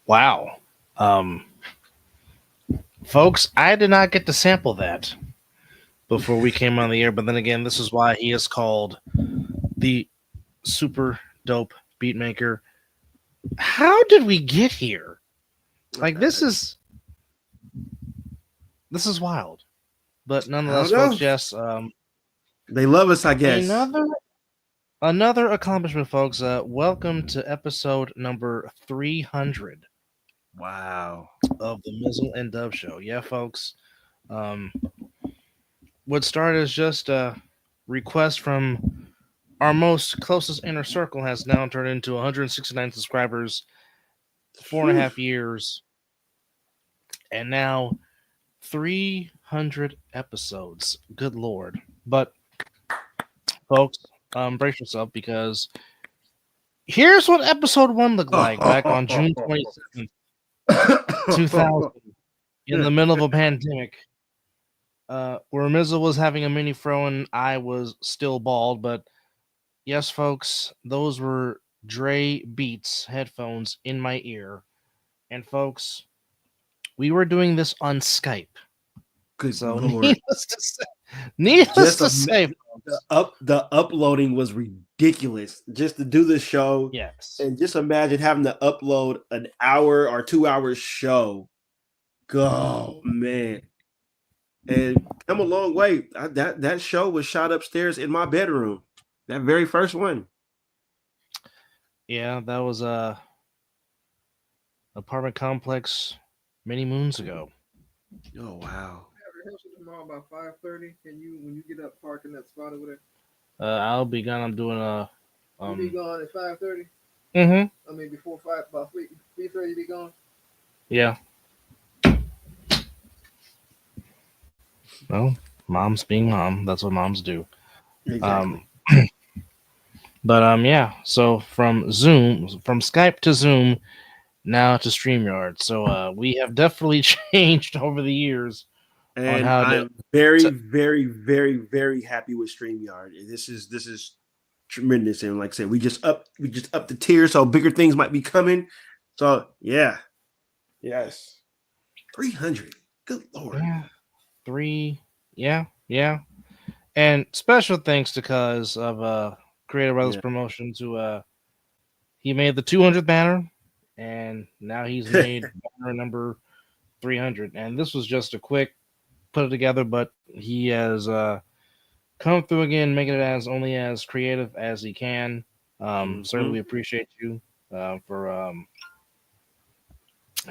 Wow. Um, Folks, I did not get to sample that before we came on the air, but then again, this is why he is called the super dope beatmaker. How did we get here? Like this is wild. But I don't nonetheless, know. folks, yes, They love us, I guess. another accomplishment, folks. Welcome to episode number 300 Wow. of the Mizzle and Dub show. Yeah, folks. Um, what started as just a request from our most closest inner circle has now turned into 169 subscribers, four and a Phew. half years, and now 300 episodes. Good lord! But folks, brace yourself because here's what episode one looked like back on June 27th, 2000, in the middle of a pandemic. Where Mizzle was having a mini fro and I was still bald, but yes, folks, those were Dre Beats headphones in my ear. And folks, we were doing this on Skype. Good So Lord. needless Just to say, the uploading was ridiculous. Just to do the show, yes. and just imagine having to upload an hour or 2 hour show. Go, man. And come a long way. That show was shot upstairs in my bedroom. That very first one. Yeah, that was a apartment complex many moons ago. Oh wow. Have rehearsal tomorrow about 5:30. Can you, when you get up, park in that spot over there? I'll be gone. I'm doing a You be gone at 5:30. Mm-hmm. I mean, before 5, about 3:30, you be gone. Yeah. Well, mom's being mom. That's what moms do. Exactly. Yeah. So from Skype to Zoom, now to StreamYard. So we have definitely changed over the years on And how I'm very, very happy with StreamYard. This is tremendous. And like I said, we just up the tier, so bigger things might be coming. So yeah. Yes. 300. Good Lord. Yeah, three. Yeah. And special thanks to Cuz of Creative Brothers Promotions, who he made the 200th banner, and now he's made banner number 300. And this was just a quick put it together, but he has come through again, making it as creative as he can. Certainly, we appreciate you for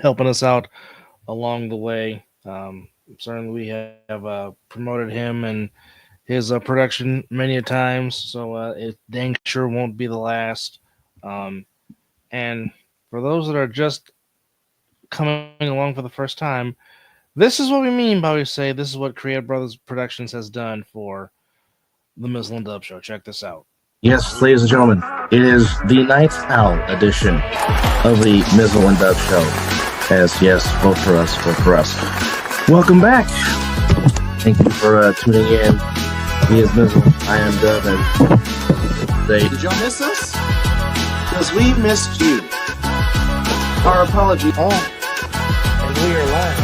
helping us out along the way. Certainly, we have promoted him and his production many a times, so it dang sure won't be the last. And for those that are just coming along for the first time, this is what we mean by we say this is what Creative Brothers Productions has done for the Mizzle and Dub show. Check this out. Yes, ladies and gentlemen, it is the Night Owl edition of the Mizzle and Dub show. As yes, vote for us, vote for us. Welcome back. Thank you for tuning in. He is Mizzle, I am Dub, and Did y'all miss us? Because we missed you. Our apology. Oh, and we are live.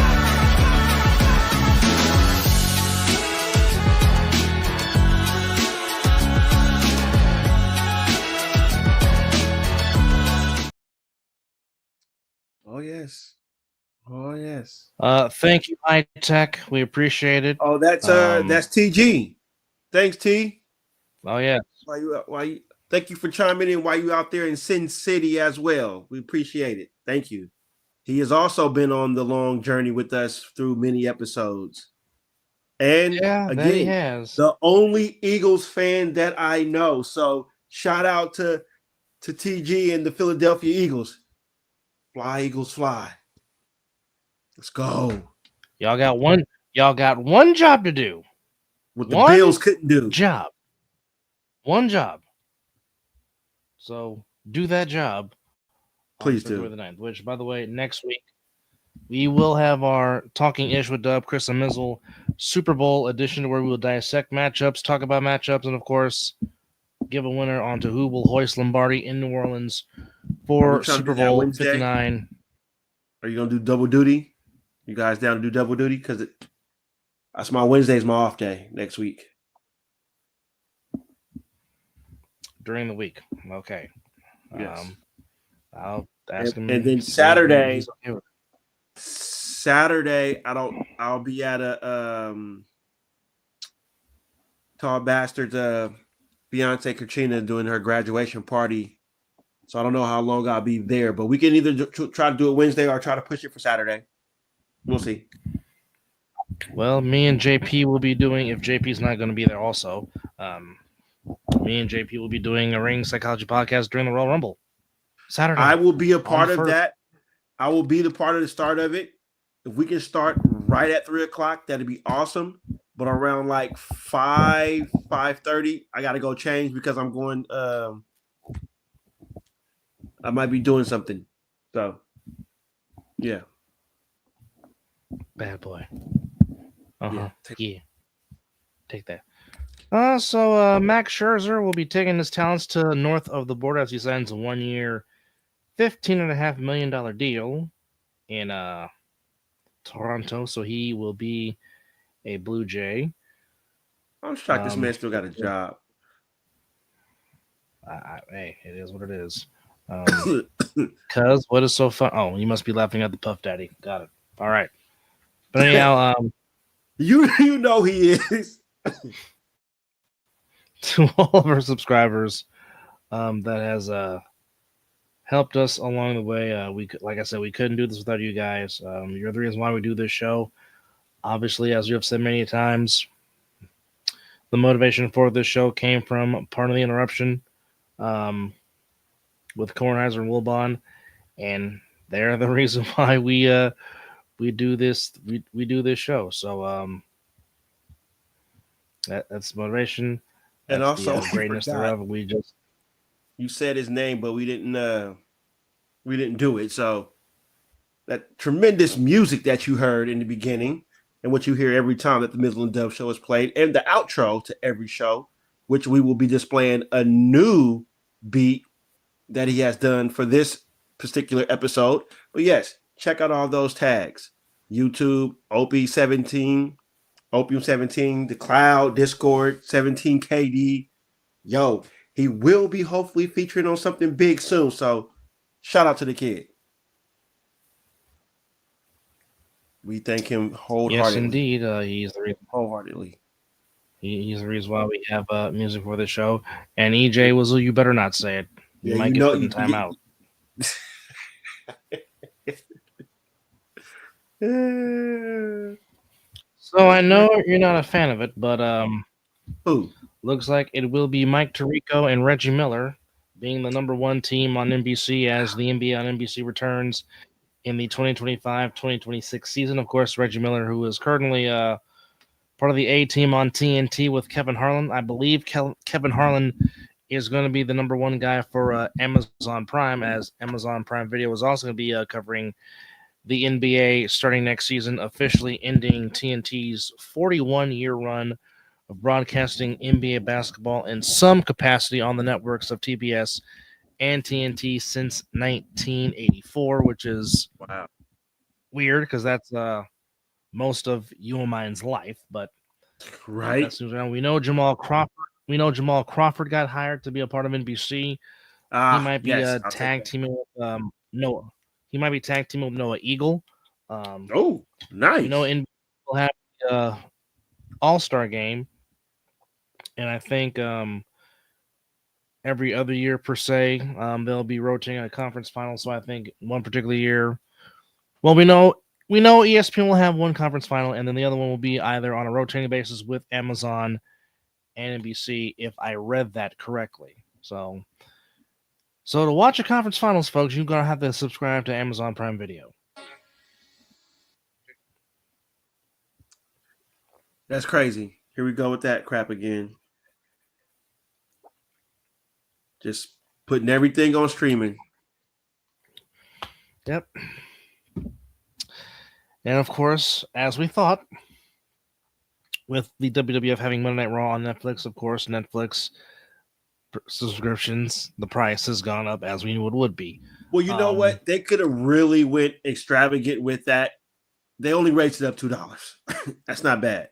Oh yes. Oh yes. Thank you, High Tech. We appreciate it. Oh, that's TG. Thanks, T. Oh yeah. Why you thank you for chiming in while you out there in Sin City as well. We appreciate it. Thank you. He has also been on the long journey with us through many episodes. And Yeah, again, that he has. the only Eagles fan that I know. So shout out to TG and the Philadelphia Eagles. Fly, Eagles, fly. Let's go. Y'all got one job to do. What the Bills couldn't do. One job. So do that job. Please February do. the 9th, which, by the way, next week we will have our Talking Ish with Dub, Chris and Mizzle Super Bowl edition, where we will dissect matchups, talk about matchups, and of course give a winner onto who will hoist Lombardi in New Orleans for Super Bowl 59. Are you gonna do double duty? You guys down to do double duty? Because that's my Wednesday's my off day next week. During the week. Okay. Yes. I'll ask him. And then see if Saturday, he's okay with it. Saturday, I'll be at a Tall Bastard's Beyonce Katrina doing her graduation party. So I don't know how long I'll be there, but we can either try to do it Wednesday or try to push it for Saturday. We'll see. Well, me and JP will be doing, if JP's not going to be there also, me and JP will be doing a Ring Psychology podcast during the Royal Rumble. Saturday. I will be a part On of first. that. I will be the part of the start of it. If we can start right at 3:00, that'd be awesome. But around like 5:30, I gotta go change because I'm going. I might be doing something. So, yeah. Bad boy. Yeah. Yeah. Take that. So Max Scherzer will be taking his talents to north of the border as he signs a 1-year, $15.5 million deal in Toronto. So he will be a Blue Jay. I'm shocked this man still got a job. Hey, it is what it is. Cuz what is so fun? Oh, you must be laughing at the Puff Daddy. Got it. All right. But anyhow, you know he is. to all of our subscribers, that has helped us along the way. Like I said, we couldn't do this without you guys. You're the reason why we do this show. Obviously, as you have said many times, the motivation for this show came from Part of the Interruption, with Kornheiser and Wilbon, and they're the reason why we do this. We do this show. So that's motivation. That's And also, the greatness thereof. You said his name, but we didn't do it. So that tremendous music that you heard in the beginning and what you hear every time that the Mizzle and Dub show is played, and the outro to every show, which we will be displaying a new beat that he has done for this particular episode. But yes, check out all those tags. YouTube, OP17, Opium 17, The Cloud, Discord, 17KD. Yo, he will be hopefully featuring on something big soon. So shout out to the kid. We thank him wholeheartedly. Yes, indeed. He's the reason. Wholeheartedly. He's the reason why we have music for the show. And EJ Wizzle, you better not say it. You might get put in time out. So I know you're not a fan of it, but Who? looks like it will be Mike Tirico and Reggie Miller being the number one team on NBC as the NBA on NBC returns in the 2025-2026 season. Of course, Reggie Miller, who is currently part of the A team on TNT with Kevin Harlan. I believe Kevin Harlan is going to be the number one guy for Amazon Prime, as Amazon Prime Video is also going to be covering the NBA starting next season, officially ending TNT's 41-year run of broadcasting NBA basketball in some capacity on the networks of TBS and TNT since 1984, which is weird because that's most of you and mine's life. But Right. We know Jamal Crawford. We know Jamal Crawford got hired to be a part of NBC. He might be tag teaming with Noah. He might be tag teaming with Noah Eagle. Oh, nice. You know, NBC will have the All-Star game, and I think every other year per se, they'll be rotating a conference final. So I think one particular year, well, we know ESPN will have one conference final, and then the other one will be either on a rotating basis with Amazon and NBC, if I read that correctly. So to watch a conference finals, folks, you're gonna have to subscribe to Amazon Prime Video. That's crazy. Here we go with that crap again. Just putting everything on streaming. Yep. And of course, as we thought, with the WWF having Monday Night Raw on Netflix, of course, Netflix subscriptions, the price has gone up as we knew it would be. Well, you know what? They could have really went extravagant with that. They only raised it up $2. That's not bad.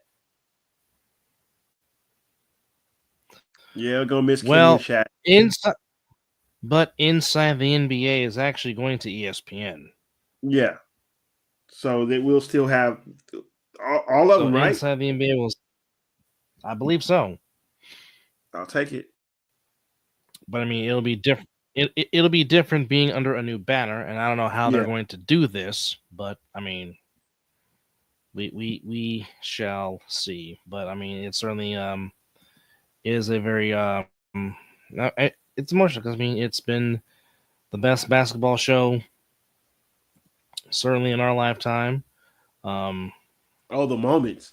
Yeah, we're gonna miss Kenny Well, and Shaq. inside the NBA is actually going to ESPN. Yeah. So they will still have all of them, right? Inside the NBA will, I believe so. I'll take it. But I mean, it'll be different. It'll be different being under a new banner, and I don't know how they're going to do this. But I mean, we shall see. But I mean, it certainly is a very it's emotional because I mean, it's been the best basketball show certainly in our lifetime. Oh, the moments.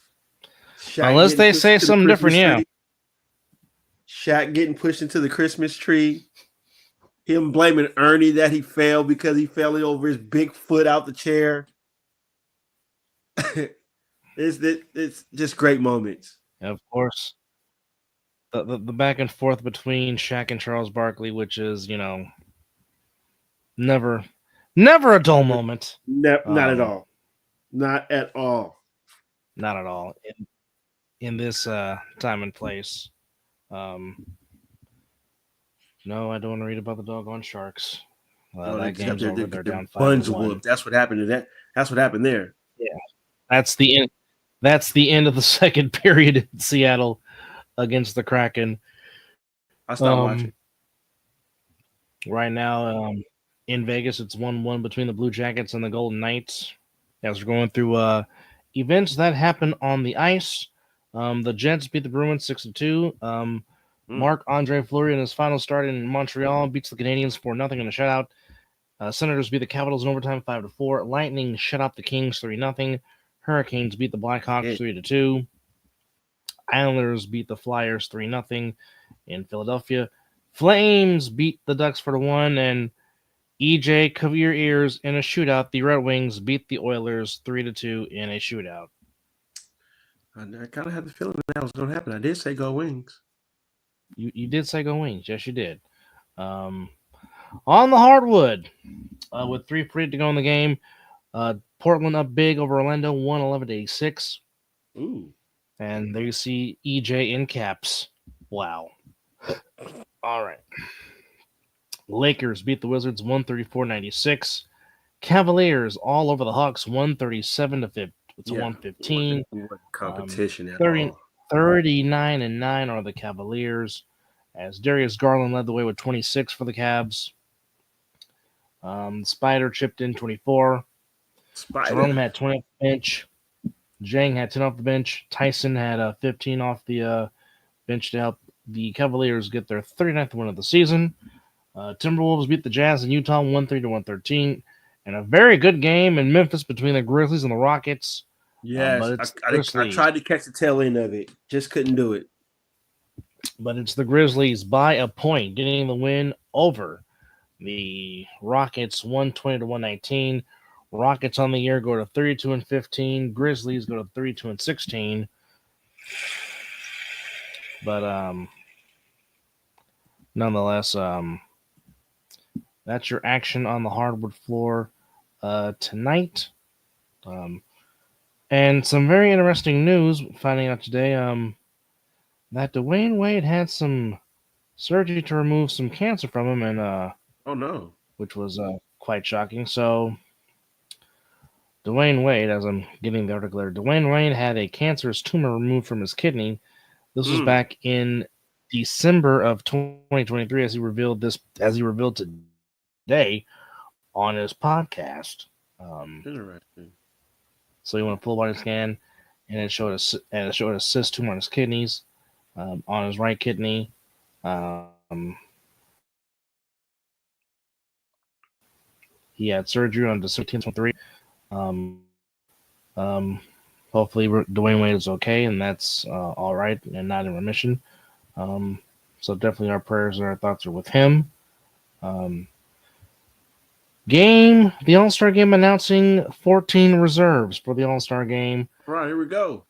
Shaq unless they say something different, yeah. Shaq getting pushed into the Christmas tree. Him blaming Ernie that he fell because he fell over his big foot out the chair. It's just great moments. And of course, the back and forth between Shaq and Charles Barkley, which is, you know, never a dull moment. Not at all. Not at all. Not at all. In this time and place. No, I don't want to read about the doggone Sharks. That game's over. They're down 5-1. That's what happened to that. That's what happened there. Yeah, that's the end. That's the end of the second period in Seattle against the Kraken. I stopped watching. Right now, in Vegas, it's 1-1 between the Blue Jackets and the Golden Knights. As we're going through events that happen on the ice, the Jets beat the Bruins 6-2. Marc-Andre Fleury in his final start in Montreal beats the Canadiens 4-0 in a shutout. Senators beat the Capitals in overtime 5-4. Lightning shut out the Kings 3-0. Hurricanes beat the Blackhawks 3-2. Islanders beat the Flyers 3-0 in Philadelphia. Flames beat the Ducks 4-1, and EJ, cover your ears, in a shootout. The Red Wings beat the Oilers 3-2 in a shootout. I kind of had the feeling that was going to happen. I did say go Wings. You did say go Wings. Yes, you did. On the hardwood, with 3:40 to go in the game, Portland up big over Orlando, 111-86. Ooh. And there you see EJ in caps. Wow. All right. Lakers beat the Wizards 134-96. Cavaliers all over the Hawks 137-115. Competition at 39-9 are the Cavaliers, as Darius Garland led the way with 26 for the Cavs. Spider chipped in 24. Jerome had 20 off the bench. Jang had 10 off the bench. Tyson had 15 off the bench to help the Cavaliers get their 39th win of the season. Timberwolves beat the Jazz in Utah 130-113. And a very good game in Memphis between the Grizzlies and the Rockets. Yes, I tried to catch the tail end of it. Just couldn't do it. But it's the Grizzlies by a point, getting the win over the Rockets 120-119. Rockets on the year go to 32-15. Grizzlies go to 32-16. But nonetheless, that's your action on the hardwood floor tonight. And some very interesting news finding out today that Dwayne Wade had some surgery to remove some cancer from him, and oh no, which was quite shocking. So Dwayne Wade, as I'm getting the article there, Dwayne Wade had a cancerous tumor removed from his kidney. This was back in December of 2023, as he revealed today on his podcast. Interesting. So he went a full body scan, and it showed a cyst tumor on his kidneys, on his right kidney. He had surgery on December 10th, 2023. Hopefully, Dwayne Wade is okay, and that's all right and not in remission. So definitely our prayers and our thoughts are with him. The All-Star Game announcing 14 reserves for the All-Star Game. All right, here we go.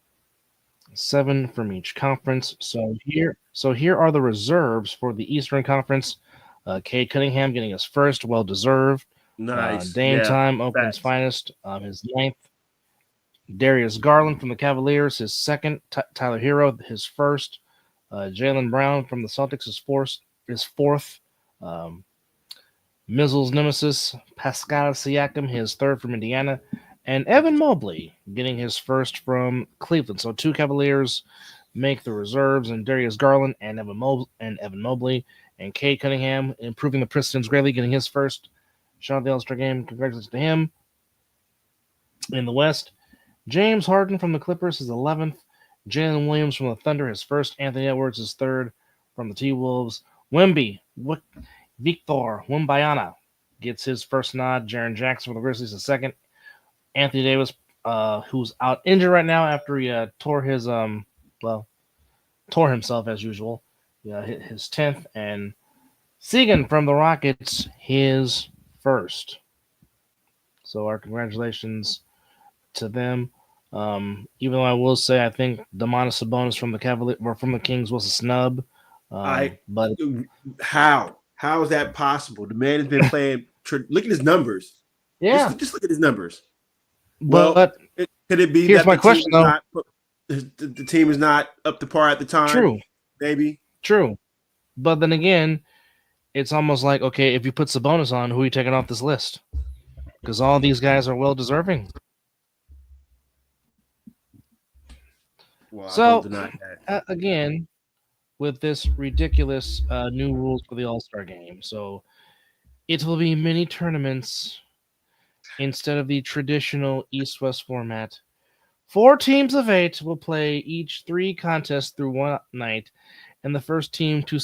7 from each conference. So here are the reserves for the Eastern Conference. Cade Cunningham getting his first, well deserved. Nice. Dame Yeah. time, Oakland's Facts. finest, his ninth. Darius Garland from the Cavaliers, his second. Tyler Hero, his first. Jaylen Brown from the Celtics, his fourth. Um, Mizzle's nemesis, Pascal Siakam, his third from Indiana. And Evan Mobley getting his first from Cleveland. So 2 Cavaliers make the reserves, and Darius Garland and Evan Mobley. And Cade Cunningham improving the Pistons greatly, getting his first shot of the All-Star game. Congratulations to him. In the West, James Harden from the Clippers, his 11th. Jalen Williams from the Thunder, his first. Anthony Edwards, his third from the T-Wolves. Victor Wembanyama gets his first nod. Jaren Jackson from the Grizzlies, his second. Anthony Davis, who's out injured right now after he tore himself as usual. Hit his 10th. And Segan from the Rockets, his first. So our congratulations to them. Even though I will say I think Domantas Sabonis from the Kings was a snub. But How is that possible? The man has been playing. Look at his numbers. yeah, Just look at his numbers. but Could it be here's that my question, the team is not up to par at the time? True. Maybe. True. But then again, it's almost like, okay, if you put Sabonis on, who are you taking off this list? Because all these guys are well deserving. Well, So, I don't deny that. Again, with this ridiculous new rules for the All-Star game. So it will be mini tournaments instead of the traditional East-West format. 4 teams of 8 will play each 3 contests through one night, and the first team to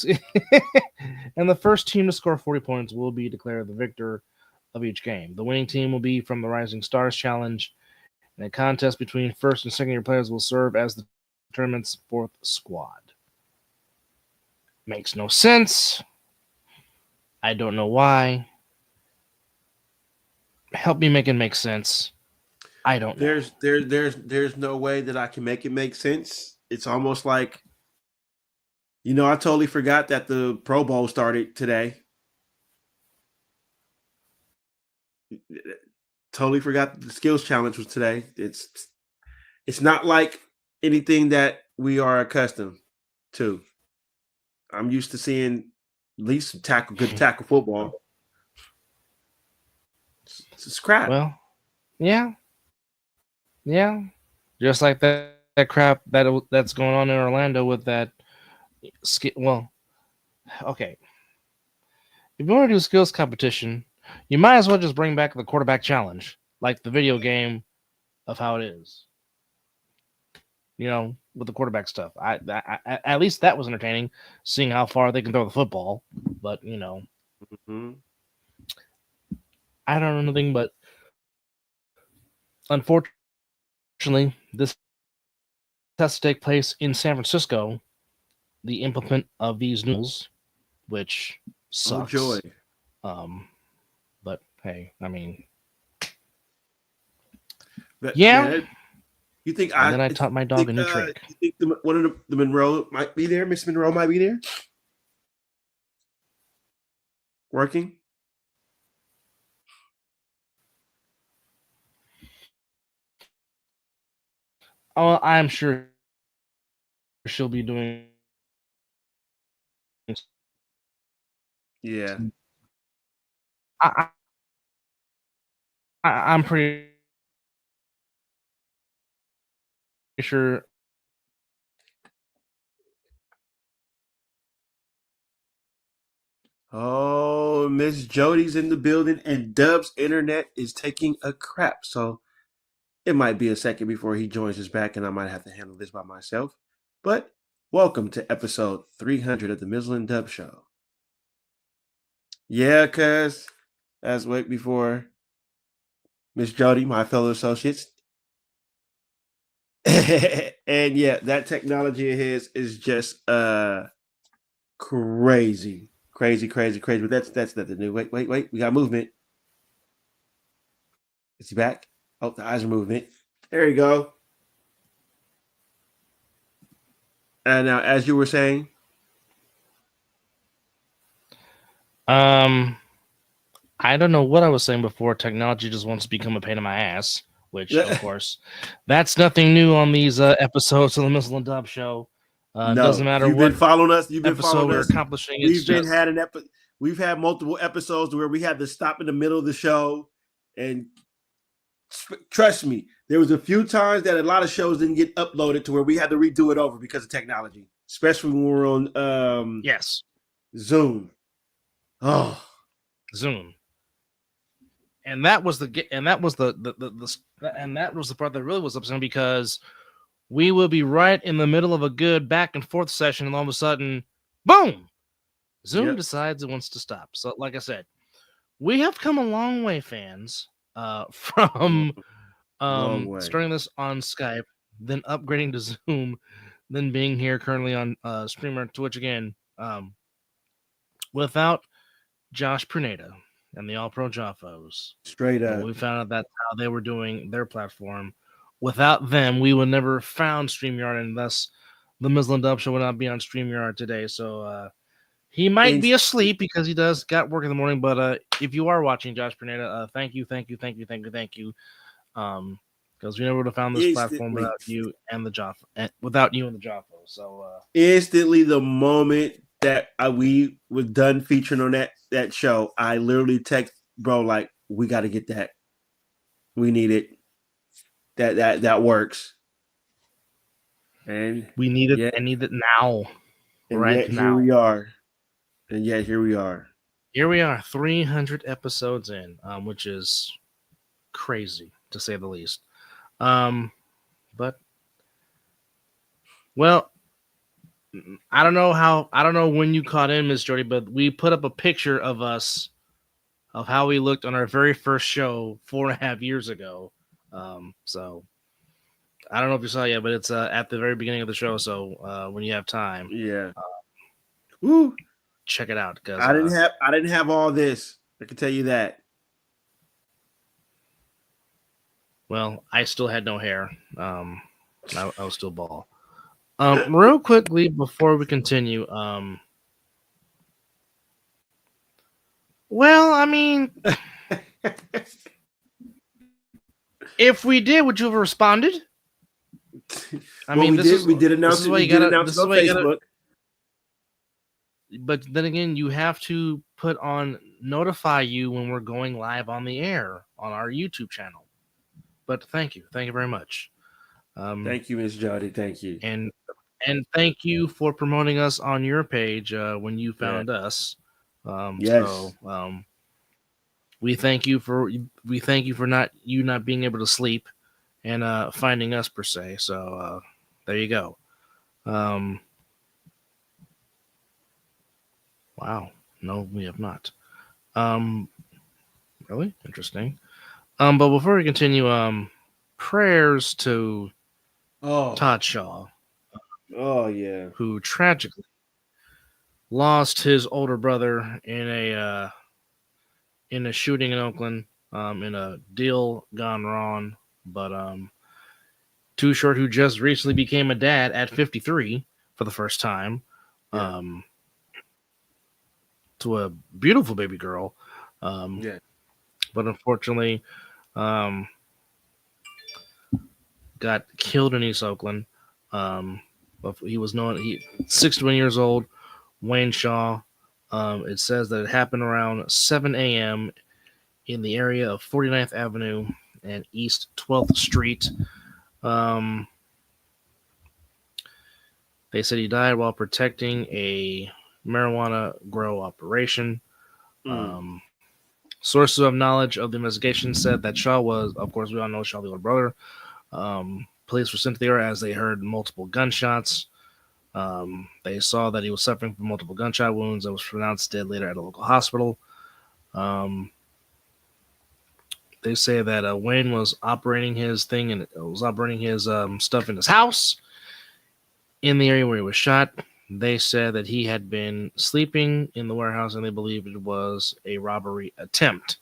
score 40 points will be declared the victor of each game. The winning team will be from the Rising Stars Challenge, and a contest between first and second year players will serve as the tournament's 4th squad. Makes no sense. I don't know why. Help me make it make sense. I don't know. There's no way that I can make it make sense. It's almost like, I totally forgot that the Pro Bowl started today. Totally forgot the skills challenge was today. It's not like anything that we are accustomed to. I'm used to seeing at least some good tackle football. It's crap. Well, yeah. Just like that crap that's going on in Orlando with that. Well, okay. If you want to do a skills competition, you might as well just bring back the quarterback challenge, like the video game of how it is. With the quarterback stuff. I at least that was entertaining, seeing how far they can throw the football. But Mm-hmm. I don't know anything, but unfortunately, this has to take place in San Francisco. The implement of these rules, which sucks. Oh, joy. But hey, I mean, Yeah. You think and then I taught my dog a new trick. You think one of the Monroe might be there? Miss Monroe might be there? Working? Oh, I'm sure she'll be doing. Yeah. I'm pretty sure. Oh, Miss Jody's in the building, and Dub's internet is taking a crap. So it might be a second before he joins us back, and I might have to handle this by myself. But welcome to episode 300 of the Mizzle and Dub Show. Yeah, cuz let's wait before Miss Jody, my fellow associates. And yeah, that technology of his is just crazy. But that's nothing new. Wait. We got movement. Is he back? Oh, the eyes are moving. There you go. And now, as you were saying, I don't know what I was saying before. Technology just wants to become a pain in my ass, which, of course, that's nothing new on these episodes of the Mizzle and Dub show. Doesn't No, matter you've what been following us. You've been episode following we're us. accomplishing. It's just We've had multiple episodes where we had to stop in the middle of the show, and trust me, there was a few times that a lot of shows didn't get uploaded to where we had to redo it over because of technology, especially when we were on yes, Zoom. Oh, Zoom. And that was the part that really was upsetting, because we will be right in the middle of a good back and forth session, and all of a sudden, boom, Zoom Yep. decides it wants to stop. So, like I said, we have come a long way, fans, from long way. starting this on Skype, then upgrading to Zoom, then being here currently on streamer Twitch again, without Josh Pruneda and the All Pro Joffos. Straight up. We found out that's how they were doing their platform. Without them, we would never found StreamYard, and thus the Mizzle and Dub show would not be on StreamYard today. So he might be asleep because he does got work in the morning. But if you are watching, Josh Pernetta, thank you. Because we never would have found this platform without you and the Joff, Joffo. So instantly, the moment that we were done featuring on that show, I literally text bro like, we got to get that. We need it. That works. And we need it. I need it now. And right now. Here we are. And yet here we are. Here we are, 300 episodes in, which is crazy to say the least. But well, I don't know when you caught in, Miss Jody, but we put up a picture of us of how we looked on our very first show 4.5 years ago. So I don't know if you saw it yet, but it's at the very beginning of the show. So when you have time, woo, check it out. Because I didn't have all this. I can tell you that. Well, I still had no hair. I was still bald. Real quickly before we continue, well, I mean, if we did, would you have responded? We did announce it on Facebook. But then again, you have to put on notify you when we're going live on the air on our YouTube channel. But thank you very much. Thank you, Miss Jody. Thank you, and thank you for promoting us on your page when you found us. Yes. So we thank you for not being able to sleep and finding us per se. So there you go. Wow. No, we have not. Really interesting. But before we continue, prayers to Todd Shaw. Oh yeah, who tragically lost his older brother in a shooting in Oakland, in a deal gone wrong. But Too Short, who just recently became a dad at 53 for the first time, to a beautiful baby girl. But unfortunately, got killed in East Oakland. He was 61 years old, Wayne Shaw. It says that it happened around 7 a.m. in the area of 49th Avenue and East 12th Street. They said he died while protecting a marijuana grow operation. Sources of knowledge of the investigation said that Shaw was, of course, we all know Shaw, the older brother. Police were sent to the area as they heard multiple gunshots. They saw that he was suffering from multiple gunshot wounds and was pronounced dead later at a local hospital. They say that Wayne was operating his thing and was operating his stuff in his house in the area where he was shot. They said that he had been sleeping in the warehouse and they believed it was a robbery attempt.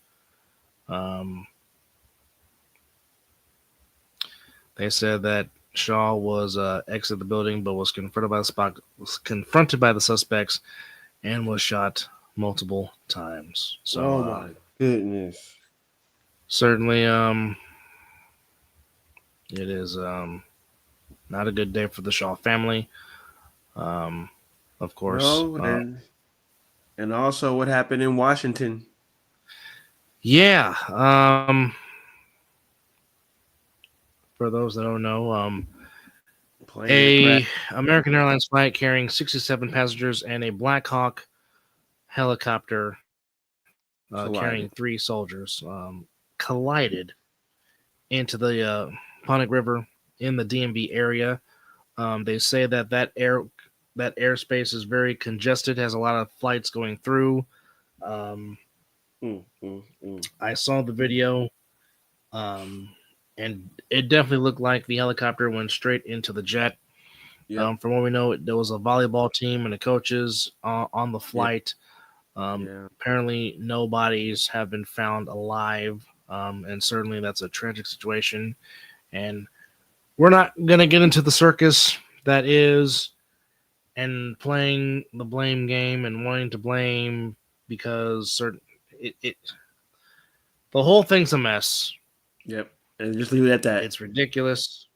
They said that Shaw was exited the building but was confronted by the suspects and was shot multiple times. So Oh my goodness. certainly it is not a good day for the Shaw family. Of course. No, and also what happened in Washington. Yeah. For those that don't know, Plane American Airlines flight carrying 67 passengers and a Black Hawk helicopter carrying 3 soldiers collided into the Ponic River in the DMV area. They say that airspace is very congested, has a lot of flights going through. I saw the video, and it definitely looked like the helicopter went straight into the jet. Yep. From what we know, there was a volleyball team and the coaches on the flight. Apparently, no bodies have been found alive, and certainly that's a tragic situation. And we're not going to get into the circus that is and playing the blame game and wanting to blame because the whole thing's a mess. Yep. And just leave it at that. It's ridiculous.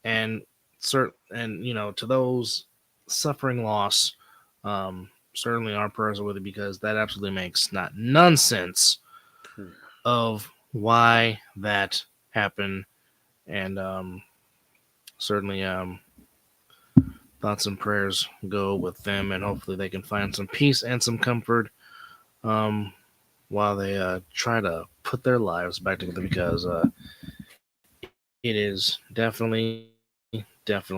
And to those suffering loss, certainly our prayers are with it because that absolutely makes none sense of why that happened. And certainly thoughts and prayers go with them, and hopefully they can find some peace and some comfort while they try to put their lives back together, because it is definitely not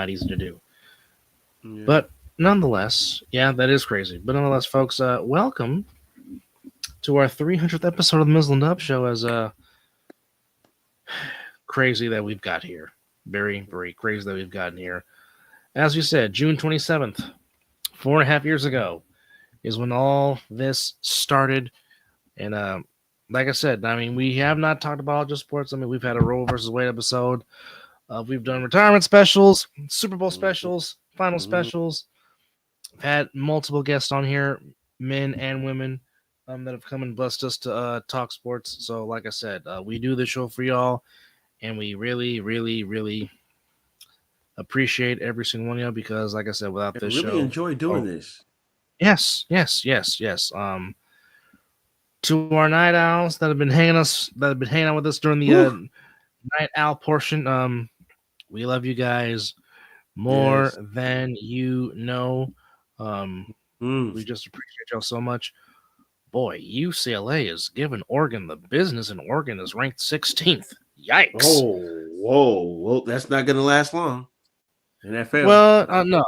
easy to do. Yeah. But nonetheless, yeah, that is crazy. But nonetheless, folks, welcome to our 300th episode of the Mizzle and Dub show. As crazy that we've got here. Very, very crazy that we've gotten here. As we said, June 27th, 4.5 years ago, is when all this started. And like I said, I mean, we have not talked about all just sports. I mean, we've had a Roe versus Wade episode. We've done retirement specials, Super Bowl specials, final specials. We've had multiple guests on here, men and women, that have come and blessed us to talk sports. So, like I said, we do this show for y'all, and we really, really, really appreciate every single one of y'all because, like I said, without this show, really enjoy doing this. Yes. To our night owls that have been hanging out with us during the night owl portion, we love you guys more than you know. We just appreciate y'all so much. Boy, UCLA is giving Oregon the business, and Oregon is ranked 16th. Yikes! Whoa! That's not going to last long. NFL. Well, no.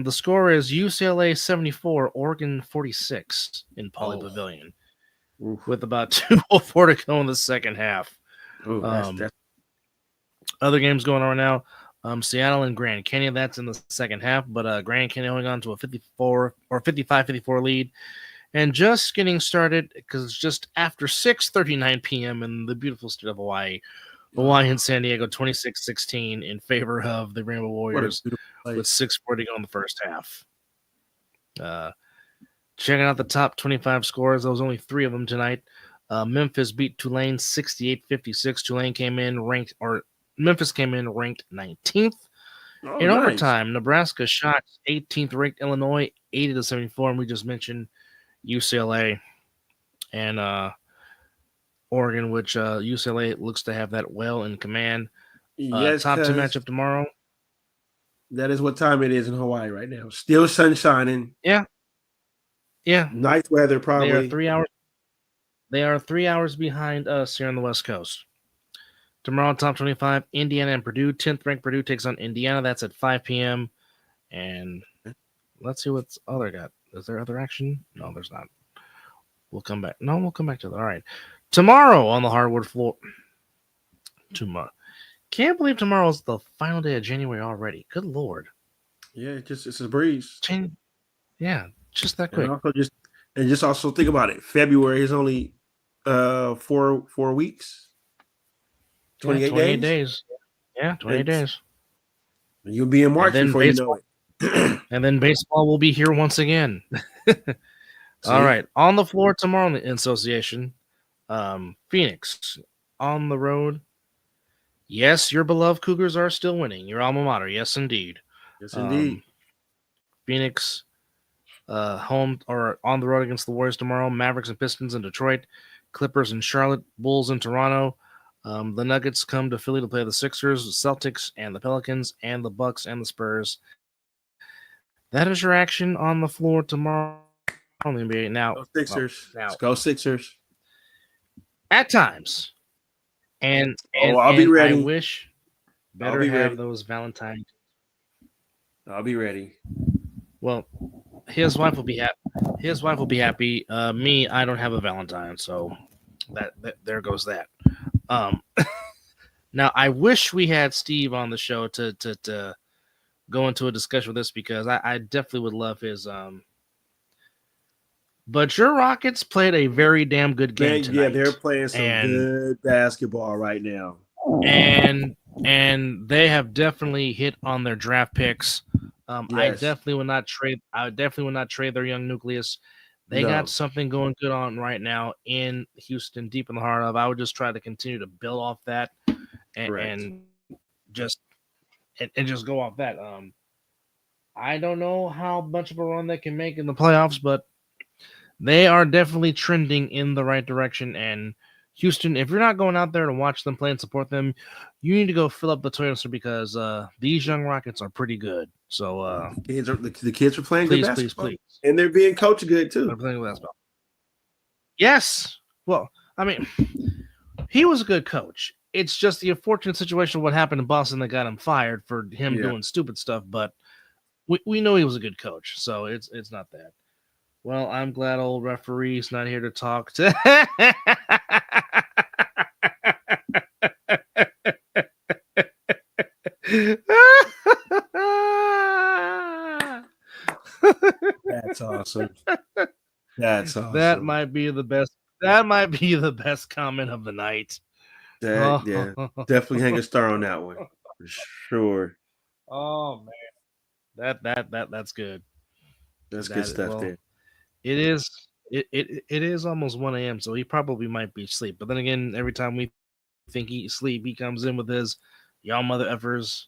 The score is UCLA 74, Oregon 46 in Pauley Pavilion, with about 2:04 to go in the second half. That's... Other games going on right now. Seattle and Grand Canyon, that's in the second half, but Grand Canyon holding on to a 55-54 lead. And just getting started because it's just after 6:39 p.m. in the beautiful state of Hawaii. Hawaii and San Diego 26-16 in favor of the Rainbow Warriors with 6:40 to go in the first half. Checking out the top 25 scores, there was only 3 of them tonight. Memphis beat Tulane 68-56. Memphis came in ranked 19th. In overtime, Nebraska shot 18th ranked Illinois 80-74, and we just mentioned UCLA and Oregon, which UCLA looks to have that well in command. Top 2 matchup tomorrow. That is what time it is in Hawaii right now. Still sun shining. Yeah. Nice weather, probably. They are 3 hours behind us here on the West Coast. Tomorrow, top 25, Indiana and Purdue. 10th ranked Purdue takes on Indiana. That's at 5 p.m. And let's see what's other got. Is there other action? No, there's not. We'll come back. No, we'll come back to that. All right. Tomorrow on the hardwood floor. Can't believe tomorrow's the final day of January already. Good Lord. Yeah, it's a breeze. Yeah, just that quick. And just also think about it. February is only 4 weeks. 28 days. Yeah, 28 days. You'll be in March before you know it. And then baseball will be here once again. All right. On the floor tomorrow in the association, Phoenix on the road. Yes, your beloved Cougars are still winning. Your alma mater. Yes, indeed. Yes, indeed. Phoenix home or on the road against the Warriors tomorrow. Mavericks and Pistons in Detroit. Clippers in Charlotte. Bulls in Toronto. The Nuggets come to Philly to play the Sixers, the Celtics, and the Pelicans, and the Bucks and the Spurs. That is your action on the floor tomorrow on the NBA. Now, Go Sixers. Now, Let's go Sixers. At times, and I'll be ready. I wish better have those Valentine. I'll be ready. Well, his wife will be happy. His wife will be happy. Me, I don't have a Valentine, so that there goes that. Now I wish we had Steve on the show to go into a discussion with this because I definitely would love his. But your Rockets played a very damn good game tonight. Yeah, they're playing some good basketball right now. And they have definitely hit on their draft picks. Yes. I definitely would not trade their young nucleus. They got something going good on right now in Houston, deep in the heart of. I would just try to continue to build off that and just go off that. I don't know how much of a run they can make in the playoffs, but they are definitely trending in the right direction. And Houston, if you're not going out there to watch them play and support them, you need to go fill up the Toyota Center because these young Rockets are pretty good. So the kids are playing good basketball. Please. And they're being coached good too. They're playing good basketball. Yes. Well, I mean, he was a good coach. It's just the unfortunate situation of what happened in Boston that got him fired for him doing stupid stuff. But we know he was a good coach, so it's not that. Well, I'm glad old referee's not here to talk to. That's awesome. That's awesome. That might be the best. That might be the best comment of the night. Yeah, definitely hang a star on that one for sure. Oh man, that's good. That's good stuff there. It is. It is almost 1 a.m. So he probably might be asleep. But then again, every time we think he's asleep, he comes in with his y'all mother effers.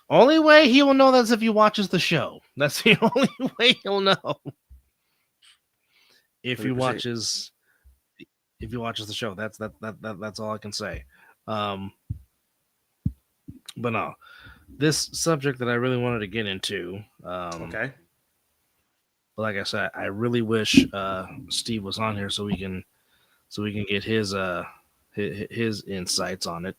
Only way he will know that's if he watches the show. That's the only way he'll know. If he 100%. watches the show, that's all I can say. But no, this subject that I really wanted to get into. Okay. But like I said, I really wish Steve was on here so we can get his insights on it.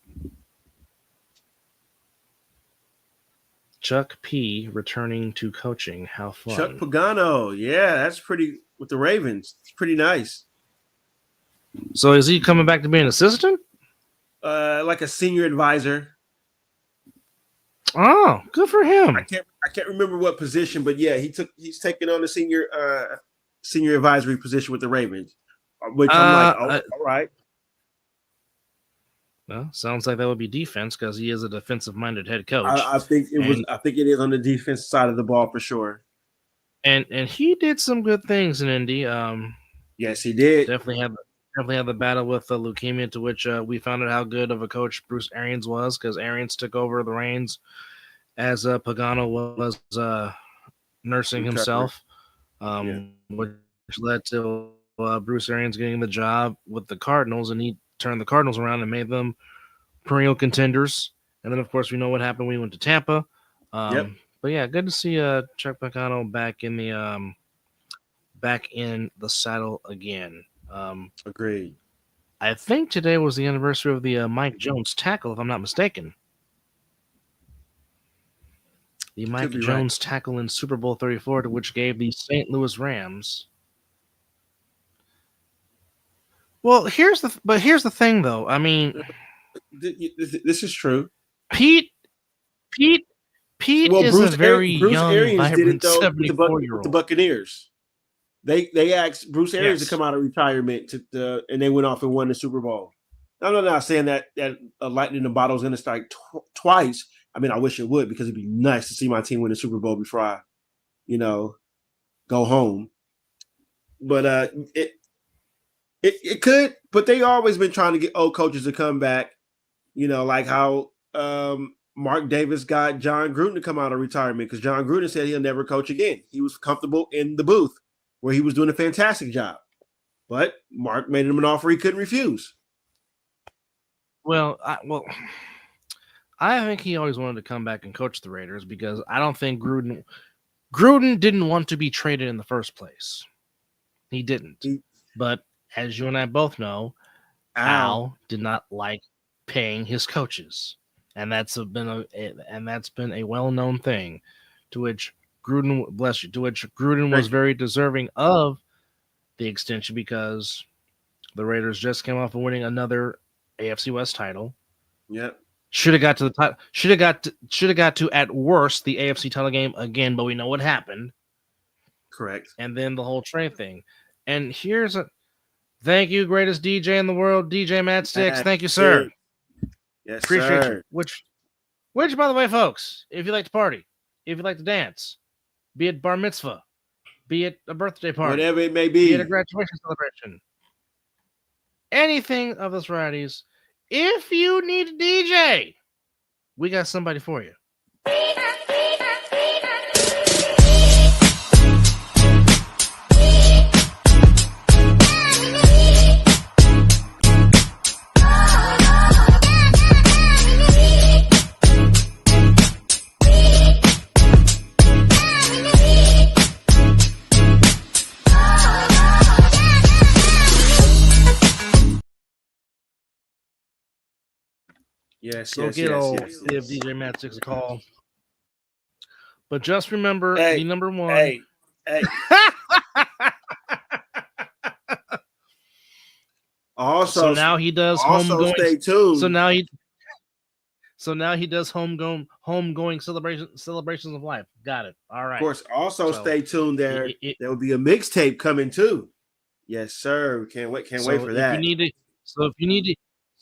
Chuck P returning to coaching. How fun. Chuck Pagano. Yeah, that's pretty with the Ravens. It's pretty nice. So is he coming back to be an assistant? Like a senior advisor. Oh, good for him. I can't remember what position, but yeah, he's taking on the senior advisory position with the Ravens. Which I'm like, all right. Well, sounds like that would be defense because he is a defensive-minded head coach. I think it is on the defense side of the ball for sure. And he did some good things in Indy. Yes, he did. Definitely had the battle with leukemia, to which we found out how good of a coach Bruce Arians was because Arians took over the reins as Pagano was nursing himself, which led to Bruce Arians getting the job with the Cardinals, and he turned the Cardinals around and made them perennial contenders. And then, of course, we know what happened when we went to Tampa. But yeah, good to see Chuck Pagano back in the saddle again. Agreed. I think today was the anniversary of the Mike Jones tackle, if I'm not mistaken. The Mike Jones tackle in Super Bowl 34, to which gave the St. Louis Rams. Well, here's the thing, though. I mean, this is true. Pete is Bruce a very young, vibrant 74-year-old. with the Buccaneers. They asked Bruce Arians to come out of retirement and they went off and won the Super Bowl. I'm not saying that lightning in the bottle is going to strike twice. I mean, I wish it would because it'd be nice to see my team win the Super Bowl before I, go home. But it could. But they always been trying to get old coaches to come back. Like how Mark Davis got John Gruden to come out of retirement because John Gruden said he'll never coach again. He was comfortable in the booth where he was doing a fantastic job. But Mark made him an offer he couldn't refuse. I think he always wanted to come back and coach the Raiders because I don't think Gruden didn't want to be traded in the first place. He didn't. But as you and I both know, Al did not like paying his coaches, and that's been a well-known thing, to which Gruden, bless you, was very deserving of the extension because the Raiders just came off of winning another AFC West title. Yep. Should have got to the title. Should have got to at worst the AFC title game again, but we know what happened. Correct. And then the whole trade thing. And here's a thank you, greatest DJ in the world, DJ Matt Sticks. Thank you, sir. Yes, appreciate sir. you. Which, by the way, folks, if you like to party, if you like to dance, be it bar mitzvah, be it a birthday party, whatever it may be it a graduation celebration, anything of those varieties, if you need a DJ, we got somebody for you. Yes, So give DJ Matt Six a call. But just remember the number one. Hey. Also, so now he does homegoing. Stay tuned. So now he does homegoing celebrations of life. Got it. All right. Of course. Also, stay tuned. There will be a mixtape coming too. Yes, sir. Can't wait for that.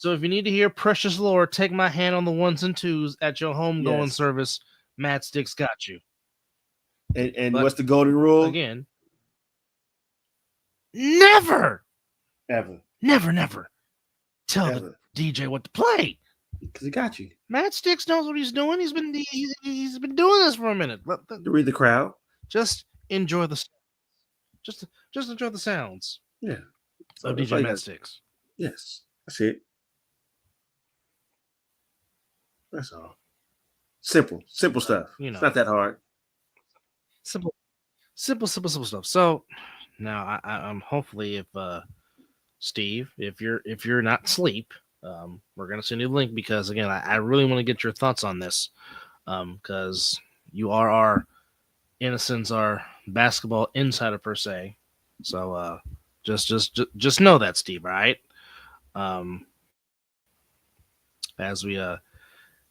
If you need to hear Precious Lord, take my hand on the ones and twos at your homegoing service. Matt Sticks got you. And what's the golden rule? Again, never tell the DJ what to play. Because he got you. Matt Sticks knows what he's doing. He's been doing this for a minute. To read the crowd. Just enjoy the just enjoy the sounds. Yeah. So DJ Matt Sticks. Yes. That's it. That's all. Simple stuff. It's not that hard. Simple stuff. So now I'm hopefully if Steve, if you're not asleep, we're gonna send you the link because again I really want to get your thoughts on this, because you are our innocence, our basketball insider per se. So just know that, Steve. All right. As we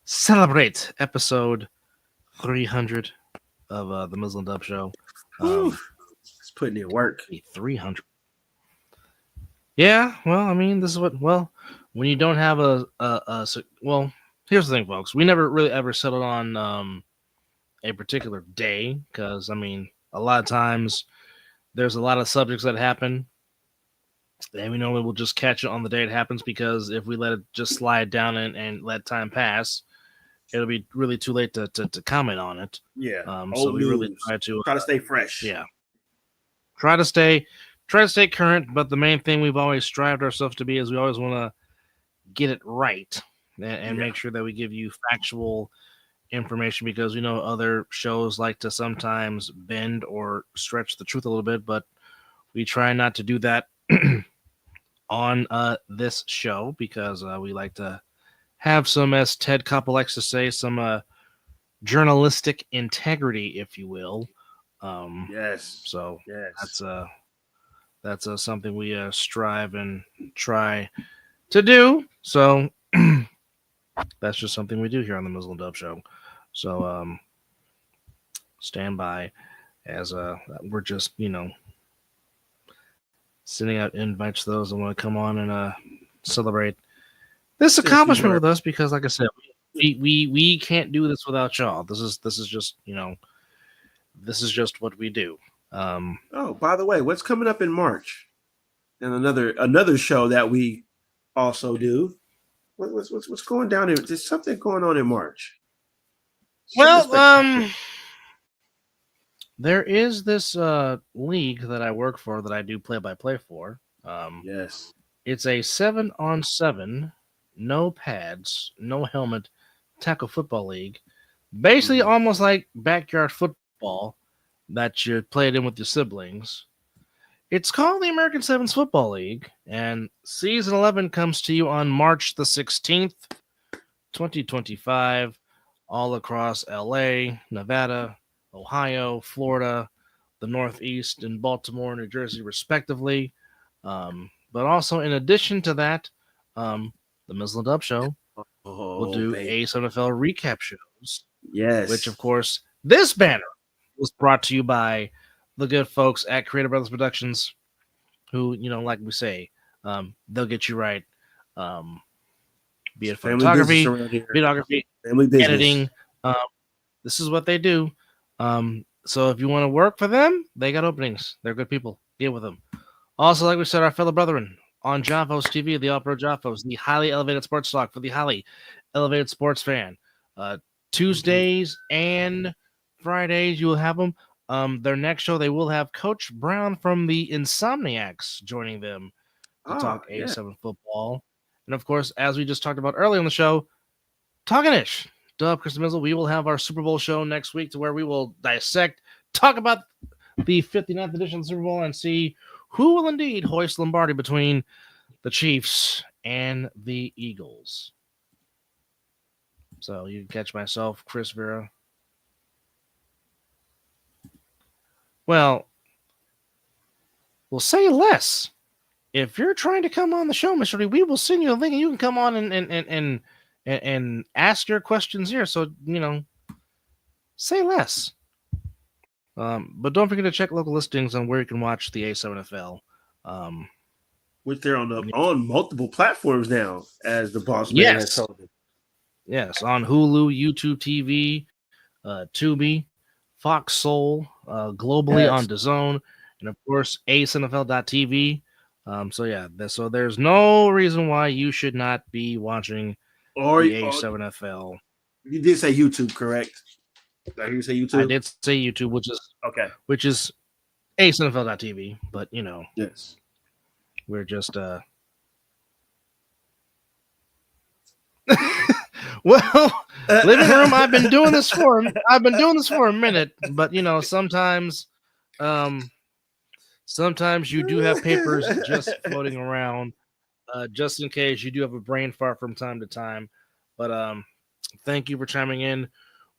celebrate episode 300 of the Mizzle and Dub show. It's putting in work. 300. Yeah, well, I mean, this is when you don't have here's the thing, folks. We never really ever settled on a particular day because, I mean, a lot of times there's a lot of subjects that happen and we normally will just catch it on the day it happens because if we let it just slide down and let time pass, it'll be really too late to comment on it. Yeah. So we really try to stay fresh. Yeah. Try to stay current, but the main thing we've always strived ourselves to be is we always want to get it right and make sure that we give you factual information because we know other shows like to sometimes bend or stretch the truth a little bit, but we try not to do that on this show because we like to have some, as Ted Koppel likes to say, some journalistic integrity, if you will. Yes. So that's something we strive and try to do. So that's just something we do here on the Mizzle and Dub show. So stand by as we're just sending out invites to those that want to come on and celebrate this accomplishment with us because, like I said, we can't do this without y'all. This is just this is just what we do. Oh, by the way, what's coming up in March? And another show that we also do. What's going down here? There's something going on in March. Well, there is this league that I work for that I do play-by-play for. Yes. It's a 7-on-7, no pads, no helmet, tackle football league. Basically, almost like backyard football that you played in with your siblings. It's called the American Sevens Football League, and season 11 comes to you on March the 16th, 2025, all across LA, Nevada, Ohio, Florida, the Northeast, and Baltimore, New Jersey, respectively. But also, in addition to that, the Mizzle and Dub show will do ASNFL recap shows. Yes. Which, of course, this banner was brought to you by the good folks at Creative Brothers Productions, who, like we say, they'll get you right. Be it photography, videography, editing. This is what they do. So if you want to work for them, they got openings. They're good people. Deal with them. Also, like we said, our fellow brethren on Javos TV, the All-Pro Javos, the highly elevated sports talk for the highly elevated sports fan. Tuesdays and Fridays, you will have them. Their next show, they will have Coach Brown from the Insomniacs joining them to talk A7 football. And of course, as we just talked about earlier on the show, Talking Ish, Dub, Chris Mizzle, we will have our Super Bowl show next week to where we will dissect, talk about the 59th edition of the Super Bowl and see who will indeed hoist Lombardi between the Chiefs and the Eagles. So you can catch myself, Chris Vera. Well, we'll say less. If you're trying to come on the show, Mr. D, we will send you a link and you can come on and ask your questions here. So, say less. But don't forget to check local listings on where you can watch the A7FL. Which they're on multiple platforms now, as the boss man has told me. Yes, on Hulu, YouTube TV, Tubi, Fox Soul, globally on DAZN, and of course ASNFL.tv. So there's no reason why you should not be watching the A7FL. You did say YouTube, correct? Did I hear you say YouTube? I did say YouTube, which is ASNFL.tv, but yes, we're just well, living room. I've been doing this for a minute, but sometimes you do have papers just floating around, just in case you do have a brain fart from time to time. But thank you for chiming in.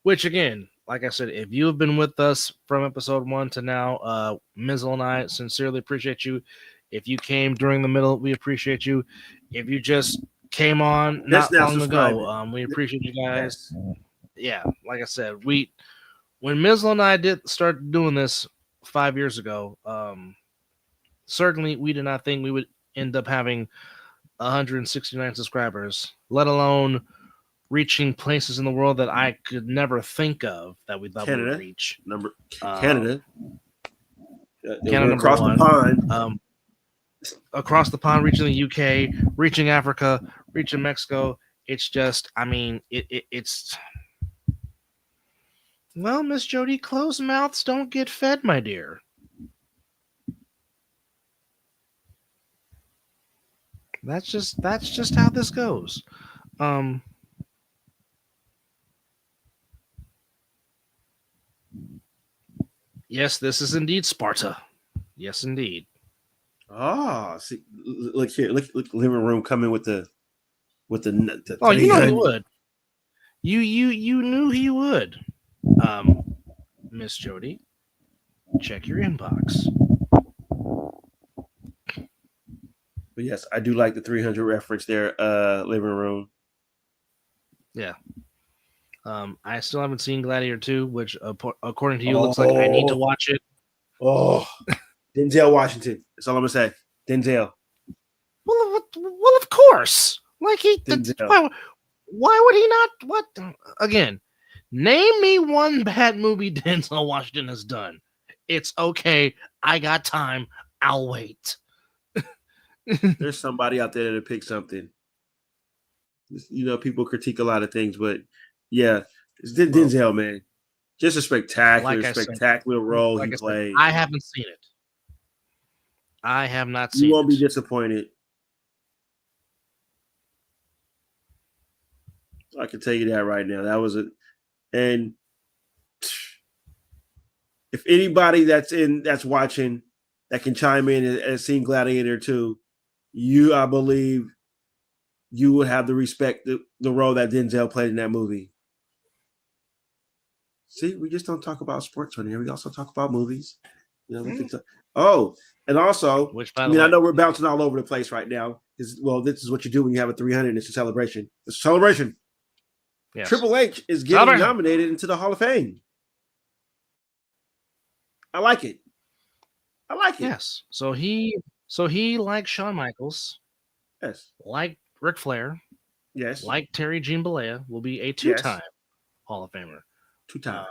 Which again, like I said, if you have been with us from episode 1 to now, Mizzle and I sincerely appreciate you. If you came during the middle, we appreciate you. If you just came on not long ago, we appreciate you guys. Yeah, like I said, when Mizzle and I start doing this 5 years ago, certainly we did not think we would end up having 169 subscribers, let alone reaching places in the world that I could never think of that we thought we would reach. Canada across the pond. Across the pond, reaching the UK, reaching Africa, reaching Mexico. It's just, it's. Well, Miss Jody, closed mouths don't get fed, my dear. That's just how this goes. Yes, this is indeed Sparta. Yes, indeed. See, look here, look, living room coming with the. Oh, you know he would. You knew he would. Miss Jody, check your inbox. But yes, I do like the 300 reference there, living room. Yeah. I still haven't seen Gladiator 2, which according to you looks like I need to watch it. Oh, Denzel Washington. That's all I'm gonna say. Denzel. Well, of course. Like Why would he not? What again? Name me one bad movie Denzel Washington has done. It's okay. I got time. I'll wait. There's somebody out there that'll pick something. People critique a lot of things, but yeah, it's Denzel, man. Just a spectacular role he played. I haven't seen it. I have not seen it. You won't be disappointed. I can tell you that right now. That was and if anybody that's watching that can chime in and seen Gladiator 2, I believe you would have to respect the role that Denzel played in that movie. See, we just don't talk about sports on here. We also talk about movies. And also, I know we're bouncing all over the place right now. This is what you do when you have a 300. It's a celebration. It's a celebration. Yes. Triple H is getting nominated into the Hall of Fame. I like it. Yes. So he like Shawn Michaels. Yes. Like Ric Flair. Yes. Like Terry Jean Belair will be a 2-time Hall of Famer. 2-time.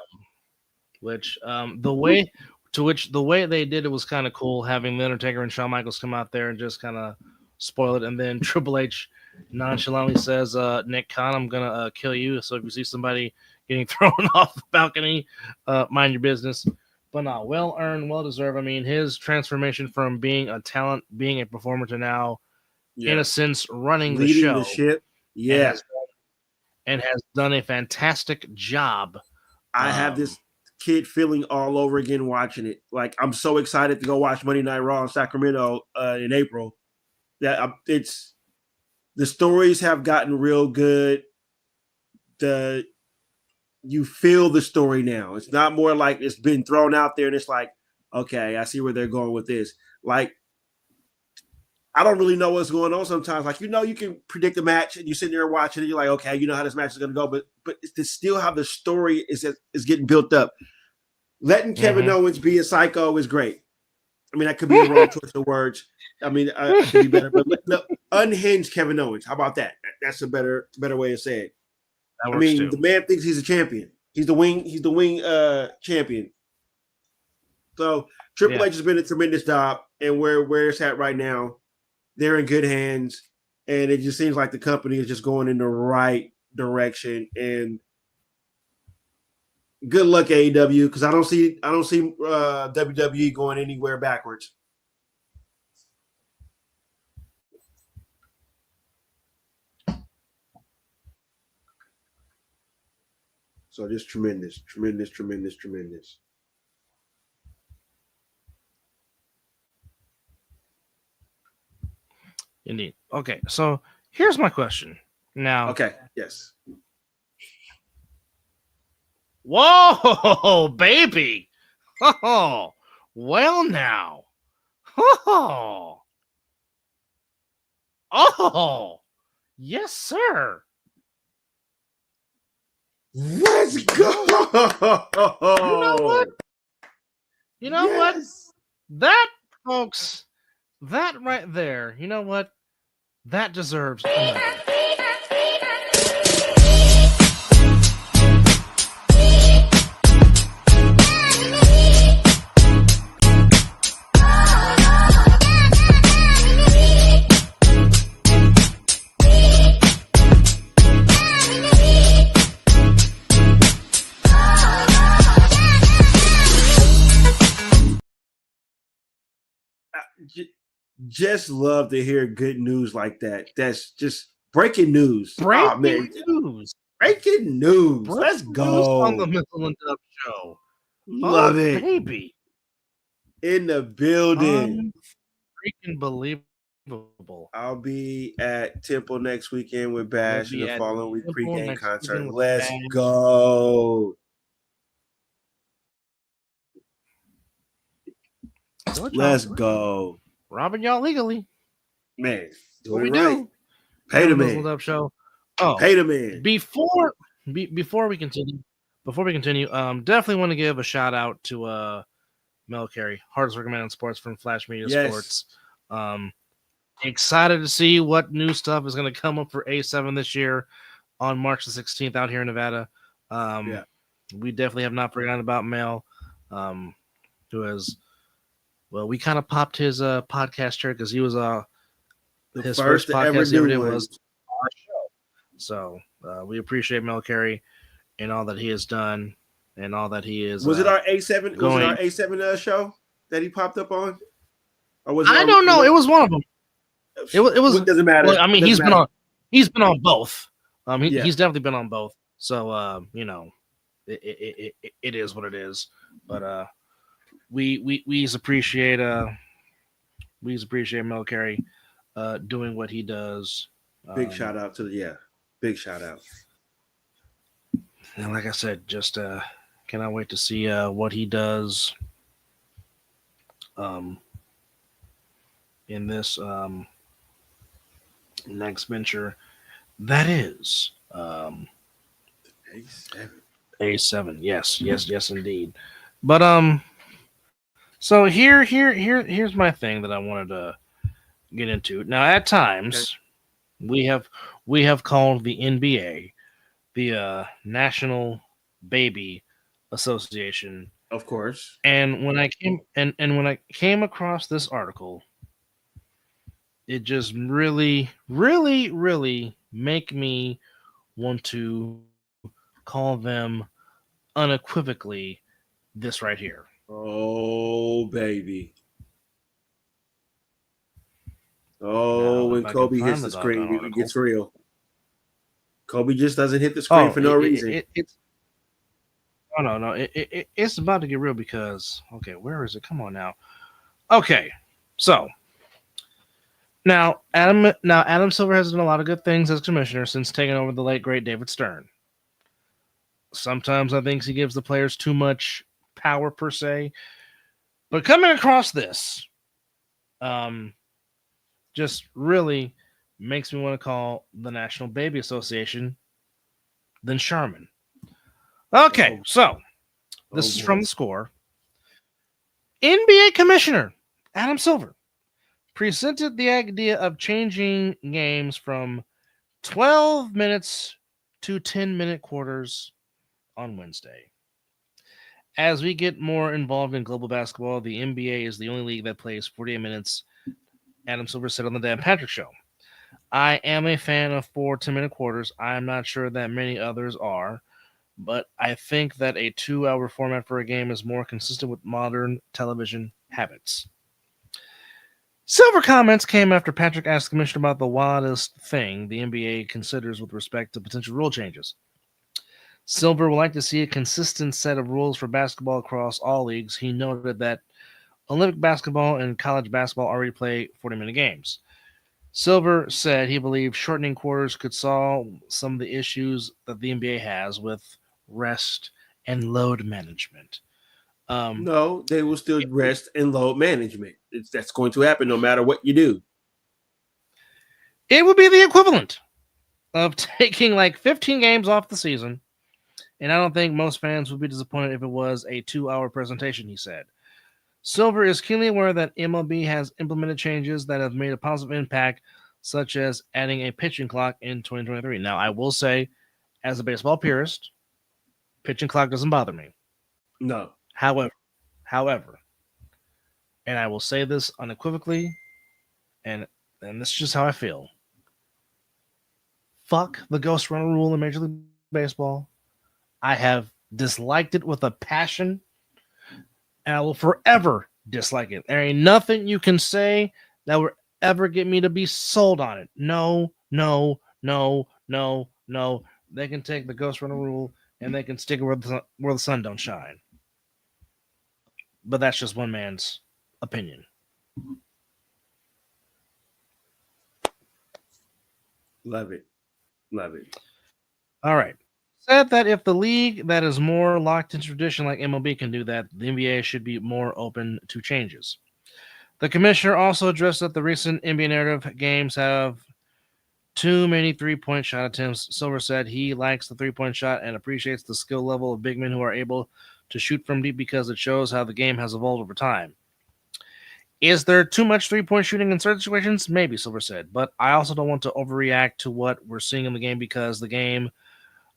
The way they did it was kind of cool, having The Undertaker and Shawn Michaels come out there and just kind of spoil it, and then Triple H nonchalantly says, Nick Khan, I'm gonna kill you. So if you see somebody getting thrown off the balcony, mind your business. But not well earned, well deserved. I mean, his transformation from being a talent, being a performer, to now, in a sense, leading the ship. Yeah, and has done a fantastic job. I have this kid feeling all over again watching it. Like, I'm so excited to go watch Monday Night Raw in Sacramento in April. That the stories have gotten real good. You feel the story now. It's not more like it's been thrown out there and it's like, okay, I see where they're going with this. Like, I don't really know what's going on sometimes. Like, you can predict the match and you sit there and watch it and you're like, okay, you know how this match is going to go. But it's still how the story is getting built up. Letting Kevin Owens be a psycho is great. I mean, that could be the wrong choice of words. I mean, I could be better. But unhinged Kevin Owens. How about that? That's a better way to say it. I mean, the man thinks he's a champion. He's the wing champion. So Triple H has been a tremendous job, and where it's at right now, they're in good hands, and it just seems like the company is just going in the right direction. And good luck, AEW, because I don't see WWE going anywhere backwards. So just tremendous. Indeed. Okay, so here's my question. Now. Okay. Yes. Whoa, baby. Oh, well now. Oh, yes, sir. Let's go. You know what? That, folks, that right there, you know what? That deserves another. Just love to hear good news like that. That's just breaking news. Breaking news. Let's go. On the Mizzle and Dub show. Love it. Baby. In the building. Freaking believable. I'll be at Temple next weekend with Bash in the following week pregame concert. Let's go. Let's go. Robbing y'all legally. Man, what we do. Pay the man. Up show. Oh, pay the man. Before we continue, definitely want to give a shout out to Mel Carey, hardest working man in sports from Flash Media Sports. Excited to see what new stuff is going to come up for A7 this year. on March the 16th out here in Nevada. Yeah. We definitely have not forgotten about Mel, who has, well, we kind of popped his podcast chair because he was The his first first to ever podcast he ever do did one. was our show. So we appreciate Mel Carey and all that he has done and all that he is. Was it our A7? Was it our going- A7 show that he popped up on? Or was I don't know. It was one of them. It was. It doesn't matter. Well, I mean, he's been on both. Yeah. He's definitely been on both. So it is what it is. But we appreciate Mel Carey doing what he does. Big shout out to big shout out. And like I said, just cannot wait to see what he does in this next venture. That is A7. A7. Yes, indeed. But so here's my thing that I wanted to get into. Now, at times, we have called the NBA the National Baby Association. Of course. And when I came across this article, it just really make me want to call them unequivocally this right here. Oh, baby. Now, Oh, when if I can Kobe find hits the the screen, doggone it article. gets real. Kobe just doesn't hit the screen for no reason. It's no. It's about to get real because where is it? Come on now. Okay, so now Adam Silver has done a lot of good things as commissioner since taking over the late great David Stern. Sometimes I think he gives the players too much power per se, but coming across this, just really makes me want to call the National Baby Association then Charmin. Okay, so this is from the Score. NBA Commissioner Adam Silver presented the idea of changing games from 12 minutes to 10-minute quarters on Wednesday. As we get more involved in global basketball, the NBA is the only league that plays 48 minutes, Adam Silver said on the Dan Patrick Show. I am a fan of 4 10-minute quarters. I am not sure that many others are, but I think that a 2-hour format for a game is more consistent with modern television habits. Silver comments came after Patrick asked the commissioner about the wildest thing the NBA considers with respect to potential rule changes. Silver would like to see a consistent set of rules for basketball across all leagues. He noted that Olympic basketball and college basketball already play 40-minute games. Silver said he believed shortening quarters could solve some of the issues that the NBA has with rest and load management. No, they will still rest and load management. That's going to happen no matter what you do. It would be the equivalent of taking like 15 games off the season, and I don't think most fans would be disappointed if it was a 2-hour presentation, he said. Silver is keenly aware that MLB has implemented changes that have made a positive impact, such as adding a pitching clock in 2023. Now, I will say, as a baseball purist, pitching clock doesn't bother me. No. However, and I will say this unequivocally, and this is just how I feel. Fuck the ghost runner rule in Major League Baseball. I have disliked it with a passion, and I will forever dislike it. There ain't nothing you can say that will ever get me to be sold on it. No. They can take the ghost runner rule and they can stick it where the sun don't shine. But that's just one man's opinion. Love it. All right. Said that if the league that is more locked into tradition like MLB can do that, the NBA should be more open to changes. The commissioner also addressed that the recent NBA narrative games have too many three-point shot attempts. Silver said he likes the three-point shot and appreciates the skill level of big men who are able to shoot from deep because it shows how the game has evolved over time. Is there too much 3-point shooting in certain situations? Maybe, Silver said. But I also don't want to overreact to what we're seeing in the game because the game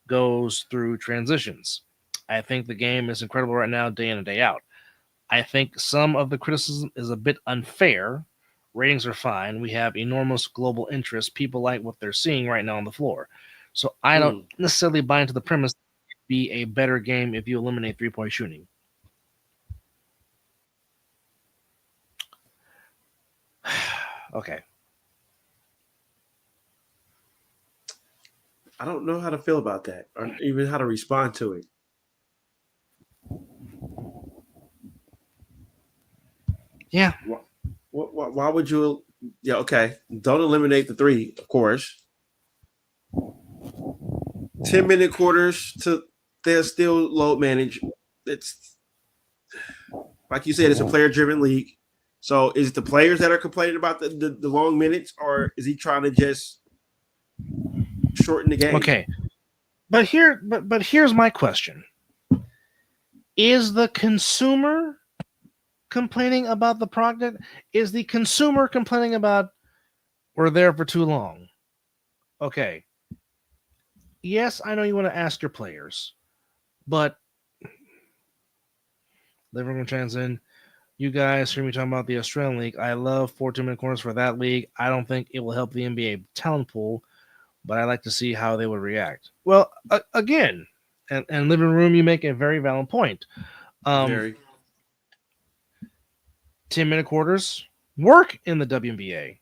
goes through transitions. I think the game is incredible right now, day in and day out. I think some of the criticism is a bit unfair. Ratings are fine. We have enormous global interest. People like what they're seeing right now on the floor. So I don't necessarily buy into the premise that it'd be a better game if you eliminate 3-point shooting. Okay. I don't know how to feel about that, or even how to respond to it. Yeah. Why would you? Yeah, okay. Don't eliminate the 3, of course. 10-minute quarters to they'll still load manage. It's like you said, it's a player-driven league. So is it the players that are complaining about the long minutes, or is he trying to just shorten the game? Okay. But here's my question. Is the consumer complaining about the product? Is the consumer complaining about we're there for too long? Okay. Yes, I know you want to ask your players, but living room chants in. You guys hear me talking about the Australian League. I love 14-minute corners for that league. I don't think it will help the NBA talent pool, but I like to see how they would react. Well, again, and living room, you make a very valid point. Very. 10-minute quarters work in the WNBA.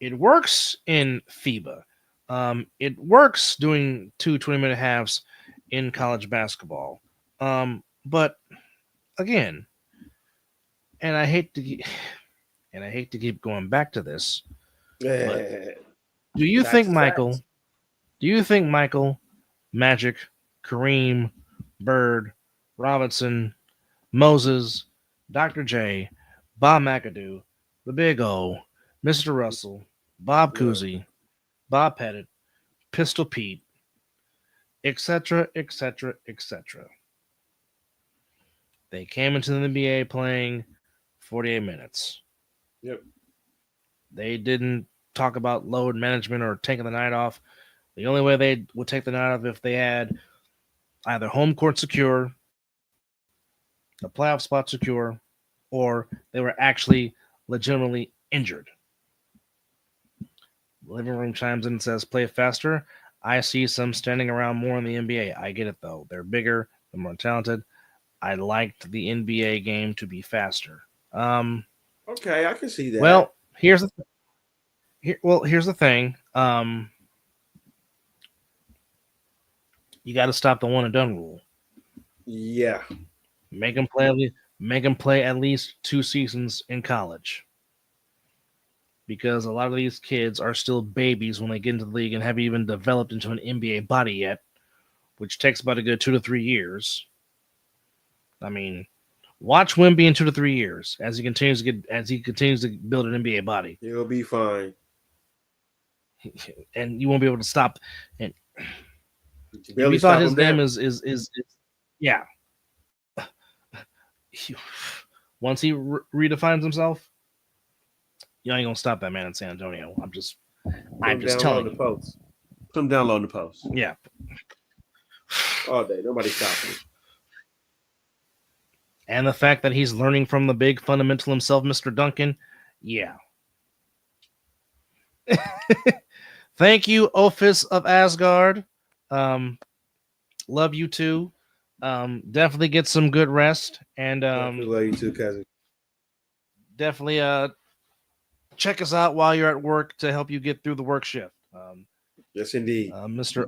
It works in FIBA. It works doing 2 20-minute halves in college basketball. But again, and I hate to keep going back to this. Do you think Michael? Do you think Michael, Magic, Kareem, Bird, Robinson, Moses, Dr. J, Bob McAdoo, the Big O, Mr. Russell, Bob Cousy, Bob Pettit, Pistol Pete, etc., etc., etc. They came into the NBA playing 48 minutes. Yep. They didn't talk about load management or taking the night off. The only way they would take the night off if they had either home court secure, a playoff spot secure, or they were actually legitimately injured. Living room chimes in and says, play faster. I see some standing around more in the NBA. I get it, though. They're bigger, they're more talented. I liked the NBA game to be faster. Okay, I can see that. Well, here's the thing. You got to stop the one and done rule. Yeah. Make them play at least 2 seasons in college. Because a lot of these kids are still babies when they get into the league and haven't even developed into an NBA body yet, which takes about a good 2 to 3 years. I mean, watch Wemby in 2 to 3 years as he continues to build an NBA body. He'll be fine. And you won't be able to stop. And Barely you thought his stop him game now. is yeah. Once he redefines himself, you ain't gonna stop that man in San Antonio. I'm just telling the you. post. Put him down low in the post. Yeah. All day. Nobody stopping him. And the fact that he's learning from the big fundamental himself, Mr. Duncan. Yeah. Thank you, Ophis of Asgard. Love you too. Definitely get some good rest. And Definitely love you too, cousin. definitely check us out while you're at work to help you get through the work shift. Yes, indeed. Mr.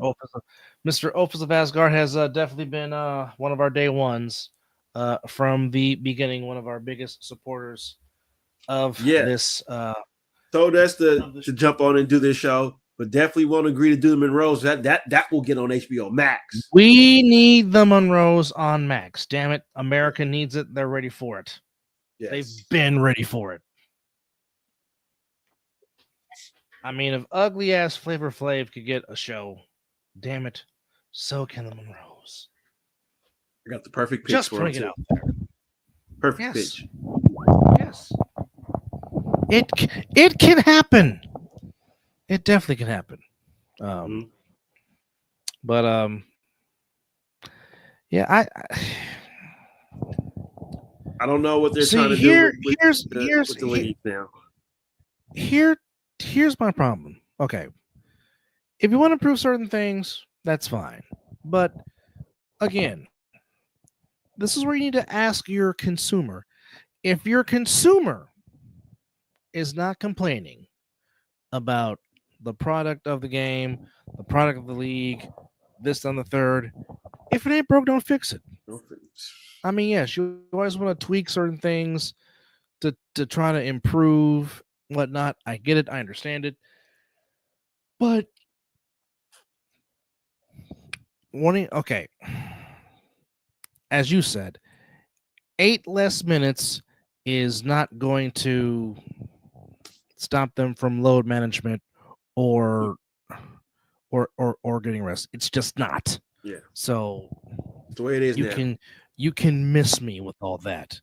Ophis of Asgard has definitely been one of our day ones from the beginning, one of our biggest supporters of this. Told us to jump on and do this show, but definitely won't agree to do the Monroes. That will get on HBO Max. We need the Monroes on Max. Damn it. America needs it. They're ready for it. Yes. They've been ready for it. I mean, if ugly ass Flavor Flav could get a show, damn it, so can the Monroes. I got the perfect pitch Just for putting him it too. out there. Perfect Yes. pitch. Yes. it can happen. It definitely can happen. Mhm. But yeah, I don't know what they're see trying to here. do with Here's the league now. here's my problem. Okay, if you want to prove certain things, that's fine. But again, this is where you need to ask your consumer. If your consumer is not complaining about the product of the game, the product of the league, this on the third, if it ain't broke, don't fix it. I mean, yes, you always want to tweak certain things to try to improve whatnot. I get it, I understand it, but okay, as you said, 8 less minutes is not going to stop them from load management or getting rest. It's just not. Yeah, So it's the way it is you now. can miss me with all that.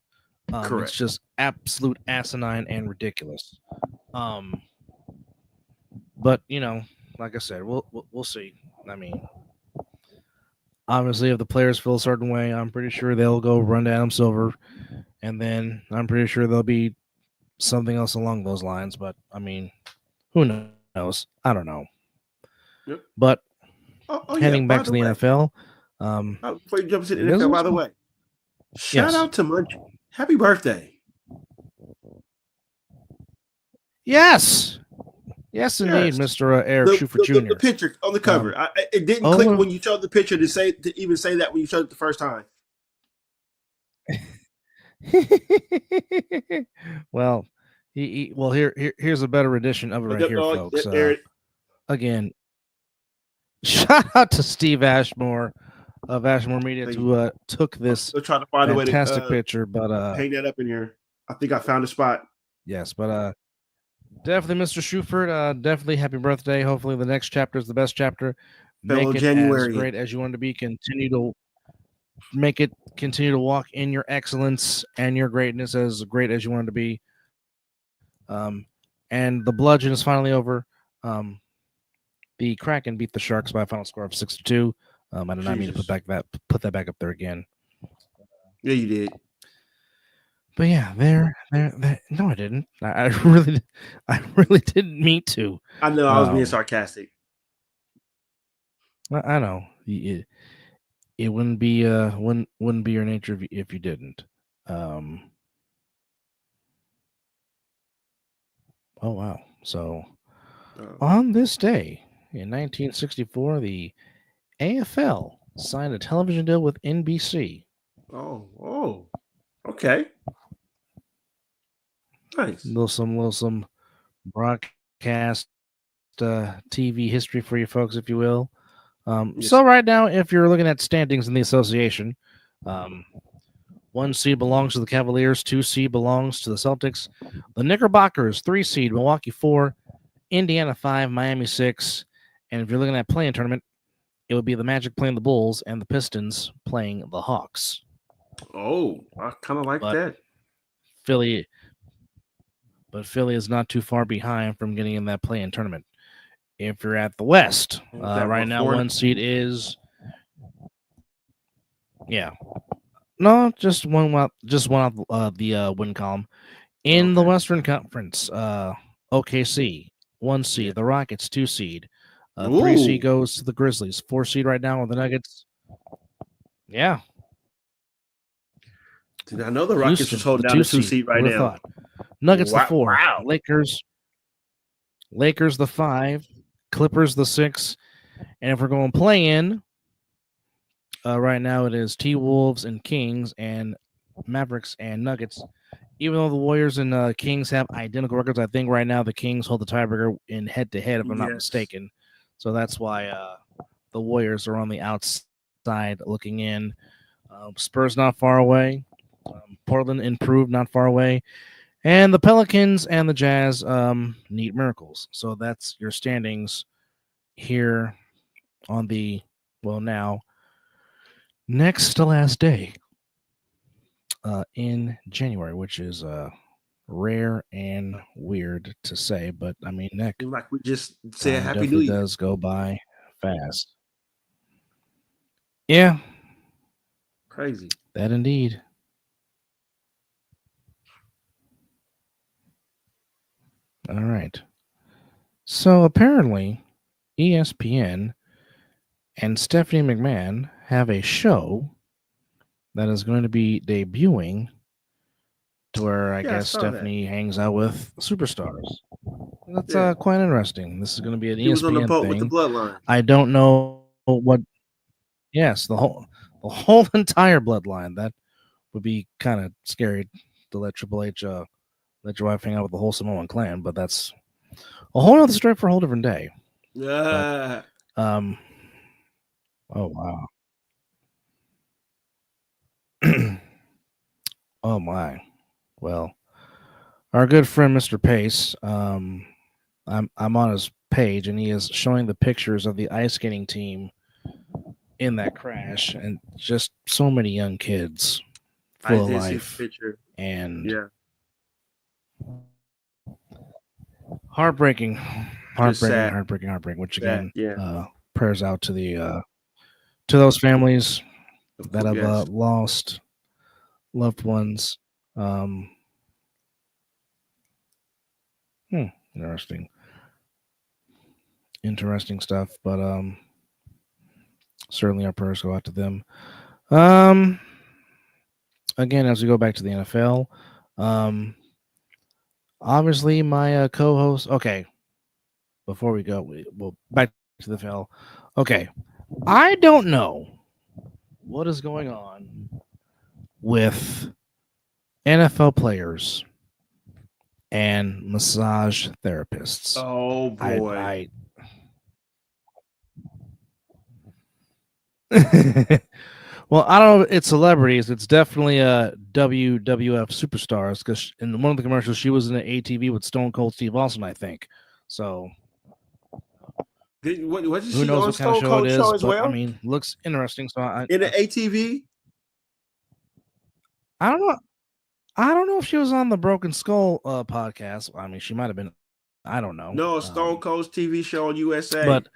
Correct. It's just absolute asinine and ridiculous. But like I said, we'll see. I mean, obviously, if the players feel a certain way, I'm pretty sure they'll go run to Adam Silver, and then I'm pretty sure there'll be something else along those lines. But I mean, who knows? I don't know. Yep. But yeah. heading By back to the the way, NFL. before you jump into the NFL, Mizzle's- by the way, shout Yes. out to Munchie. Happy birthday. Yes, indeed, Yes. Mr. Eric Schufer Jr. The picture on the cover. It didn't oh, click when you showed the picture to even say that when you showed it the first time. Well, here's a better edition of it right here, folks. Again, shout out to Steve Ashmore of Ashmore Media who took this Still trying to find fantastic a way to picture, but hang that up in here. I think I found a spot. Yes, but definitely, Mr. Schufert, definitely happy birthday. Hopefully, the next chapter is the best chapter. Fellow Make it January. as great as you want it to be. Continue to walk in your excellence and your greatness as great as you want it to be. And the bludgeon is finally over. The Kraken beat the Sharks by a final score of 6-2. I did not mean to put that back up there again. Yeah, you did. But yeah, there. No, I didn't. I really didn't mean to. I know I was being sarcastic. I know it wouldn't be wouldn't be your nature if you didn't. Oh wow! So on this day in 1964, the AFL signed a television deal with NBC. Oh, okay. Nice. Little some broadcast TV history for you folks, if you will. Yes. So right now, if you're looking at standings in the association, 1 seed belongs to the Cavaliers, 2 seed belongs to the Celtics, the Knickerbockers 3 seed, Milwaukee 4, Indiana 5, Miami 6, and if you're looking at playing tournament, it would be the Magic playing the Bulls and the Pistons playing the Hawks. Oh, I kind of like that. Philly is not too far behind from getting in that play-in tournament. If you're at the West, right now 1 seed is, just one out the win column. In the Western Conference, OKC 1 seed, the Rockets 2 seed, 3 seed goes to the Grizzlies, 4 seed right now with the Nuggets. Yeah. Did I know the Rockets was holding down the 2 seed right now? Nuggets the 4. Wow. Lakers the 5. Clippers the 6. And if we're going play-in, right now it is T-Wolves and Kings and Mavericks and Nuggets. Even though the Warriors and Kings have identical records, I think right now the Kings hold the tiebreaker in head-to-head, if I'm not mistaken. So that's why the Warriors are on the outside looking in. Spurs not far away. Portland improved, not far away. And the Pelicans and the Jazz need miracles. So that's your standings here on the, now, next to last day in January, which is, rare and weird to say, but I mean, Nick, Seems like we just said Happy New definitely Year. does go by fast. Yeah, Crazy. that indeed. All right. So apparently, ESPN and Stephanie McMahon have a show that is going to be debuting to where I Yeah, I guess saw that. Stephanie hangs out with superstars. That's Yeah. quite interesting. This is going to be an He was on the ESPN boat with the thing. bloodline. I don't know what. Yes, the whole entire bloodline. That would be kind of scary to let Triple H let your wife hang out with the whole Samoan clan, but that's a whole other story for a whole different day. Yeah. Oh wow. Oh my. Well, our good friend Mr. Pace, I'm on his page and he is showing the pictures of the ice skating team in that crash and just so many young kids I full of did see the life picture. and Yeah. heartbreaking, sad. heartbreaking. Which Sad, again, yeah. prayers out to the to those families Of that course, have yes. lost loved ones. Interesting, interesting stuff. But certainly our prayers go out to them. Again, as we go back to the NFL, obviously my co-host. Okay, before we go, we'll back to the NFL. Okay, I don't know what is going on with NFL players and massage therapists. Oh boy. I well, I don't know. It's celebrities. It's definitely WWF superstars because in one of the commercials she was in an ATV with Stone Cold Steve Austin, I think. So What did who she knows on what kind of Stone show Cold it show is? as But well? I mean, looks interesting. So In an ATV? I don't know. I don't know if she was on the Broken Skull podcast. I mean, she might have been. I don't know. No, Stone Cold's TV show on USA. But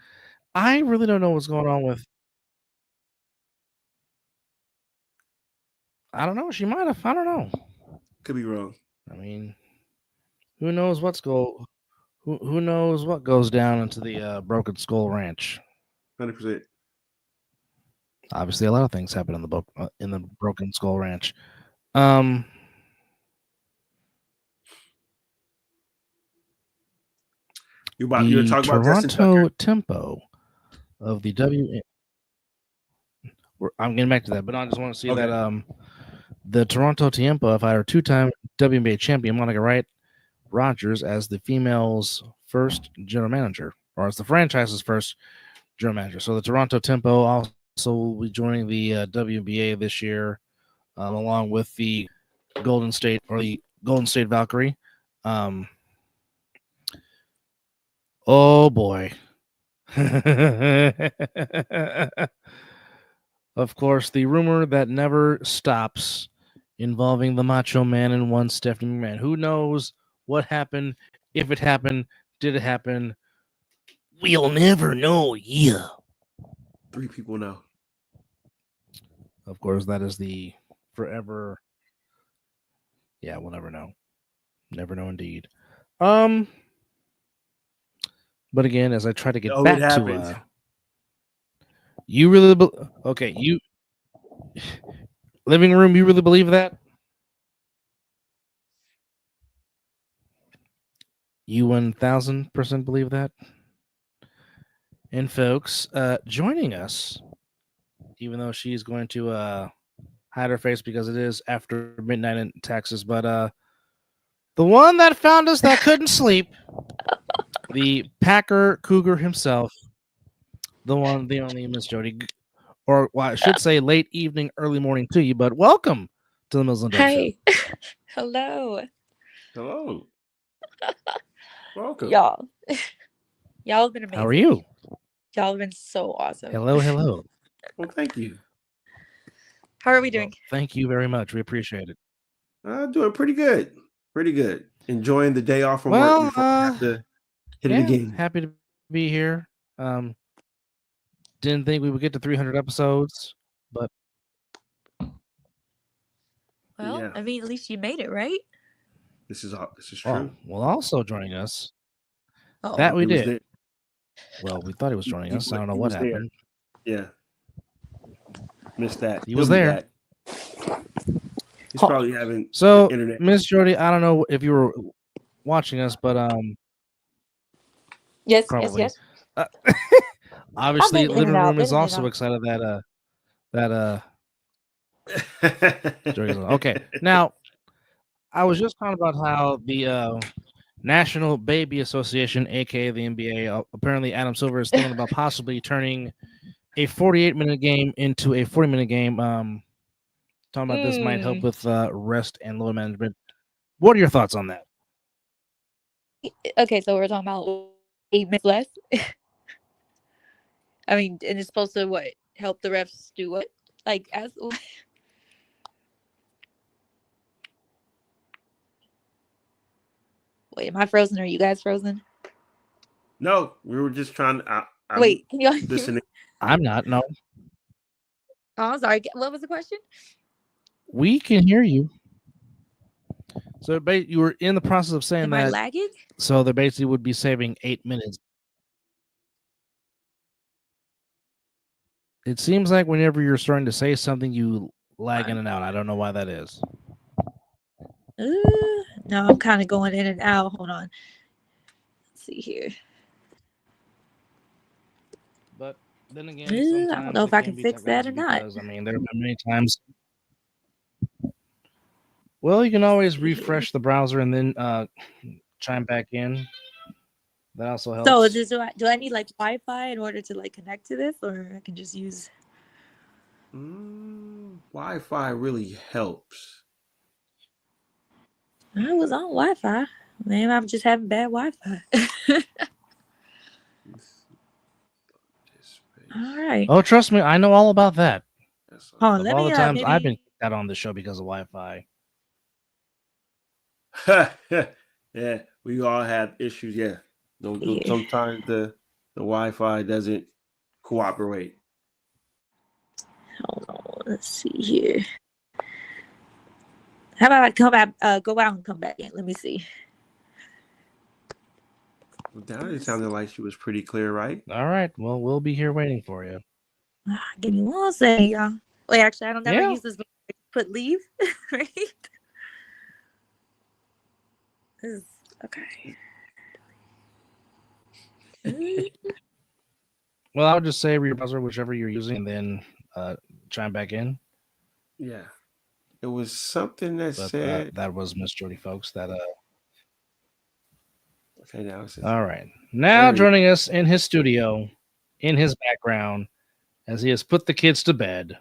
I really don't know what's going on with. I don't know. She might have. I don't know. Could be wrong. I mean, who knows who knows what goes down into the Broken Skull Ranch? 100%. Obviously, a lot of things happen in the Broken Skull Ranch. You're The talking about Justin Toronto Tucker. tempo of the I'm getting back to that, but I just want to see Okay. that the Toronto Tiempo, if I were two-time WNBA champion Monica Wright Rogers as the female's first general manager, or as the franchise's first general manager. So the Toronto Tempo also will be joining the WNBA this year, along with the Golden State Valkyrie. Oh boy. Of course, the rumor that never stops involving the Macho Man and one Stephanie McMahon. Who knows what happened? If it happened, did it happen? We'll never know. Yeah. 3 people know. Of course, that is the forever. Yeah, we'll never know. Never know indeed. But again, as I try to get Oh, back it to happened. you really okay, you living room, you really believe that? You 1000% believe that? And folks, joining us, even though she's going to hide her face because it is after midnight in Texas, but the one that found us that couldn't sleep, the Packer Cougar himself, the one, the only Miss Jody, or well, I should say late evening, early morning to you, but welcome to the Mizzle and Dub Show. Hey. Hello. Hello. Welcome. Y'all. Y'all have been amazing. How are you? Y'all have been so awesome. Hello, hello. Well, thank you. How are we doing? Well, thank you very much. We appreciate it. Doing pretty good. Pretty good. Enjoying the day off from Well, work before you have to hit it yeah, again. happy to be here. Didn't think we would get to 300 episodes, but Well, Yeah. I mean, at least you made it, right? This is oh, true. well, also joining us. Oh, That we He was did. there. Well, we thought he was joining us. I don't know He what was there. happened. Yeah. Missed that. He was He'll be there. back. He's Oh, probably having So, internet. Miss Jody, I don't know if you were watching us, but yes, probably. yes, yes. Obviously, I've been in living and out, room been is in and also out. excited that Jody's on. Okay, now I was just talking about how the National Baby Association, aka the NBA, apparently Adam Silver is thinking about possibly turning a 48-minute game into a 40-minute game. Talking about this might help with rest and load management. What are your thoughts on that? Okay, so we're talking about 8 minutes less. I mean, and it's supposed to what? Help the refs do what? Like, as wait, am I frozen? Or are you guys frozen? No, we were just trying to. I'm Wait, can you all hear me? listening. I'm not. No, Oh, I'm sorry. What was the question? we can hear you. So you were in the process of saying Am I that. lagging? So they basically would be saving 8 minutes. It seems like whenever you're starting to say something, you lag in and out. I don't know why that is. No, I'm kind of going in and out. Hold on. Let's see here. But then again, I don't sometimes know it if I can can be fix that or technology not. because, I mean, there have been many times. Well, you can always refresh the browser and then chime back in. That also helps. So do I need like Wi-Fi in order to like connect to this, or I can just use? Wi-Fi really helps. I was on Wi-Fi. Maybe I'm just having bad Wi-Fi. All right. Oh, trust me, I know all about that. Hold on, Of let all me the times maybe. I've been kicked out on the show because of Wi-Fi. Yeah, we all have issues. Yeah, sometimes the Wi-Fi doesn't cooperate. Hold on, let's see here. How about I come back, go out and come back in? Let me see. Well, now it sounded like she was pretty clear, right? All right, well, we'll be here waiting for you. Give me 1 second, y'all. Wait, actually, I don't never Yeah. use this. Put leave, right? This is okay. Well, I would just say your browser, whichever you're using, and then chime back in. Yeah, it was something that But said. that was Miss Jody, folks. That Okay, now it says. All right. Now There he- joining us in his studio, in his background, as he has put the kids to bed,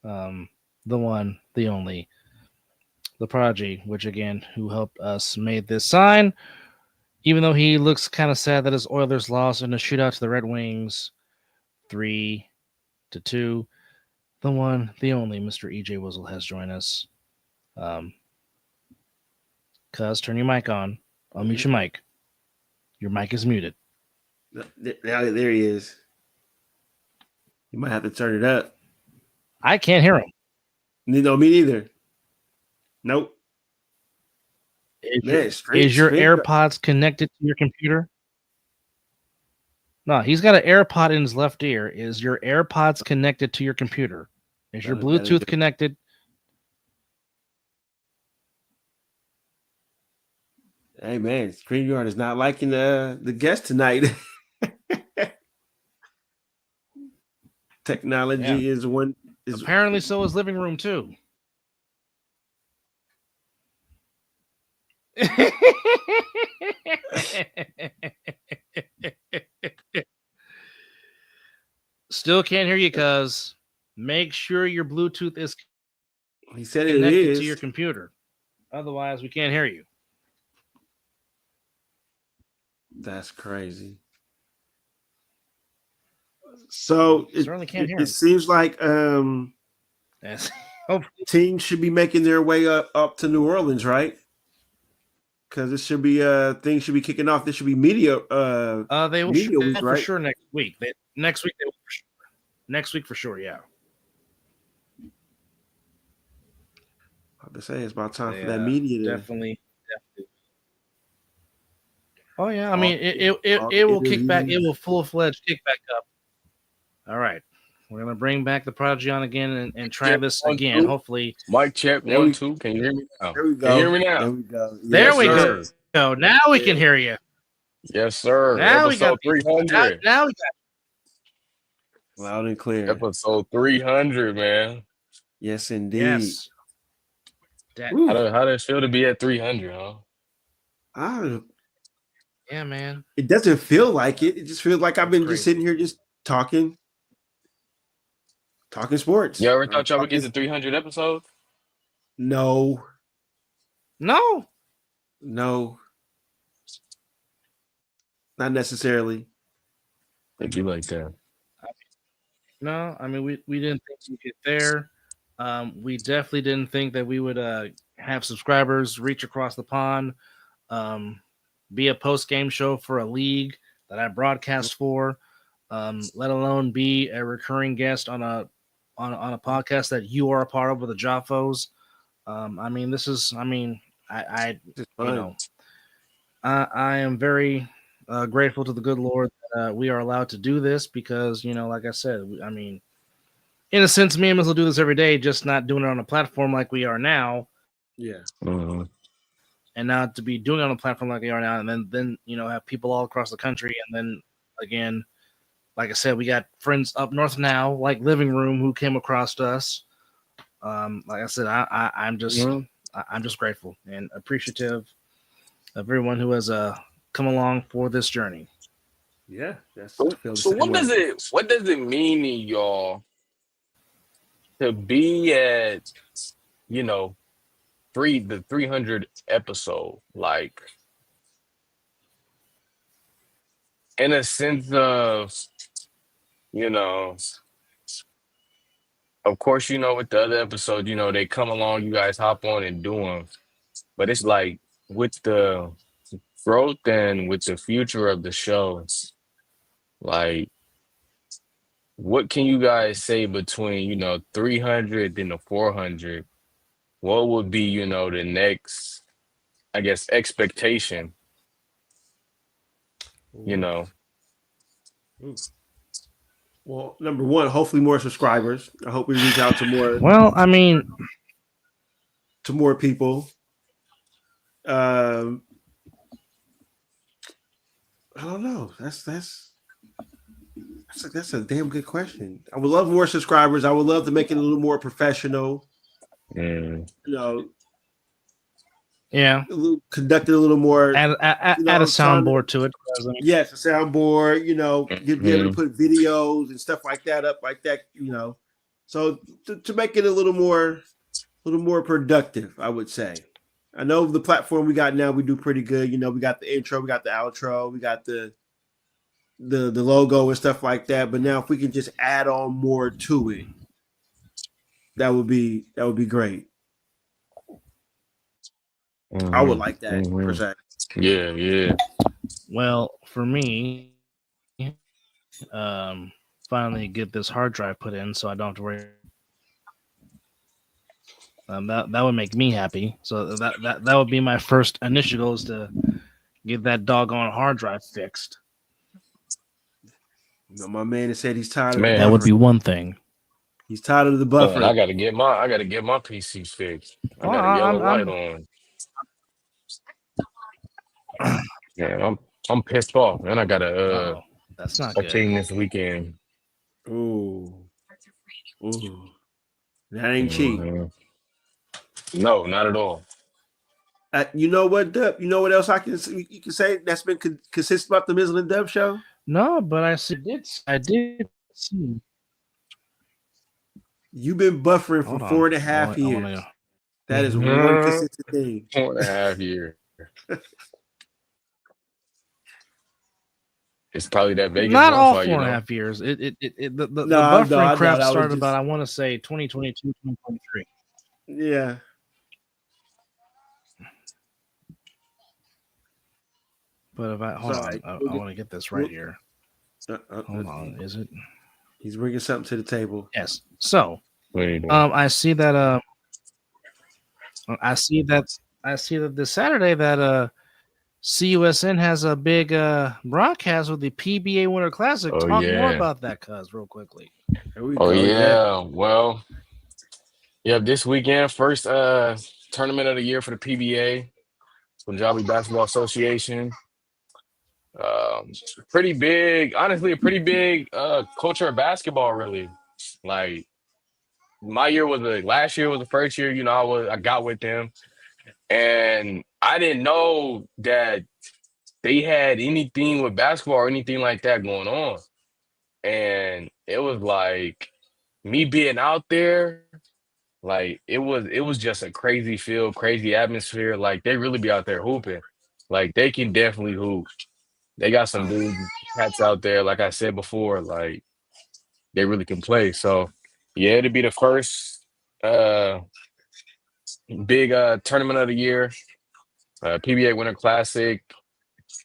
the one, the only, the prodigy, which again, who helped us made this sign, even though he looks kind of sad that his Oilers lost in a shootout to the Red Wings, 3-2. The one, the only, Mr. EJ Wizzle has joined us. Cuz, turn your mic on. Unmute your mic. Your mic is muted. Now there he is. You might have to turn it up. I can't hear him. No, me neither. Nope. Is your AirPods connected to your computer? No, he's got an AirPod in his left ear. Is your AirPods connected to your computer? Is your Bluetooth connected? Hey man, StreamYard is not liking the guest tonight. Technology is one. Apparently, so is living room too. Still can't hear you, cuz. Make sure your Bluetooth is connected to your computer. Otherwise, we can't hear you. That's crazy. So certainly can't hear him. It seems like Yes. teams should be making their way up to New Orleans, right? because this should be things should be kicking off. This should be media They will media week, for right? sure next week. Next week they will for sure. Next week for sure, yeah. I have to say it's about time for Yeah, that media to definitely. Oh yeah, I mean it will kick back. It will full-fledged kick back up. All right, we're gonna bring back the Prodigy on again and try this again. Hopefully, Mic check There 1 we- 2. Can you hear me now? There we Can go. you hear me now? There we go. there Yes, we sir. go. Now we can hear you. Yes, sir. Now we Episode got 300. Now we got. Loud and clear. Episode 300, man. Yes, indeed. Yes. That, Woo. How does it feel to be at 300, huh? I don't know. yeah, man. It doesn't feel like it. It just feels like I've been Crazy. just sitting here just talking sports. You ever thought y'all would get to 300 episodes? No. No. Not necessarily. It'd be like that. No, I mean we didn't think we'd get there. We definitely didn't think that we would have subscribers reach across the pond, be a post game show for a league that I broadcast for, let alone be a recurring guest on a podcast that you are a part of with the Joffos. I mean, this is. I mean, I am very grateful to the good Lord that we are allowed to do this because, like I said, I mean, in a sense, me and Mizzle do this every day, just not doing it on a platform like we are now. Yeah. Mhm. And now to be doing it on a platform like we are now, and then have people all across the country, and then again, like I said, we got friends up north now, like Living Room, who came across us. Like I said, I'm just grateful and appreciative of everyone who has come along for this journey. Yeah. So what does it mean to y'all to be at the 300 episode, like in a sense of of course, with the other episode, they come along, you guys hop on and do them, but it's like with the growth and with the future of the show, like what can you guys say between 300 and the 400? What would be the next, I guess, expectation? Well, number one, hopefully more subscribers. I hope we reach out to more. Well, I mean, to more people. I don't know. That's a damn good question. I would love more subscribers. I would love to make it a little more professional. Yeah, conduct it a little more. Add a soundboard to it. Yes, a soundboard. Be able to put videos and stuff like that up, like that. So to make it a little more productive, I would say. I know the platform we got now, we do pretty good. We got the intro, we got the outro, we got the logo and stuff like that. But now, if we can just add on more to it, that would be great. I would like that per se. Yeah. Well, for me, finally get this hard drive put in, so I don't have to worry. That would make me happy. So that would be my first initial goal, is to get that doggone hard drive fixed. My man has said he's tired. Man, that would be one thing. He's tired of the buffer. I gotta get my PC fixed. I got a yellow light on. Yeah, I'm pissed off, man. I gotta that's not a good. team this weekend. Ooh, that ain't cheap. No, not at all. You know what, Dub? You know what else you can say that's been consistent about the Mizzle and Dub show? No, but I did see. You've been buffering for 4.5 years. That is one consistent thing. 4.5 years. It's probably that Vegas. Not all Wi-Fi, 4.5 years. The buffering crap started about, I want to say, 2022, 2023. Yeah. But if I hold on, Sorry. I want to get this right here. Hold on, is it? He's bringing something to the table. Yes. So, What are you doing? I see that. I see that this Saturday that CUSN has a big broadcast with the PBA Winter Classic. Oh, Talk more yeah. about that, cuz, real quickly. There we Oh go. yeah. Well, yeah, this weekend, first tournament of the year for the PBA, Punjabi Basketball Association. Pretty big, honestly, a pretty big culture of basketball, really. Like my year was last year was the first year, I got with them, and I didn't know that they had anything with basketball or anything like that going on. And it was like me being out there, like it was just a crazy feel, crazy atmosphere. Like they really be out there hooping. Like they can definitely hoop. They got some dudes, cats out there, like I said before, like they really can play. So yeah, it'll be the first big tournament of the year, PBA Winter Classic.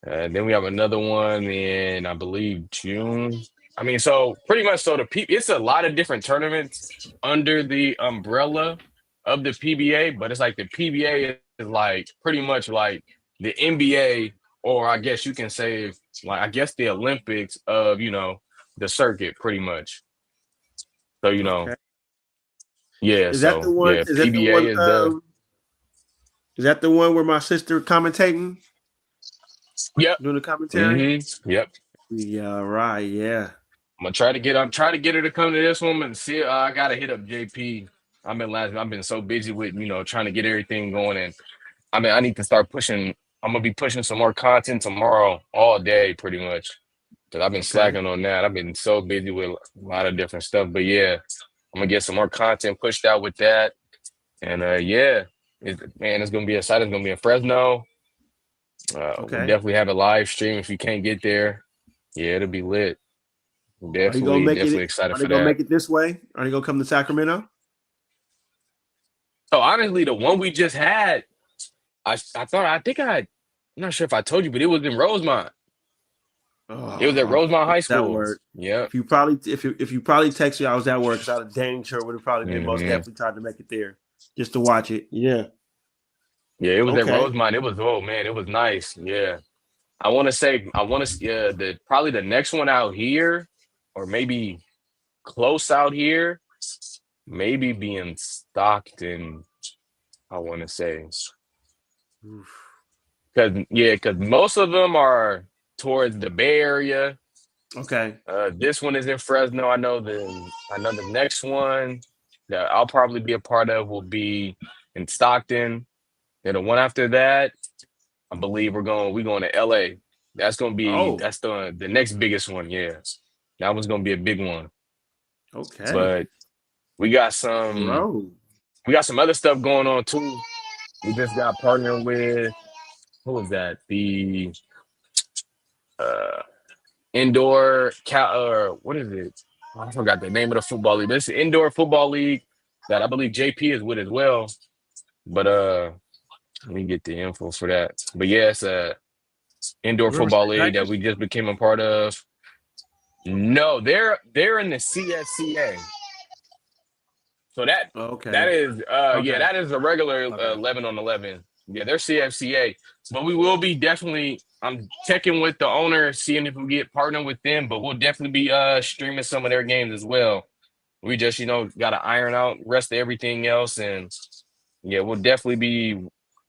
Then we have another one in, I believe, June. I mean, so pretty much, so it's a lot of different tournaments under the umbrella of the PBA, but it's like the PBA is like pretty much like the NBA, or I guess you can say, like, I guess the Olympics of, the circuit, pretty much. So, Okay. yeah, Is that the so one? yeah, Is that the PBA one? is the, Is that the one where my sister commentating? yep. Doing the commentary? Yep. Yeah, right. Yeah. I'm try to get her to come to this one and see. I gotta hit up JP. I've been so busy with trying to get everything going, and I need to start pushing. I'm gonna be pushing some more content tomorrow all day, pretty much, because I've been slacking on that. I've been so busy with a lot of different stuff, but yeah, I'm gonna get some more content pushed out with that, and yeah, it's gonna be exciting. It's gonna be in Fresno. We'll definitely have a live stream if you can't get there. Yeah, it'll be lit. Definitely excited Are for they gonna that. make it this way? Are they gonna come to Sacramento? So honestly, the one we just had, I'm not sure if I told you, but it was in Rosemont. It was at Rosemont High That School. word. Yeah. If you probably text me, I was at work, because I was dang sure would have probably been most definitely tried to make it there just to watch it. Yeah. Yeah, it was at Rosemont. It was, oh man, it was nice. Yeah. Probably the next one out here, or maybe close out here, maybe being Stockton, I want to say. Because most of them are towards the Bay Area. Okay. This one is in Fresno. I know the next one that I'll probably be a part of will be in Stockton. Then the one after that, I believe we're going to LA. That's gonna be that's the next biggest one. Yeah, that one's gonna be a big one. Okay. But we got some other stuff going on too. We just got partnered with, who was that? The indoor what is it? I forgot the name of the football league. This is indoor football league that I believe JP is with as well. But let me get the info for that. But yeah, it's a indoor football league that we just became a part of. No, they're in the CSCA. So that is that is a regular 11 on 11. Yeah, they're CFCA. But we will be definitely, I'm checking with the owner, seeing if we get partnered with them, but we'll definitely be streaming some of their games as well. We just, got to iron out rest of everything else. And yeah, we'll definitely be,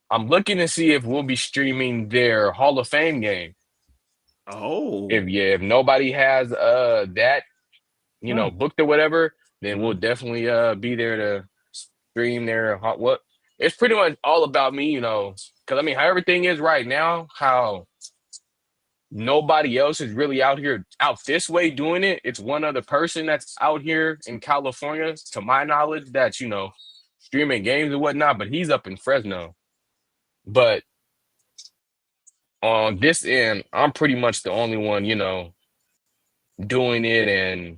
I'm looking to see if we'll be streaming their Hall of Fame game. If nobody has that, booked or whatever, then we'll definitely be there to stream their it's pretty much all about me, because how everything is right now, how nobody else is really out this way doing it. It's one other person that's out here in California, to my knowledge, that's streaming games and whatnot, but he's up in Fresno. But on this end, I'm pretty much the only one, doing it and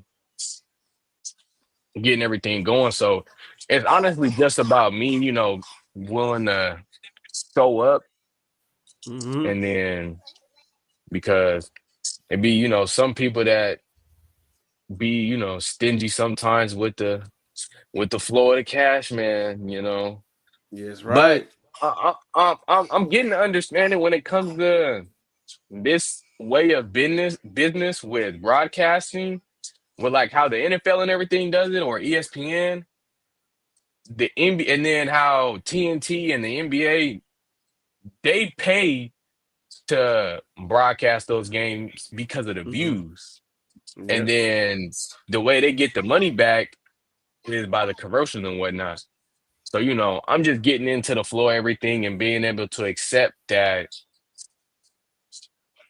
getting everything going. So it's honestly just about me, willing to show up and then because it be, some people that be, stingy sometimes with the flow of the cash, man. Yes, But right. I'm getting the understanding when it comes to this way of business with broadcasting, with like how the NFL and everything does it, or ESPN, the NBA, and then how TNT and the NBA, they pay to broadcast those games because of the Mm-hmm. views. Yeah. And then the way they get the money back is by the commercials and whatnot. So, I'm just getting into the flow of everything and being able to accept that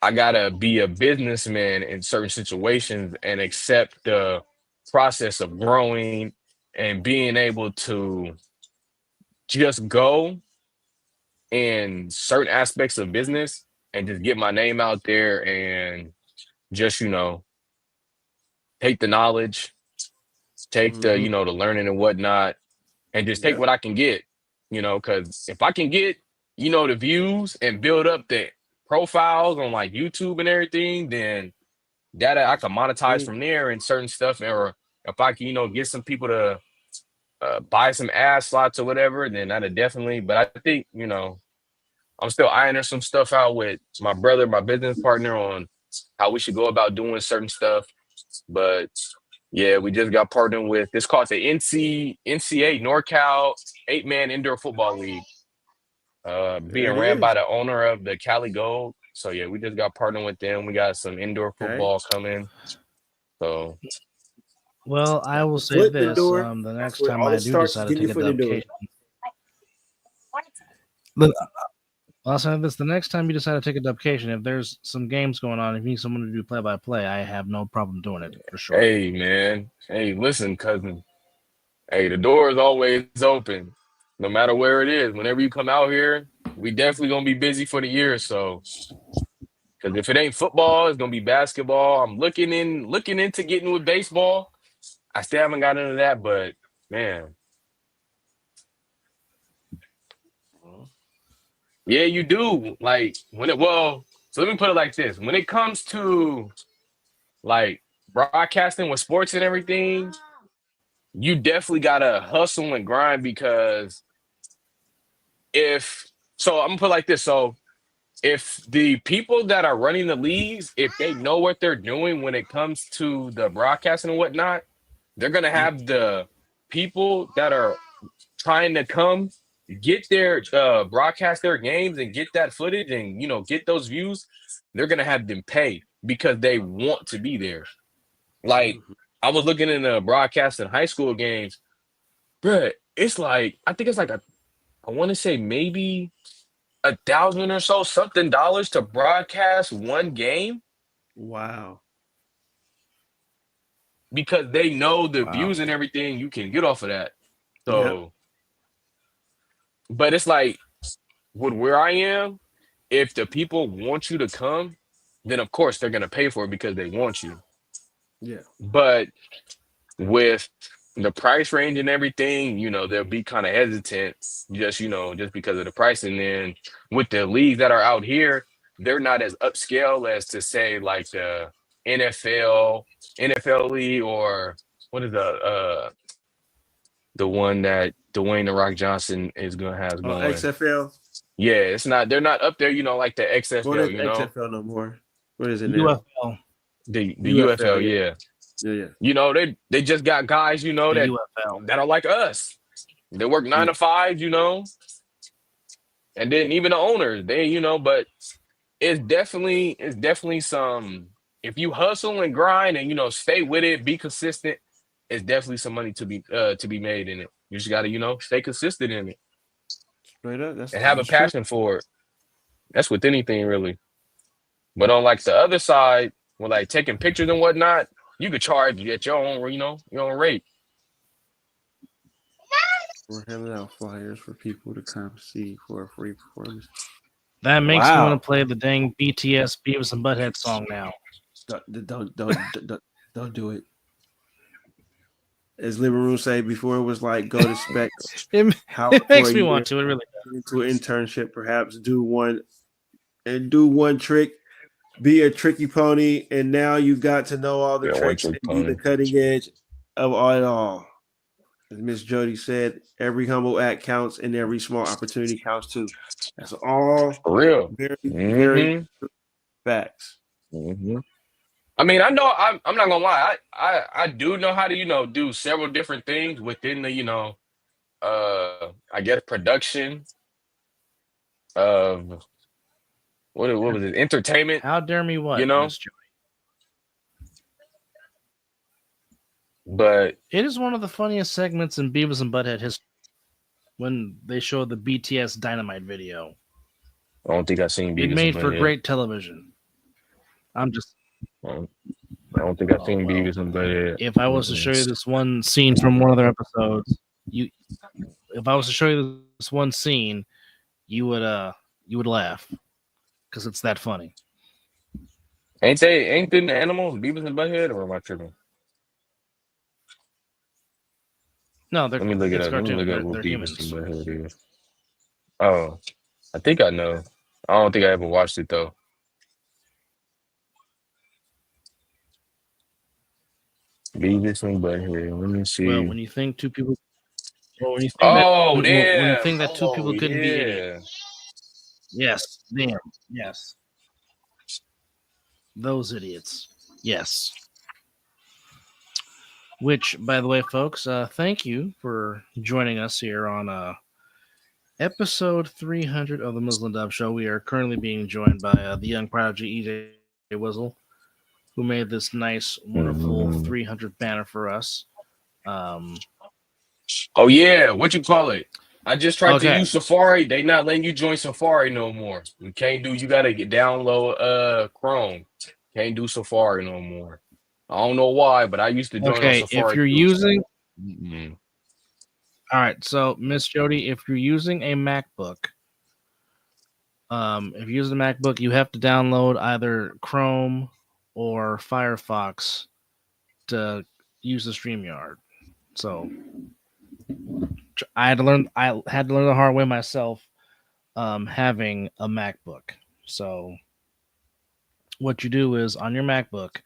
I gotta be a businessman in certain situations and accept the process of growing and being able to just go in certain aspects of business and just get my name out there and just, take the knowledge, take the, Mm-hmm. the learning and whatnot, and just take Yep. what I can get, because if I can get, the views and build up the profiles on like YouTube and everything, then that I can monetize from there and certain stuff, or if I can, get some people to buy some ad slots or whatever, then that'd definitely. But I think, I'm still ironing some stuff out with my brother, my business partner, on how we should go about doing certain stuff. But yeah, we just got partnered with, it's called the NCA NorCal 8-man indoor football league, There being it ran by is. the owner of the Cali Gold. So yeah, we just got partnered with them. We got some indoor Okay. football coming. So Well, I Got will the say foot in the this: door. the That's next where time all I it do starts is decide to getting take your a foot in the door. dubcation, the, I'll say this: the next time you decide to take a dubcation, if there's some games going on, if you need someone to do play-by-play, I have no problem doing it for sure. hey man, hey listen, cousin. Hey, the door is always open, no matter where it is. Whenever you come out here, we definitely gonna be busy for the year. So, because if it ain't football, it's gonna be basketball. I'm looking into getting with baseball. I still haven't got into that, but man, yeah, you do. Like so let me put it like this: when it comes to like broadcasting with sports and everything, you definitely gotta hustle and grind, because if I'm gonna put it like this, so if the people that are running the leagues, if they know what they're doing when it comes to the broadcasting and whatnot, they're gonna have the people that are trying to come get their broadcast their games and get that footage and get those views. They're gonna have them pay because they want to be there. Like, Mhm. I was looking in the broadcasting high school games, bruh. It's like, I think it's like I want to say maybe 1,000 or so something dollars to broadcast one game, Wow. because they know the Wow. views and everything you can get off of that. Yep. So, but it's like, with where I am, if the people want you to come, then of course they're gonna pay for it because they want you. Yeah. But with the price range and everything, they'll be kind of hesitant, just because of the price. And then with the leagues that are out here, they're not as upscale as, to say, like the NFL league, or what is the one that Dwayne the Rock Johnson has Oh, going. XFL. Yeah, they're not up there, like the What XFL, is XFL no more? What is it now? UFL, the UFL. UFL, Yeah. yeah. Yeah. They just got guys, the that UFL. are like us. They work 9 Yeah. to 5, and then even the owners, but it's definitely some, if you hustle and grind and stay with it, be consistent, it's definitely some money to be made in it. You just gotta, stay consistent in it Straight up. and have a That's true. passion for it. That's with anything, really. But on like the other side, with like taking pictures and whatnot, you could charge at your own, your own rate. We're handing out flyers for people to come see for a free performance. That makes me want Wow. to play the dang BTS Beavis and Butthead song now. Don't do it. As Living Room say before, it was like go to specs. It, How it for makes a me year, want to. It really get into an internship, perhaps do one trick, be a tricky pony, and now you got to know all the Yeah, one tricks trick and be the pony. cutting edge of it all. As Miss Jody said, every humble act counts, and every small opportunity counts too. That's all For real. very, very Mm-hmm. facts. Mm-hmm. I mean, I know I'm not gonna lie. I do know how to, do several different things within the, I guess production of what was it, entertainment, How dare me you what, know? Miss Jody? But It is one of the funniest segments in Beavis and Butthead history when they show the BTS Dynamite video. I don't think I've seen It Beavis and made for Butthead. great television. I'm just I don't think I've oh seen well. Beavis and Butthead. If I was to show you this one scene from one of their episodes, if I was to show you this one scene, you would laugh because it's that funny. Ain't they the animals Beavis and Butthead, or am I tripping? No, Let me look it it's up. Let me cartoon. look up what They're Beavis humans. and Butthead is. Oh, I think I know. I don't think I ever watched it though. Beavis and Butthead. Let me see. Well, when you think two people, well, when you think that Oh, when you damn. think that two Oh, people couldn't be idiots, yeah. yes, damn, yes, those idiots, yes. Which, by the way, folks, thank you for joining us here on episode 300 of the Mizzle and Dub Show. We are currently being joined by the young prodigy EJ Wizzle, who made this nice, wonderful 300 banner for us. Oh, yeah. What you call it? I just tried to Okay. use Safari. They not letting you join Safari no more. You gotta download Chrome. Can't do Safari no more. I don't know why, but I used to join on Okay, Safari. if you're too. using, Mhm. all right, so Miss Jody, if you're using a MacBook, if you're using a MacBook, you have to download either Chrome or Firefox to use the StreamYard. So I had to learn the hard way myself, having a MacBook. So what you do is on your MacBook,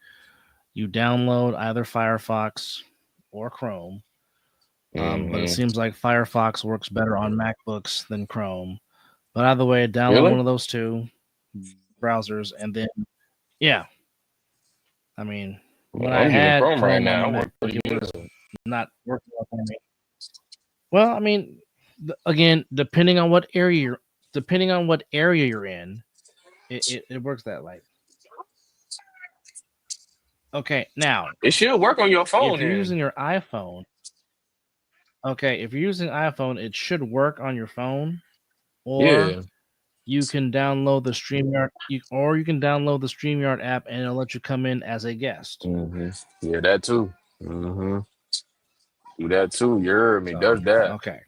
you download either Firefox or Chrome. But it seems like Firefox works better on MacBooks than Chrome. But either way, download Really? one of those two browsers, and then yeah. I mean, when I I'm using had Chrome right Chrome on now. my I work MacBook, pretty it was good. not working well for me. Well, I mean, again, depending on what area you're in, it works that way. Okay, now It should work on your phone. if you're Then. using your iPhone, if you're using iPhone, it should work on your phone, or Yeah. you can download the StreamYard, or you can download the StreamYard app, and it'll let you come in as a guest. Yeah, that too. Do that too. You heard me. So, Does that. okay.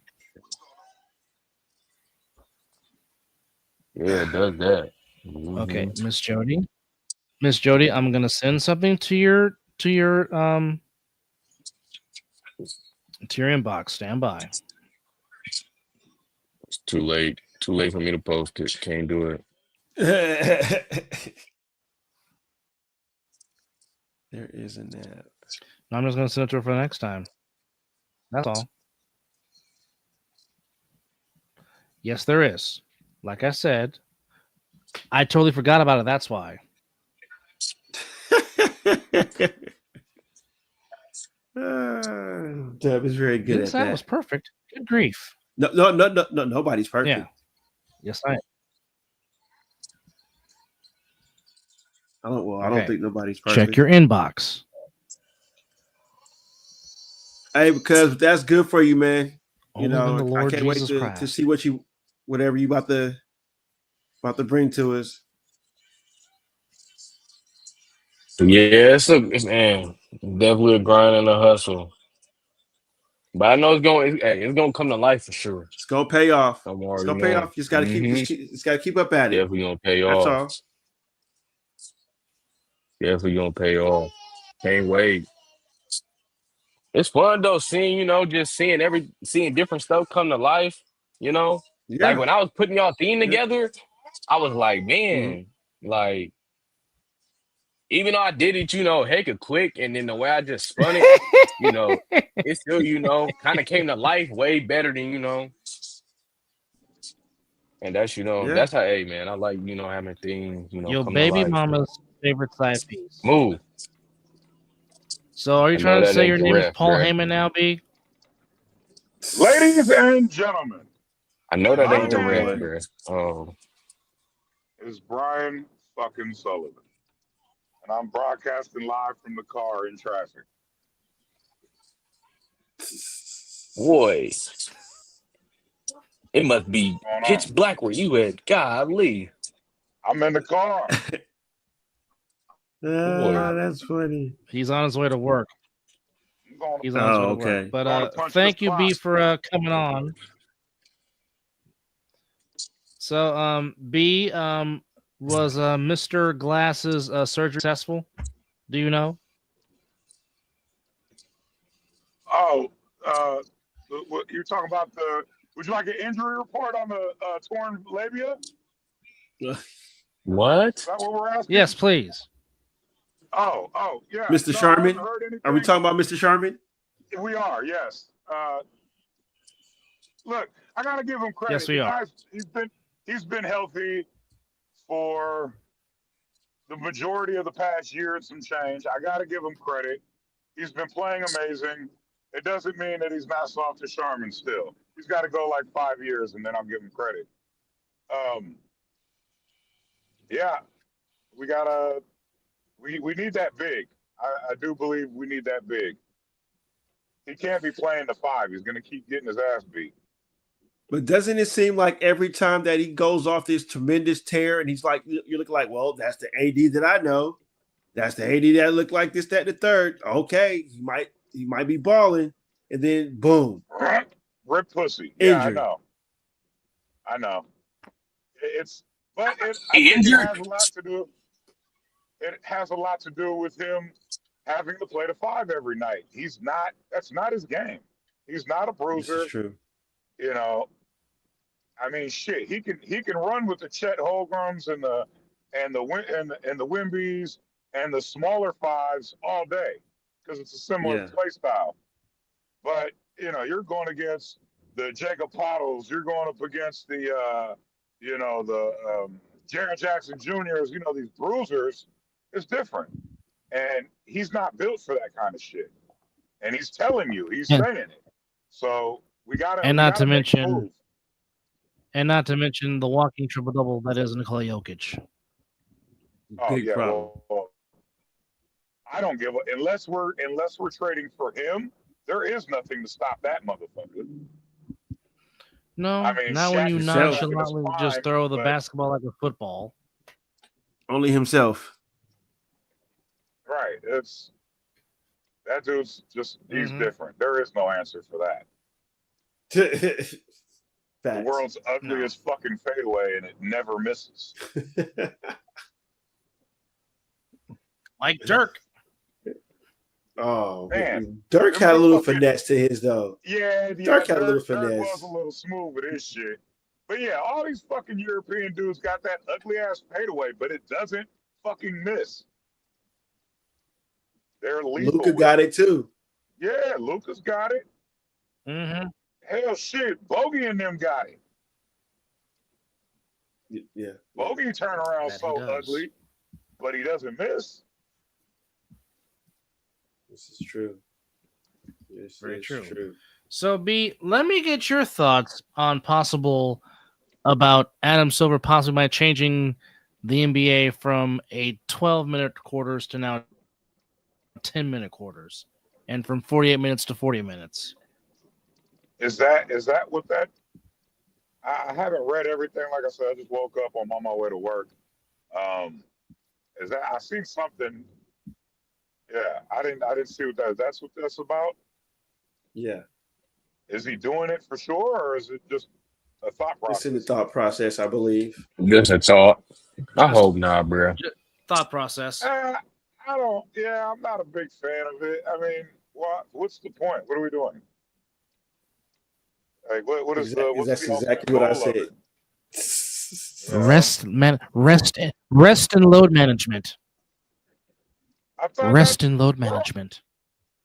Yeah, it does that. Okay, Miss Jody, I'm gonna send something to your inbox. Stand by. It's too late. Too late for me to post it. Can't do it. There is an app. I'm just gonna send it to her for next time. That's all. Yes, there is. Like I said, I totally forgot about it. That's why. Dub is very good This at app that. was perfect. Good grief. No, nobody's perfect. Yeah. Yes, I am. I don't think nobody's perfect. Check your inbox. Hey, because that's good for you, man. Only when the Lord I can't Jesus wait Christ. to see whatever you about to bring to us. Yeah, it's definitely a grind and a hustle. But I know it's gonna come to life for sure. It's gonna pay off. I'm It's already gonna pay knowing. off. You just gotta keep up at it. Definitely gonna pay That's off. all. Definitely gonna pay off. Can't wait. It's fun though, seeing just seeing different stuff come to life. Yeah. Like when I was putting y'all theme together, I was like, man, like even though I did it, heck quick, and then the way I just spun it, it still, kind of came to life way better than. And that's, Yeah. that's how, hey, man, I like, having things, Your come to baby life. mama's favorite side piece. Move. So are you I know trying to that say ain't your the name is ref, Paul bruh. Heyman now, B? Ladies and gentlemen, I know that ain't the Oh, ref, boy. bruh. Oh, it's Brian fucking Sullivan. And I'm broadcasting live from the car in traffic. boy. It must be What's going pitch on? black where you at. Golly. I'm in the car. Boy. That's funny. He's on his way to work. I'm going, He's on his way Oh, to work. okay. But going to punch thank this you, B, clock. for coming on. So B, was Mr. Glass's surgery successful? Do you know? Oh, what you're talking about would you like an injury report on the torn labia? What? Is that what we're asking? Yes, please. Oh, yeah. Mr. No, I Sharman? haven't heard anything. Are we talking about Mr. Sharman? We are, yes. Look, I gotta give him credit. Yes, we The are. guy's- he's been healthy for the majority of the past year and some change. I gotta give him credit. He's been playing amazing. It doesn't mean that he's not soft to Sharman still. He's got to go like 5 years, and then I'll give him credit. Yeah, we gotta. We need that big. I do believe we need that big. He can't be playing the 5. He's gonna keep getting his ass beat. But doesn't it seem like every time that he goes off this tremendous tear and he's like, you look like, well, that's the AD that I know. That's the AD that looked like this, that, and the third. Okay, he might be balling. And then boom. Rip pussy. Yeah, Injury. I know. I think it Injured? has a lot to do. It has a lot to do with him having to play the 5 every night. That's not his game. He's not a This bruiser. is true. I mean, shit. He can run with the Chet Holmgrens and the Wimbies and the smaller 5s all day because it's a similar play style. But you're going against the Jacob Pottles. You're going up against the Jaron Jackson Juniors. These bruisers. It's different, and he's not built for that kind of shit. And he's telling you, he's saying it. So we gotta. And not to make a mention, move. the walking triple double that is Nikola Jokic. Oh, Big yeah, problem. well, I don't give a unless we're trading for him. There is nothing to stop that motherfucker. No, I mean, not when you Shaq is nonchalantly fine, just throw the but- basketball like a football. Only himself. Right. That dude's just he's Mhm. different. There is no answer for that. Facts. The world's ugliest fucking fadeaway, and it never misses. Like Dirk. Oh, Man. Dirk had a little finesse to his though. Yeah, Dirk had a little Dirk finesse. was a little smooth with his shit. But yeah, all these fucking European dudes got that ugly ass fadeaway, but it doesn't fucking miss. They're lethal. Luka with got it too. Yeah, Luka's got it. Mm-hmm. Hell shit, Bogey and them got it. Yeah. Bogey turn around That he so does. ugly, but he doesn't miss. This is true. This Very is true. So, B, let me get your thoughts on about Adam Silver possibly by changing the NBA from a 12-minute quarters to now 10-minute quarters, and from 48 minutes to 40 minutes. Is that what that? I haven't read everything. Like I said, I just woke up. I'm on my way to work. Is that I see something? Yeah, I didn't see what that. That's what that's about. Yeah. Is he doing it for sure, or is it just a thought process? It's in the thought process, I believe. Just a thought. I hope not, bro. Thought process. I don't. Yeah, I'm not a big fan of it. I mean, what's the point? What are we doing? Like, what is the? What's That's the exactly what I goal of said. it? Rest and load management. I thought Rest in load management.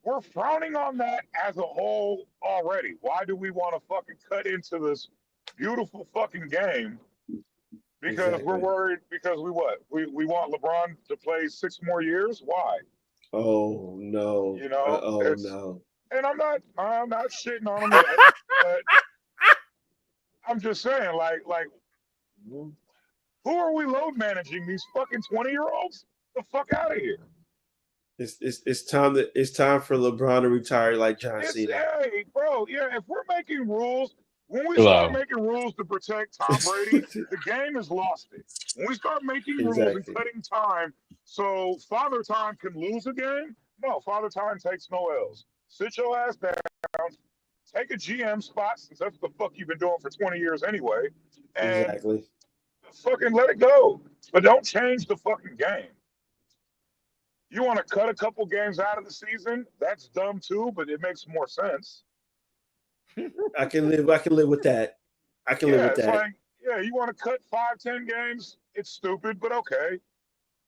we're frowning on that as a whole already. Why do we want to fucking cut into this beautiful fucking game? Because we're Exactly. worried. Because we want LeBron to play 6 more years. Why? Oh no. You know, Oh no. and I'm not shitting on him yet, but I'm just saying, like, who are we load managing? These fucking 20-year-olds? The fuck out of here! It's time for LeBron to retire like John Cena. Hey, bro, yeah. If we're making rules, when we Hello. start making rules to protect Tom Brady, the game has lost it. When we start making rules and Exactly. cutting time so Father Time can lose a game, no, Father Time takes no L's. Sit your ass down, take a GM spot since that's what the fuck you've been doing for 20 years anyway, and Exactly. fucking let it go. But don't change the fucking game. You want to cut a couple games out of the season? That's dumb too, but it makes more sense. I can live with that. I can live with It's that. like, you want to cut 5-10 games? It's stupid, but okay.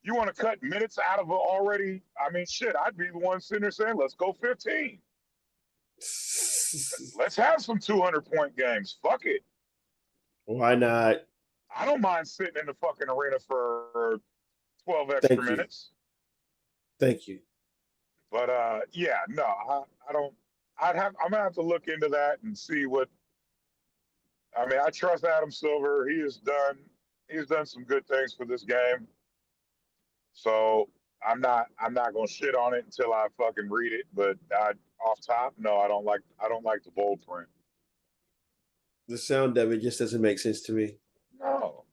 You want to cut minutes out of already? I mean, shit, I'd be the one sitting there saying, let's go 15. Let's have some 200-point games. Fuck it. Why not? I don't mind sitting in the fucking arena for 12 Thank extra you. minutes. Thank you. But no, I don't. I'm gonna have to look into that and see what. I mean, I trust Adam Silver. He's done some good things for this game. So I'm not gonna shit on it until I fucking read it. But off top, no, I don't like the bold print. The sound of it just doesn't make sense to me. No,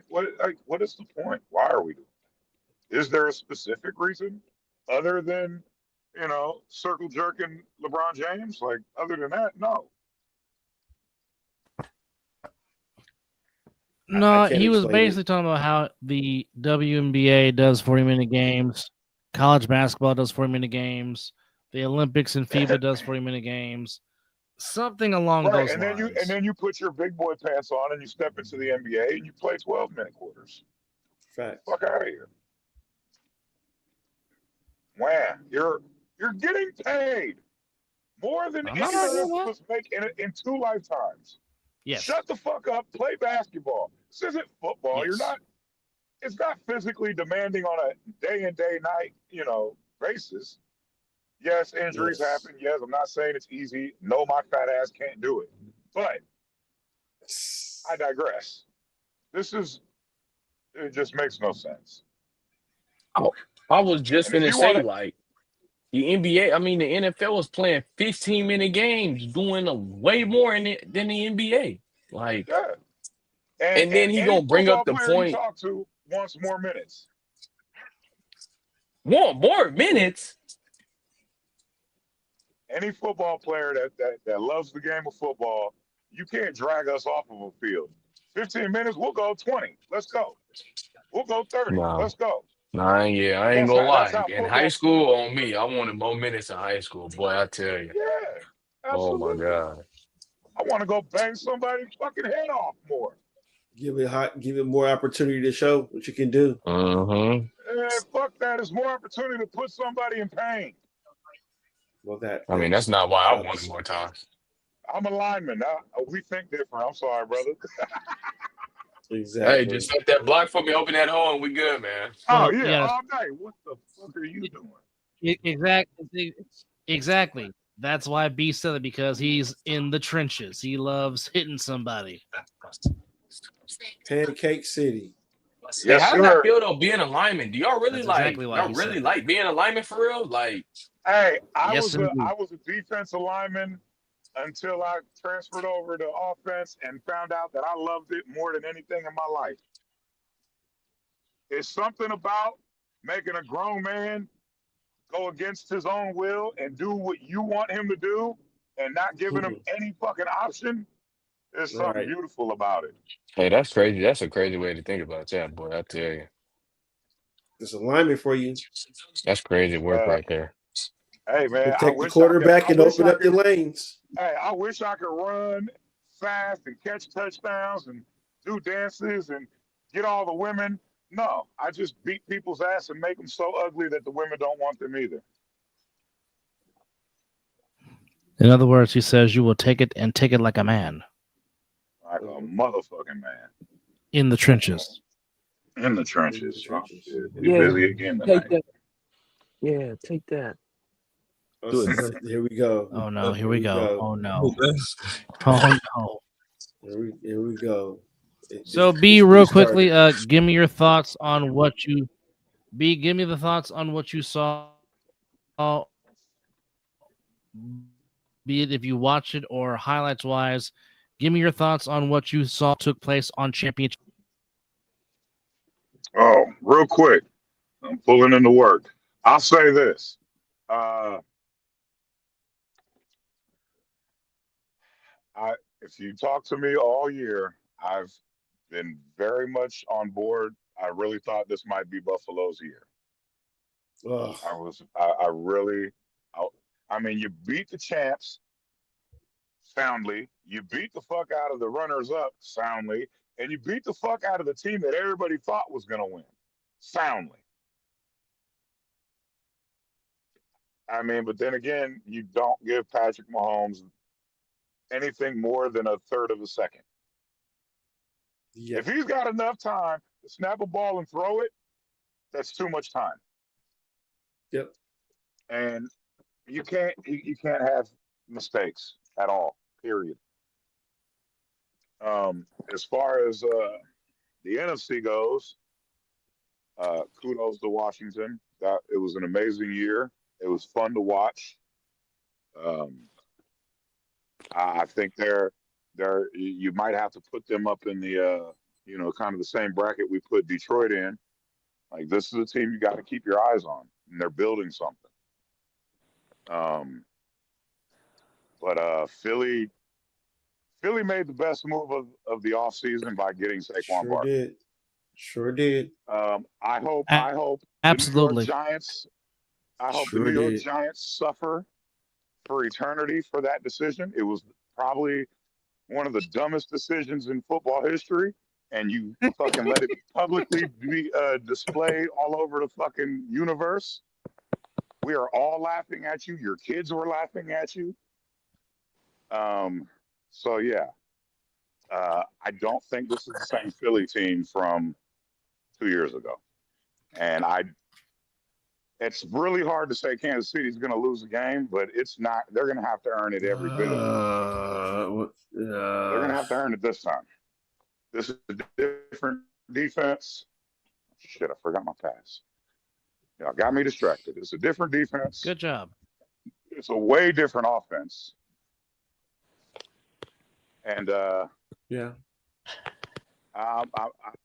what is the point? Why are we doing it? Is there a specific reason other than circle jerking LeBron James? Like, other than that, no. No, I can't he was explain it. basically talking about how the WNBA does 40-minute games, college basketball does 40-minute games, the Olympics and FIBA does 40-minute games, something along Right, those and lines. then you put your big boy pants on and you step into the NBA and you play 12-minute quarters. Facts. Fuck out of here. Wham! You're getting paid more than I'm any not of arguing us that. was making in 2 lifetimes. Yes. Shut the fuck up. Play basketball. This isn't football. Yes. You're not. It's not physically demanding on a day and day night, basis. Yes, injuries Yes. happen. Yes, I'm not saying it's easy. No, my fat ass can't do it. But I digress. It just makes no sense. I was just And if gonna you say, want to, like, the NBA, I mean, the NFL was playing 15-minute games, doing way more than the NBA. Like, yeah. and then he any gonna bring up football the player you point. talk to wants more minutes. More minutes. Any football player that loves the game of football, you can't drag us off of a field. 15 minutes, we'll go 20. Let's go. We'll go 30. Nah. Let's go. I ain't That's gonna that's lie. how In high football. school, on me, I wanted more minutes in high school. Boy, I tell you. Yeah, Oh my absolutely. God. I want to go bang somebody's fucking head off more. Give it more opportunity to show what you can do. Fuck that. It's more opportunity to put somebody in pain. Well, I mean, that's not why I wanted more time. I'm a lineman. We think different. I'm sorry, brother. Exactly. Hey, just set that block for me, open that hole, and we good, man. Oh, Well, yeah, yeah. all day. What the fuck are you doing? Exactly. That's why B said it, because he's in the trenches. He loves hitting somebody. Pancake City. Hey, how does that feel though, being a lineman? Do y'all really That's exactly why he said that. like being a lineman for real? Like, Hey, I Yes, was indeed. a defensive lineman until I transferred over to offense and found out that I loved it more than anything in my life. It's something about making a grown man go against his own will and do what you want him to do and not giving him any fucking option. There's something Right. beautiful about it. hey, that's crazy. That's a crazy way to think about that, boy. I tell you, There's alignment for you. that's crazy work right there. Hey, man, Protect the quarterback and open up the lanes. Hey, I wish I could run fast and catch touchdowns and do dances and get all the women. No, I just beat people's ass and make them so ugly that the women don't want them either. In other words, he says you will take it and take it like a man Like a motherfucking man. in the trenches. In the trenches. Oh, shit. We Yeah, busy again take tonight. that. Yeah, take that. Oh, here we go. Oh no, here we go. Oh no. That's- Oh no. Here we go. So B, real quickly, give me your thoughts on what you give me the thoughts on what you saw, be it if you watched it or highlights wise. Give me your thoughts on what you saw took place on championship. Oh, real quick. I'm pulling into work. I'll say this. If you talk to me all year, I've been very much on board. I really thought this might be Buffalo's year. Ugh. I really, I mean, you beat the champs soundly. You beat the fuck out of the runners up soundly. And you beat the fuck out of the team that everybody thought was going to win soundly. I mean, but then again, you don't give Patrick Mahomes anything more than a third of a second. Yeah. If he's got enough time to snap a ball and throw it, that's too much time. Yep. And you can't have mistakes at all. Period. As far as the NFC goes, kudos to Washington. That it was an amazing year. It was fun to watch. I think you might have to put them up in the kind of the same bracket we put Detroit in. Like, this is a team you got to keep your eyes on, and they're building something. But Philly made the best move of the offseason by getting Saquon Barkley. Sure did. I hope Absolutely. the New York Giants. I hope Sure the New York did. Giants suffer for eternity for that decision. It was probably one of the dumbest decisions in football history, and you fucking let it publicly be displayed all over the fucking universe. We are all laughing at you. Your kids were laughing at you. So yeah, I don't think this is the same Philly team from 2 years ago, and it's really hard to say Kansas City's going to lose a game, but it's not. They're going to have to earn it every bit of it. They're going to have to earn it this time. This is a different defense. Shit, I forgot my pass. Y'all got me distracted. It's a different defense. Good job. It's a way different offense. And Yeah. I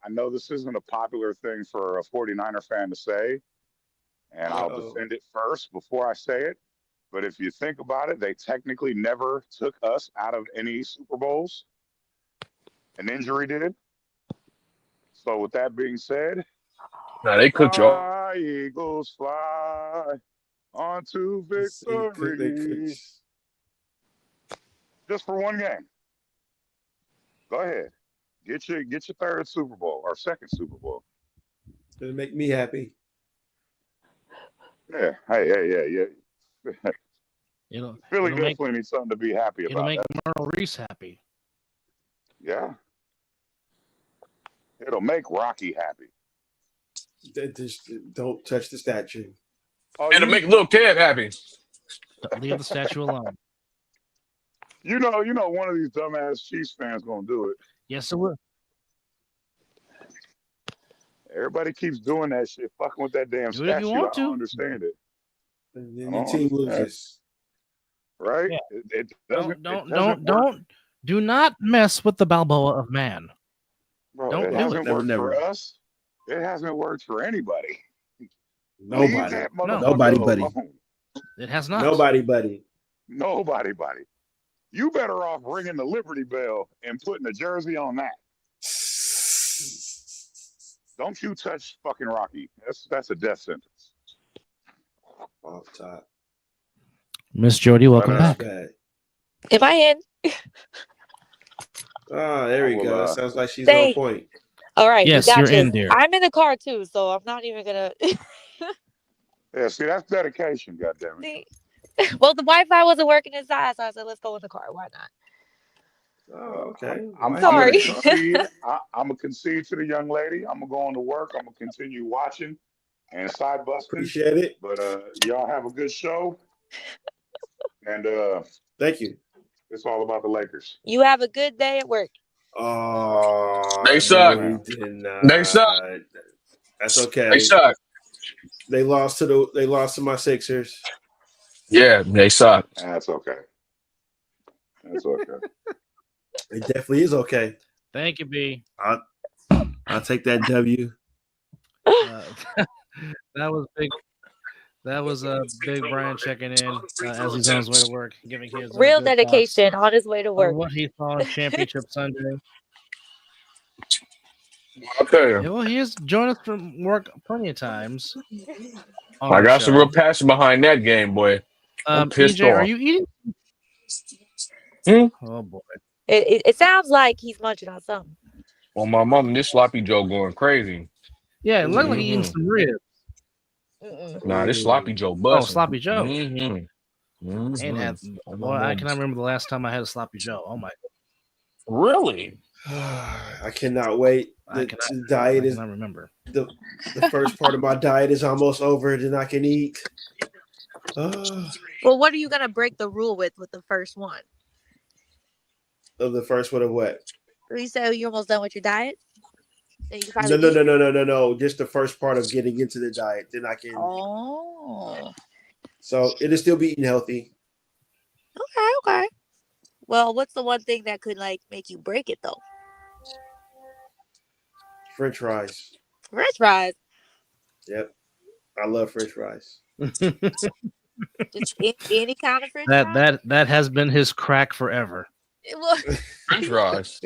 know this isn't a popular thing for a 49er fan to say, and I'll defend it first before I say it. But if you think about it, they technically never took us out of any Super Bowls. An injury did. So with that being said, Nah, they cooked you. fly, Eagles, fly on to victory. Just for one game. Go ahead. Get your third Super Bowl or second Super Bowl. It'll make me happy. Yeah. Hey. It'll Philly make definitely needs something to be happy it'll about. make Merle Reese happy. Yeah. It'll make Rocky happy. Just don't touch the statue. Oh, It'll make Lil Kev happy. Leave the statue alone. you know, one of these dumbass Chiefs fans gonna do it. Yes, it will. Everybody keeps doing that shit, fucking with that damn Do it if statue. you want I don't to. understand it. And then your team loses. Right? Yeah. It doesn't. Do not mess with the Balboa of man. Bro, Don't it do hasn't it. worked Never. for us. It hasn't worked for anybody. Leave Nobody. that motherfucker Nobody, buddy. alone. It has not. Nobody, buddy. Nobody, buddy. You better off ringing the Liberty Bell and putting a jersey on that. Don't you touch fucking Rocky. That's a death sentence. Off top. Miss Jody, welcome back. Bad. Am I in? Oh, there we I will, go. Sounds like she's Thank- on point. All right, we Yes, got you're this. in, dear. I'm in the car too, so I'm not even gonna. Yeah, see, that's dedication, goddammit. Well, the Wi-Fi wasn't working inside, so I said, "Let's go in the car. Why not?" Oh, okay. I'm Why gonna Sorry. not? concede. I'm gonna concede to the young lady. I'm gonna go on to work. I'm gonna continue watching and side busting. Appreciate it. But y'all have a good show, and Thank you. it's all about the Lakers. You have a good day at work. Oh, They no, suck. we did not. They suck. That's They okay. suck. They lost to my Sixers. Yeah, they suck. That's okay. That's okay. It definitely is okay. Thank you, B. I'll take that W. That was big. That was Big Brian checking in as he's on his way to work, giving his Real good dedication thoughts on his way to on work. what he saw on Championship Sunday. I'll tell you. Yeah, well, he has joined us from work plenty of times. on I our got some show. real passion behind that game, boy. I'm pissed EJ, are off. you eating? Hmm? Oh boy. It sounds like he's munching on something. Well, my mom, this sloppy Joe going crazy. Yeah, it looked like he eating some ribs. Mm-mm. Nah, this sloppy Joe Oh, busting. sloppy Joe. Mm-hmm. Ain't had. Boy, I cannot remember the last time I had a sloppy Joe. Oh my. Really? I cannot wait. The diet I is cannot remember. the first part of my diet is almost over, then I can eat. Well, what are you gonna break the rule with the first one? Of the first one of what? You say you're almost done with your diet? And you can finally eat? No. Just the first part of getting into the diet. Then I can. Oh. So it'll still be eating healthy. Okay. Well, what's the one thing that could like make you break it though? French fries. French fries. Yep. I love French fries. Just any kind of French fries. that has been his crack forever. French fries.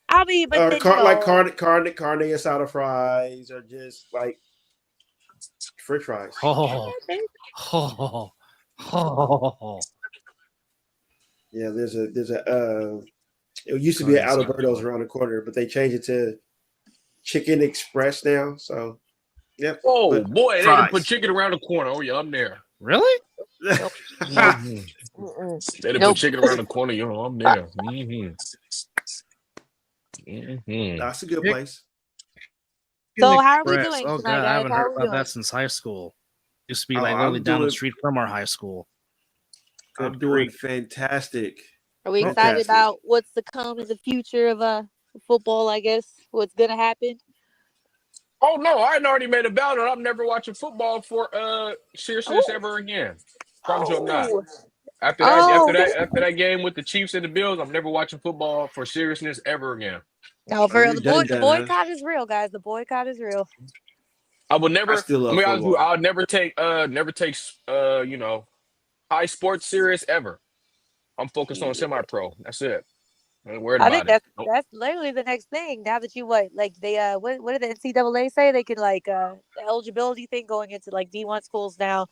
I mean, but Or then, like carne asada fries, or just like French fries. Yeah, there's a it used to be at Alberto's around the corner, but they changed it to Chicken Express now. So yep. Oh boy, they fries. done put chicken around the corner. Oh yeah, I'm there. Really? They done put chicken around the corner. Yo, I'm there. That's a good place. So how are we Express. doing Oh tonight, god, I guys? haven't How heard are we about doing? that since high school. Used to be Oh, like I'm literally down the doing- street from our high school. I'm doing fantastic. Are we excited Fantastic. about what's to come in the future of football? I guess what's gonna happen. Oh no, I had already made a vow that I'm never watching football for seriousness Oh. ever again. Promise you I'm not. Oh. After that game with the Chiefs and the Bills, I'm never watching football for seriousness ever again. No, for Oh, real, you're the done, huh? boycott is real, guys. The boycott is real. I would never. I still love I mean, football. I'll never take high sports serious ever. I'm focused on semi-pro. That's it. I ain't worried I about think it. Nope. that's literally the next thing. Now that you what did the NCAA say? They could like the eligibility thing going into like D1 schools now.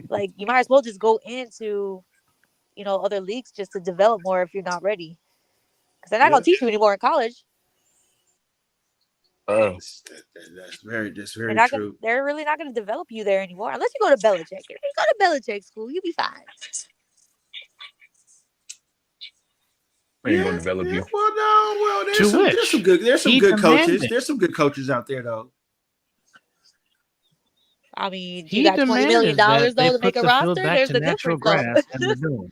Like you might as well just go into other leagues just to develop more if you're not ready, because they're not gonna teach you anymore in college. That's very true. They're really not gonna develop you there anymore unless you go to Belichick. If you go to Belichick school, you'll be fine. I ain't gonna develop you. Well, no, well, To which? there's some good He coaches. demanded. There's some good coaches out there though. I mean, He you got $20 million demanded that they though to put make a the roster. field back There's to a natural difference. grass, and they're doing.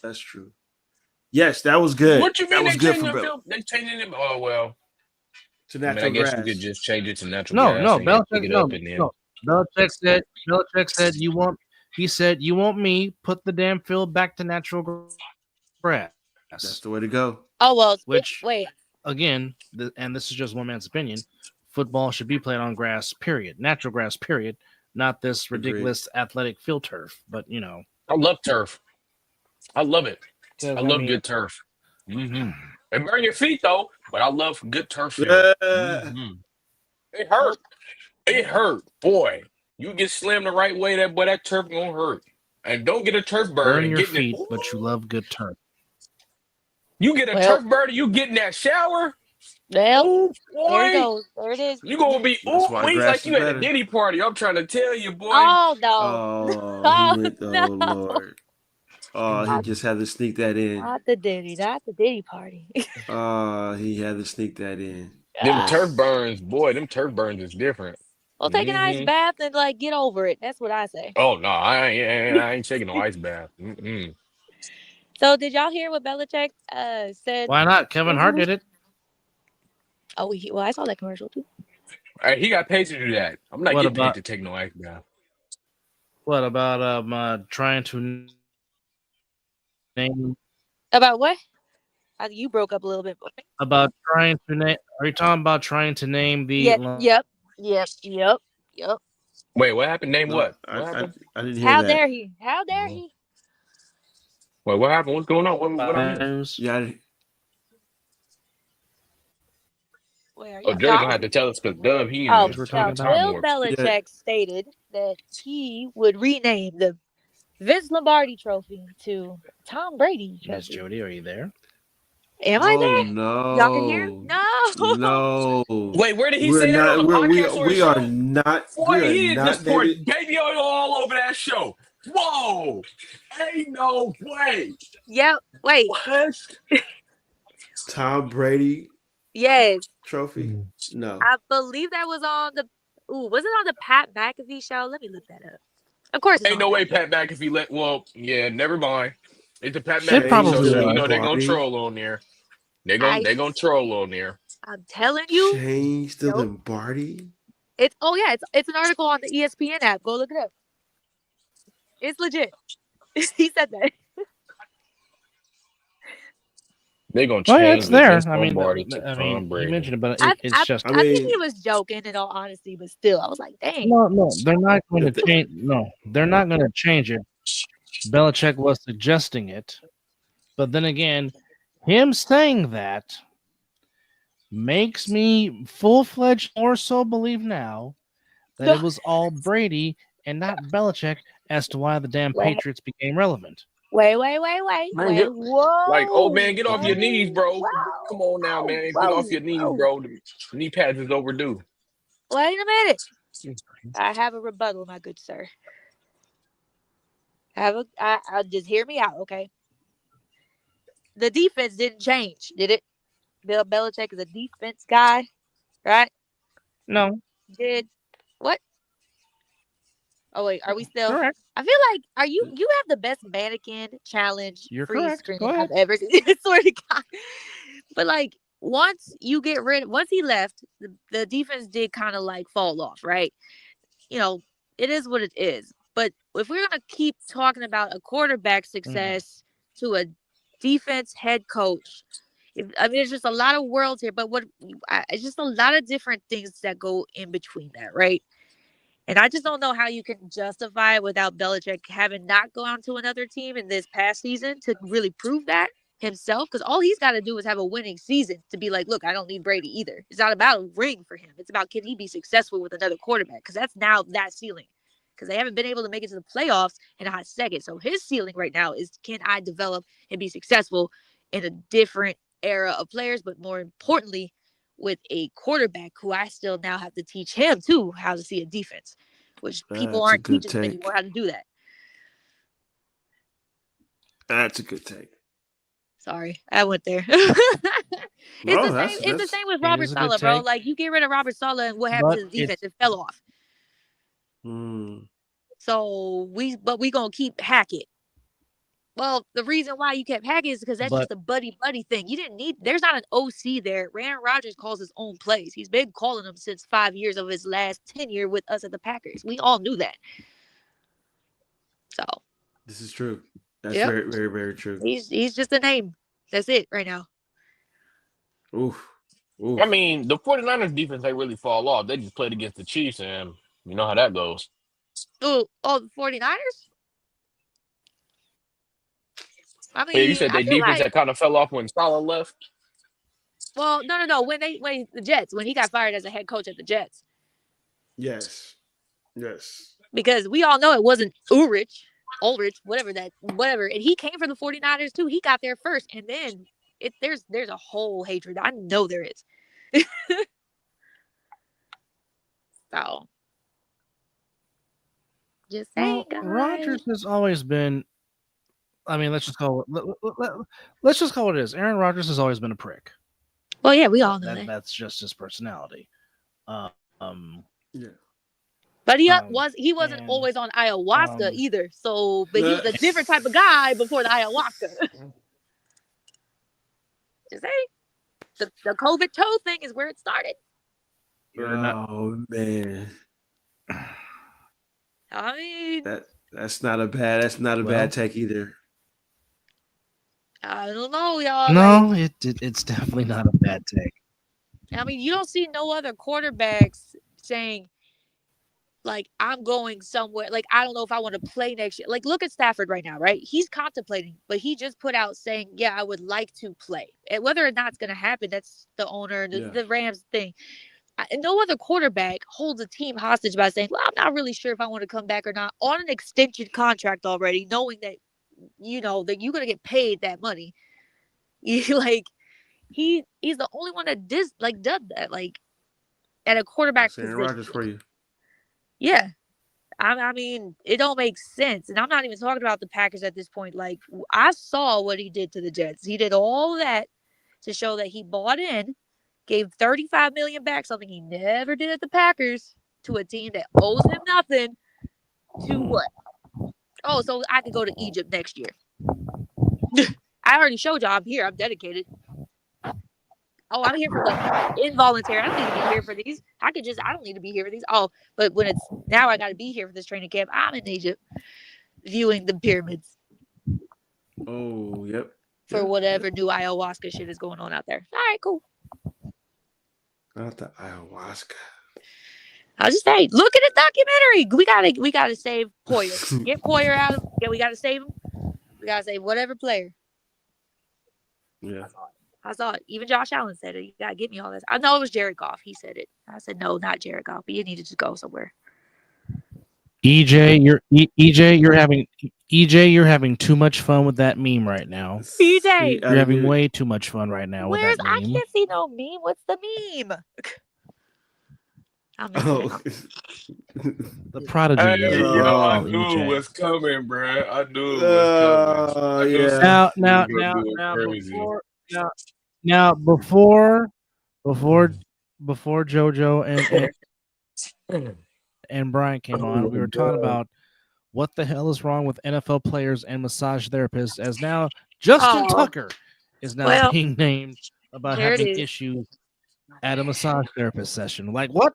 That's true. Yes, that was good. What you mean that was they good changing for the Bill. field? They changing it? Oh well. To I mean, natural I guess grass. you could just change it to natural No, grass. no, and then pick Belichick, it no, up and then. no. Belichick said you want. He said you want me put the damn field back to natural grass. That's the way to go. Oh well. Which- Wait. Again, and this is just one man's opinion. Football should be played on grass. Period. Natural grass. Period. Not this ridiculous athletic field turf. But I love turf. I love it. I I love mean- good turf. And burn your feet though, but I love good turf field. It hurt. It hurt, boy. You get slammed the right way, that turf gonna hurt. And don't get a turf burn. burn and your get in feet, it. but you love good turf. You get a Well- turf burn, and you get in that shower. Well, Oh there you boy, go. There it is. you gonna be That's why he's grass like is you at the better. Diddy party. I'm trying to tell you, boy. Oh no. Oh, he Oh went. no. Oh Lord. Oh, he Not, just had to sneak that in. not the Diddy. Not the Diddy party. Oh, he had to sneak that in. Them Ah. turf Just. burns, boy. Them turf burns is different. Well, take an ice Hmm. bath and like get over it. That's what I say. Oh no, I ain't taking no ice bath. Mm-mm. So did y'all hear what Belichick said? Why not? Kevin Hart did it. Oh, well, I saw that commercial too. Hey, he got paid to do that. I'm not What getting paid about to take no ice bath. trying to name About what? You broke up a little bit. about trying to name? Are you talking about trying to name the? Yep. Wait, what happened? Name No, what? What happened? I didn't hear How that. dare he? How dare Oh. he? Wait, what happened? What's going on? What I missed? News. Yeah, Wait, are Oh, y'all Jerry gonna talking? have to tell us because Dub he Oh, in We're no. talking about. time Bill warp. yeah. Belichick stated that he would rename the Vince Lombardi Trophy to Tom Brady Miss Trophy. Jody, are you there? Am I Oh there? Y'all can hear? no, No. no. Wait, where did he We're say that on not. the podcast or his We are show? not. Boy, We are he is not just pouring naming baby oil all over that show. Whoa! Ain't no way. Yep. Wait. What? Tom Brady Yes. trophy. No, I believe that was on the. Ooh, was it on the Pat McAfee show? Let me look that up. Of course, it's Ain't on no Pat. way Pat McAfee let. Well, yeah, never mind. It's the Pat It McAfee show, James probably so you was. know they're gonna Lombardi. troll on there. I. They gonna troll on there. I'm telling you. Change the Nope. Lombardi. It's yeah. It's an article on the ESPN app. Go look it up. It's legit. He said that. They gonna Oh yeah, it's change the there. Vince Lombardi to Tom He Brady. mentioned it, but I it's I just I I think he mean, was joking in all honesty, but still, I was like, dang. no. They're not going to if the, change. No, they're not going to change it. Belichick was suggesting it, but then again, him saying that makes me full-fledged more so believe now that it was all Brady and not Belichick as to why the damn Wait, Patriots became relevant. wait. Man, get like old Whoa, man, get off your knees, bro. Come on now, man. Get off your knees, whoa. bro. The knee pads is overdue. Wait a minute. I have a rebuttal, my good sir. I just hear me out, okay? The defense didn't change, did it? Bill Belichick is a defense guy, right? No, Did what? Oh wait, are we still? correct. I feel like you have the best mannequin challenge You're free correct. screen Go I've ahead. ever seen. Swear to God. But like once he left, the defense did kind of like fall off, right? You know, it is what it is. But if we're gonna keep talking about a quarterback success to a defense head coach, I mean, there's just a lot of worlds here. But it's just a lot of different things that go in between that, right? And I just don't know how you can justify it without Belichick having not gone to another team in this past season to really prove that himself. Because all he's got to do is have a winning season to be like, look, I don't need Brady either. It's not about a ring for him. It's about can he be successful with another quarterback? Because that's now that ceiling. Because they haven't been able to make it to the playoffs in a hot second. So his ceiling right now is can I develop and be successful in a different era of players, but more importantly, with a quarterback who I still now have to teach him too how to see a defense, which people that's a aren't good teaching him take. anymore how to do that. That's a good take. Sorry, I went there. No, It's the same with It Robert is a good Saleh, bro. take. Like you get rid of Robert Saleh, and what happened But to the defense? It fell off. So we gonna keep Hackett. Well, the reason why you kept Hackett is because that's But just a buddy thing. You didn't need. There's not an OC there. Aaron Rodgers calls his own plays. He's been calling them since 5 years of his last tenure with us at the Packers. We all knew that. So this is true. That's yep, very, very, very true. he's just a name. That's it right now. Oof. I mean, the 49ers defense ain't really fall off. They just played against the Chiefs, and you know how that goes. Oh, the 49ers? I Hey, you mean, said I their feel defense like, that kind of fell off when Salah left. well, no. When the Jets, when he got fired as a head coach at the Jets, Yes. because we all know it wasn't Ulrich, whatever, and he came from the 49ers too. He got there first, and then there's a whole hatred. I know there is. So, just saying, Well, guys. Rodgers has always been. I mean, let's just call it. Let's just call it is. Aaron Rodgers has always been a prick. Well, yeah, we all know that. That's just his personality. Yeah. But he Um, wasn't and, always on ayahuasca um, either. So, but he was a different type of guy before the ayahuasca. Just saying. The COVID toe thing is where it started. Oh man, I mean, that's not a bad take either. I don't know, y'all. No, it's definitely not a bad take. I mean, you don't see no other quarterbacks saying, like, I'm going somewhere. Like, I don't know if I want to play next year. Like, look at Stafford right now, right? He's contemplating, but he just put out saying, yeah, I would like to play. And whether or not it's going to happen, that's the owner, the Rams thing. And no other quarterback holds a team hostage by saying, well, I'm not really sure if I want to come back or not on an extension contract already, knowing that, you know, that you're going to get paid that money. Like, he's the only one that did that, like, at a quarterback Aaron position. Rodgers for you. Yeah. I mean, it don't make sense. And I'm not even talking about the Packers at this point. Like, I saw what he did to the Jets. He did all that to show that he bought in, gave $35 million back, something he never did at the Packers, to a team that owes him nothing. To what? Oh, so I could go to Egypt next year. I already showed y'all I'm here. I'm dedicated. Oh, I'm here for the involuntary. I don't need to be here for these. I don't need to be here for these. Oh, but when it's now I got to be here for this training camp, I'm in Egypt viewing the pyramids. Oh, yep. For whatever new ayahuasca shit is going on out there. All right, cool. Not the ayahuasca. I'll just say, look at the documentary. We gotta save Poyer. Get Poyer out. Yeah, we gotta save him. We gotta save whatever player. Yeah. I saw it. Even Josh Allen said it. You gotta get me all this. I know it was Jared Goff. He said it. I said no, not Jared Goff. But you needed to go somewhere. EJ, you're having too much fun with that meme right now. EJ, you're having way too much fun right now with that meme. I can't see no meme. What's the meme? The prodigy. Hey, yo, I knew EJ. it was coming, bro. I knew it was coming. Yeah. Now, before JoJo and Brian came on, we were talking about what the hell is wrong with NFL players and massage therapists, as now Justin Tucker is now being named about having issues at a massage therapist session. Like what?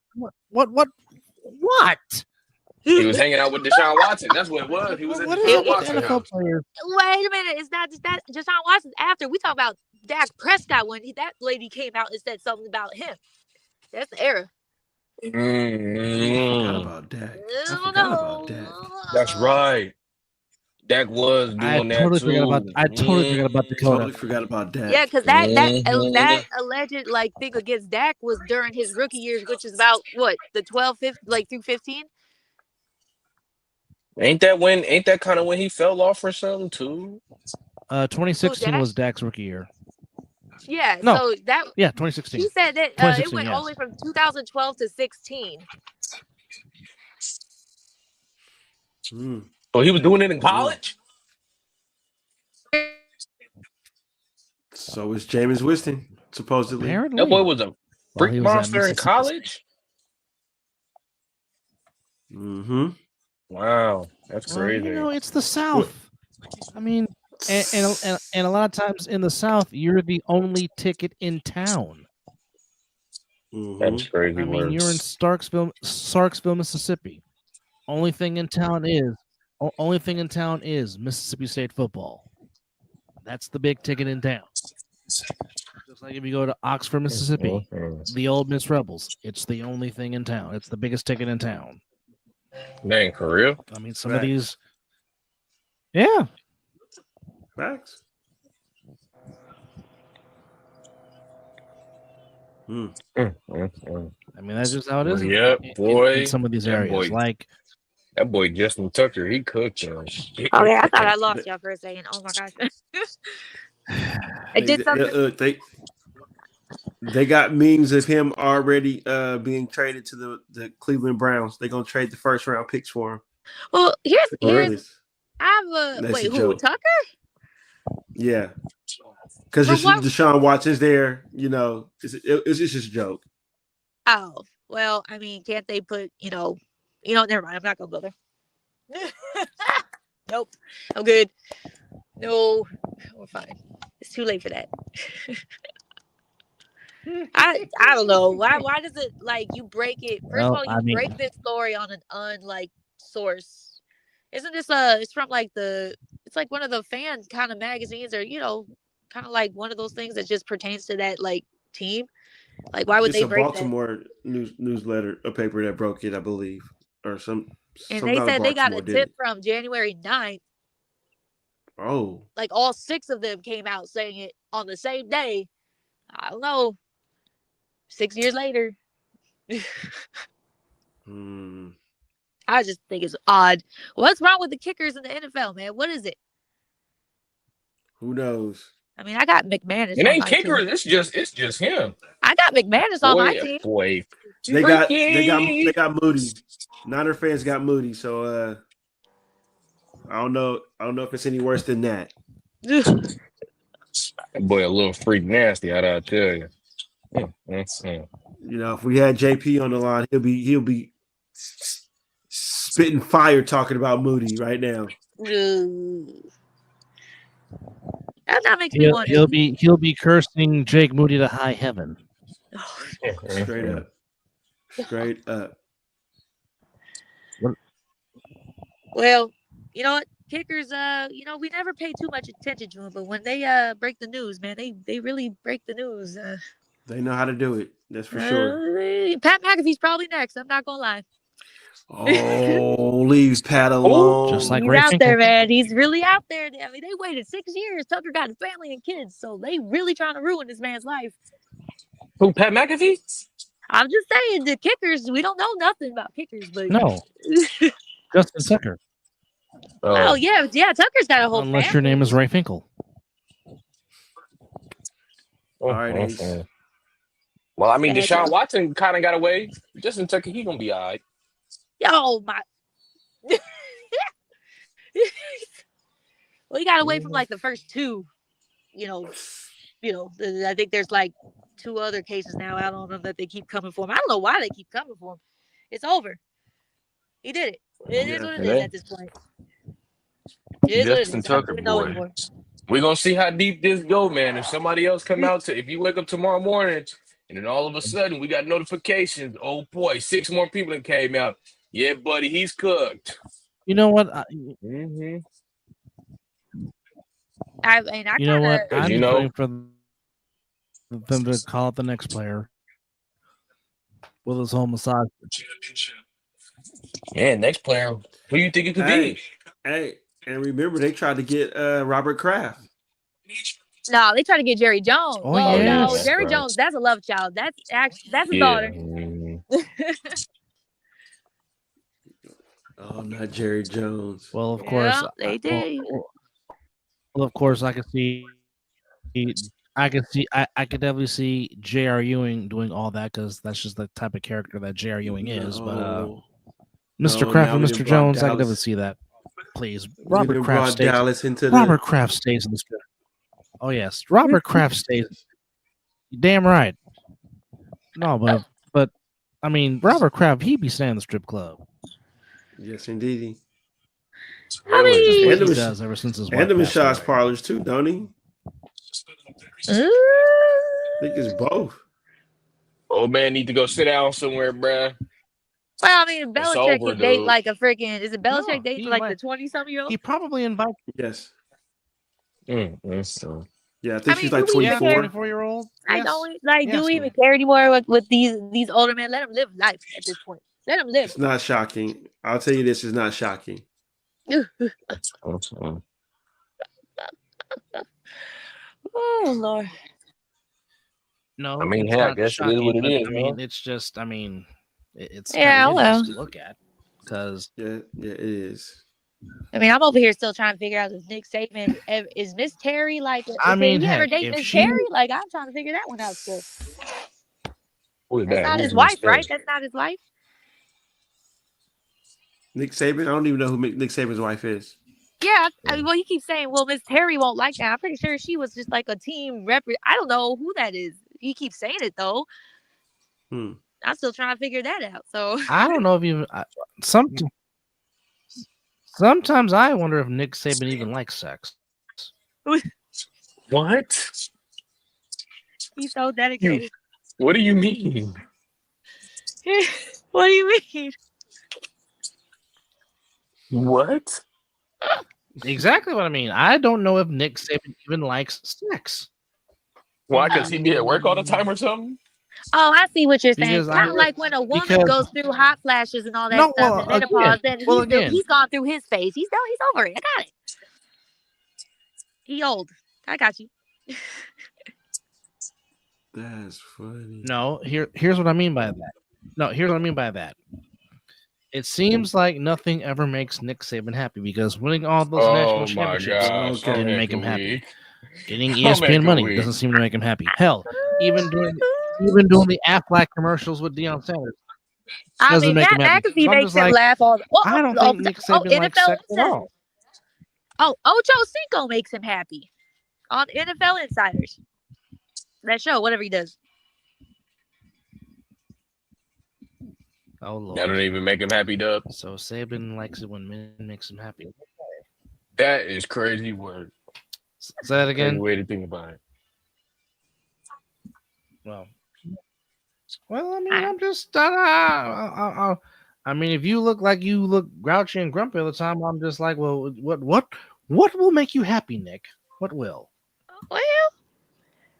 He was hanging out with Deshaun Watson. That's what it was. He was at Deshaun Watson's house. Wait a minute. It's not just that. Deshaun Watson. After we talk about Dak Prescott, when that lady came out and said something about him. That's the era. I forgot about Dak. That's right. Dak was doing that too. I totally forgot about Dakota. Totally forgot about Dak. Yeah, because that alleged thing against Dak was during his rookie years, which is about what, the 12, 15, through 15. Ain't that kind of when he fell off or something too? 2016 was Dak's rookie year. Yeah, no. So that 2016. He said that it went all the way from 2012 to 16. Oh, he was doing it in college? So was Jameis Winston, supposedly. Apparently. That boy was a freak monster in college? Mm-hmm. Wow, that's crazy. It's the South. I mean, and a lot of times in the South, you're the only ticket in town. That's crazy. I mean, you're in Starksville, Mississippi. Only thing in town is Mississippi State football. That's the big ticket in town. Just like if you go to Oxford, Mississippi, the Old Miss Rebels, it's the only thing in town. It's the biggest ticket in town. Dang, for real? I mean, some of these. Yeah. Facts. I mean, that's just how it is. Yep, boy. In some of these areas, that boy Justin Tucker, he cooked him. Okay, I thought I lost y'all for a second. Oh my gosh. It did something. They got memes of him already being traded to the Cleveland Browns. They're gonna trade the first round picks for him. Well, here's Really? I have a That's wait. a Who joke. Tucker? Yeah, because For what? Deshaun Watson's there. You know, it's just a joke. Oh, well, I mean, can't they put Never mind. I'm not gonna go there. Nope, I'm good. No, we're fine. It's too late for that. I don't know why does it like you break it first of Well, all I you mean, break this story on an unlike source. Isn't this it's from like it's like one of the fan kind of magazines or kind of like one of those things that just pertains to that like team. Like why would It's they a break that? Baltimore newsletter, a paper that broke it, I believe, or some And they out of said they got a Baltimore did tip it. from January 9th. Oh, Like all 6 of them came out saying it on the same day. I don't know. 6 years later. I just think it's odd. What's wrong with the kickers in the NFL, man? What is it? who knows? I mean, I got McManus It on ain't my team. kickers. It's just him. I got McManus on my team. Boy. They got Moody. Niner fans got Moody, so I don't know if it's any worse than that. That boy a little freak nasty, I tell you. You know, if we had JP on the line, he'll be spitting fire talking about Moody right now. That makes me wonder. He'll be cursing Jake Moody to high heaven. Straight up. Well, you know what? Kickers, we never pay too much attention to them, but when they break the news, man, they really break the news. They know how to do it. That's for sure. Pat McAfee's probably next. I'm not gonna lie. Oh, leave Pat alone. Just like he's Ray out Finkel. there, man. He's really out there. I mean, they waited 6 years. Tucker got a family and kids, so they really trying to ruin this man's life. Who, Pat McAfee? I'm just saying, the kickers, we don't know nothing about kickers, but No. Justin Tucker. Oh yeah, Tucker's got a whole Unless family. your name is Ray Finkel. All right, Ace. Well, I mean, Deshaun Watson kind of got away. Justin Tucker, he gonna be all right. Oh my! Well, he got away from like the first 2. I think there's like 2 other cases now out on him that they keep coming for him. I don't know why they keep coming for him. It's over. He did it. It is what it is at this point. Justin Tucker, boy. We're gonna see how deep this go, man. If somebody else come out if you wake up tomorrow morning and then all of a sudden we got notifications, oh boy, 6 more people that came out. Yeah, buddy, he's cooked. You know what? You know what? I'm waiting for them to call up the next player with his whole massage. Yeah, next player. Who do you think it could be? Hey, and remember they tried to get Robert Kraft. No, they tried to get Jerry Jones. Oh, well, yeah. no, Jerry Jones, that's a love child. That's his daughter. Oh, not Jerry Jones. Well, of course, they did. Well, of course, I could definitely see J.R. Ewing doing all that because that's just the type of character that J.R. Ewing is. But Mr. Kraft and Mr. Jones, I could definitely see that. Please, Robert Kraft stays. Robert Kraft stays in the strip. Oh yes, Robert Kraft stays. You're damn right. No, but I mean, Robert Kraft, he be staying in the strip club. Yes, indeed. I mean, And he does ever since his wife and the passed massage away. parlors too, don't he? I think it's both. Old man need to go sit down somewhere, bruh. Well, I mean, Belichick over, can date dude. like a freaking. Is it Belichick dating he like might- the 20-something-year-old? He probably invited. Yes. So. Yeah, I think she's like do we even 24. care? 24-year-old. I Yes. don't like. Yes, Do we even man. care anymore with these older men? Let them live life at this point. Let them live. It's not shocking. I'll tell you this is not shocking. Oh Lord. No, I mean, it's hey, I not guess it is what it shocking, is, but, I mean, huh? it's just. I mean, it's Yeah, kinda well. interesting to look at because Yeah, it is. I mean, I'm over here still trying to figure out this Nick Saban. Is Miss Terry like? I mean, did he ever heck, date if Miss she- Terry? Like, I'm trying to figure that one out still. Who is That's that? not Who's his Miss wife, right? Terry? That's not his wife. Nick Saban. I don't even know who Nick Saban's wife is. Yeah. Well, he keeps saying, well, Miss Terry won't like that. I'm pretty sure she was just like a team rep. I don't know who that is. He keeps saying it, though. Hmm. I'm still trying to figure that out. So I don't know if even sometimes I wonder if Nick Saban even likes sex. What? he's so You, dedicated. what do you mean? What do you mean? What? Exactly what I mean. I don't know if Nick Saban even likes sex. Why? Because he be at work all the time or something? Oh, I see what you're saying. Because I Kind of heard- like when a woman because- goes through hot flashes and all that No, stuff well, and menopause, then well, he's, again. he's gone through his phase. He's over it. I got it. He old. I got you. That's funny. No, here's what I mean by that. No, here's what I mean by that. It seems like nothing ever makes Nick Saban happy because winning all those national Oh my championships gosh. Okay. didn't I'm make him hecka happy. weak. Getting I'm ESPN hecka money weak. doesn't seem to make him happy. Hell, even doing the Aflac commercials with Deion Sanders I doesn't mean, make him Matt happy. McAfee So I'm makes just him like, laugh all the I don't all think the Nick time. Saban likes NFL sex at Insider. all. Oh, Ocho Cinco makes him happy on NFL Insiders. That show, whatever he does. Oh That don't Lord. even make him happy, Dub. So Saban likes it when men makes him happy. That is crazy word. Say that Crazy again. way to think about it. Well, I mean, I'm just. I mean, if you look like you look grouchy and grumpy all the time, I'm just like, well, what will make you happy, Nick? What will? Well,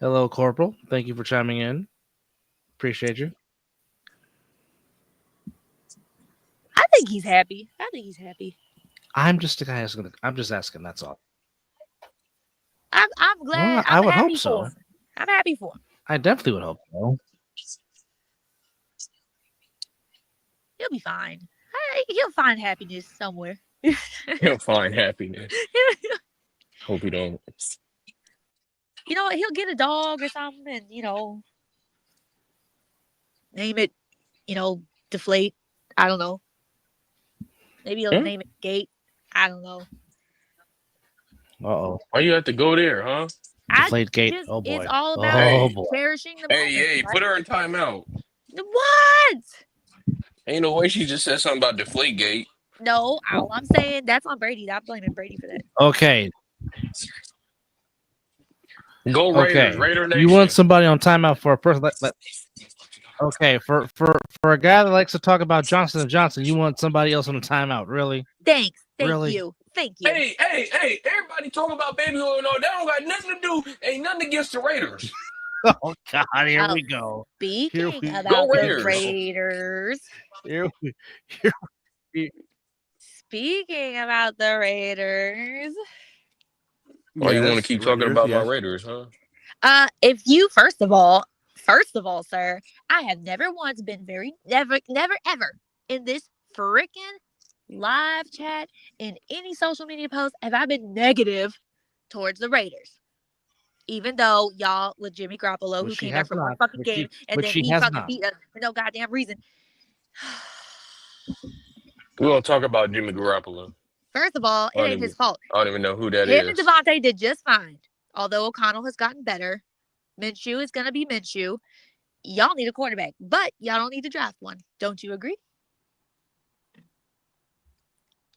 Hello, Corporal. Thank you for chiming in. Appreciate you. I think he's happy. I'm just a guy asking. I'm just asking. That's all. I'm glad. Well, I I'm would happy hope so. for him. I'm happy for him. I definitely would hope so. He'll be fine. He'll find happiness somewhere. He'll find happiness. Hope he don't. You know what? He'll get a dog or something and, name it, Deflate. I don't know. Maybe he'll name it Gate. I don't know. Uh-oh. Why you have to go there, huh? Deflate Gate. Oh, boy. It's all about Oh, boy. cherishing the moment. Hey, right? put her in timeout. What? Ain't no way she just said something about Deflategate. No, all I'm saying, that's on Brady. I'm blaming Brady for that. Okay. Go Raiders, Okay. Raider Nation. You want somebody on timeout for a person Okay, for a guy that likes to talk about Johnson & Johnson, you want somebody else on a timeout, really? Thank Really? you. Hey, everybody talking about baby oil and all. That don't got nothing to do, ain't nothing against the Raiders. Oh, God, here we go. Speaking we about go the Raiders. Raiders. Speaking about the Raiders. Why you want to Yes, keep talking Raiders, about yes. my Raiders, huh? If you first of all, sir, I have never once been never ever in this freaking live chat in any social media post have I been negative towards the Raiders. Even though y'all with Jimmy Garoppolo, who Which he came back has from one not. fucking Which game, he- and which then he he has fucking not. beat us for no goddamn reason. We gonna talk about Jimmy Garoppolo. First of all, it ain't his fault. I don't even know who that Him is. and Devontae did just fine. Although O'Connell has gotten better. Minshew is going to be Minshew. Y'all need a quarterback, but y'all don't need to draft one. Don't you agree?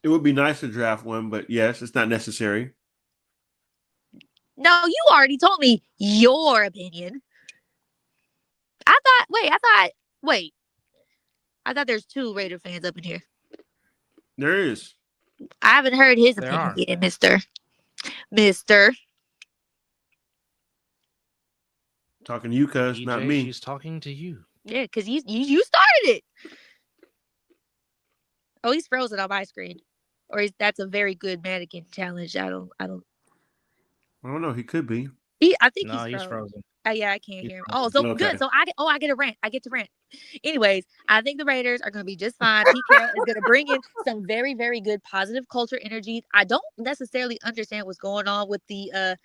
It would be nice to draft one, but yes, it's not necessary. No, you already told me your opinion. I thought there's two Raider fans up in here. There is. I haven't heard his There opinion are. yet, Mister. Talking to you, cuz, not EJ, me. she's talking to you. Yeah, because you started it. Oh, he's frozen on my screen. Or that's a very good mannequin challenge. I don't I don't know. He could be. I think No, he's he's frozen. frozen. Yeah, I can't He's hear him. frozen. Oh, so Okay. good. So I get a rant. I get to rant. Anyways, I think the Raiders are going to be just fine. Pete Carroll is going to bring in some very, very good positive culture energy. I don't necessarily understand what's going on with the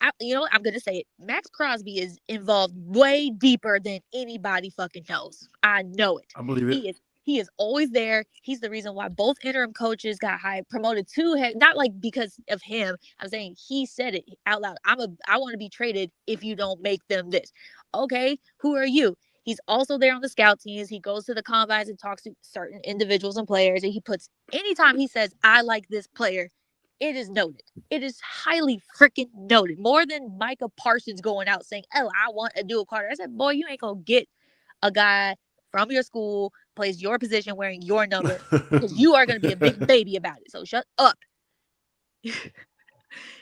I'm gonna say it. Max Crosby is involved way deeper than anybody fucking knows. I know it. I believe it. He is always there. He's the reason why both interim coaches got promoted to head. Not like because of him. I'm saying he said it out loud. I want to be traded if you don't make them this. Okay, who are you? He's also there on the scout teams. He goes to the combines and talks to certain individuals and players. And he puts anytime he says, I like this player, it is noted. It is highly freaking noted. More than Micah Parsons going out saying, oh, I want a dual Carter. I said, boy, you ain't going to get a guy from your school, plays your position, wearing your number, because you are going to be a big baby about it. So shut up.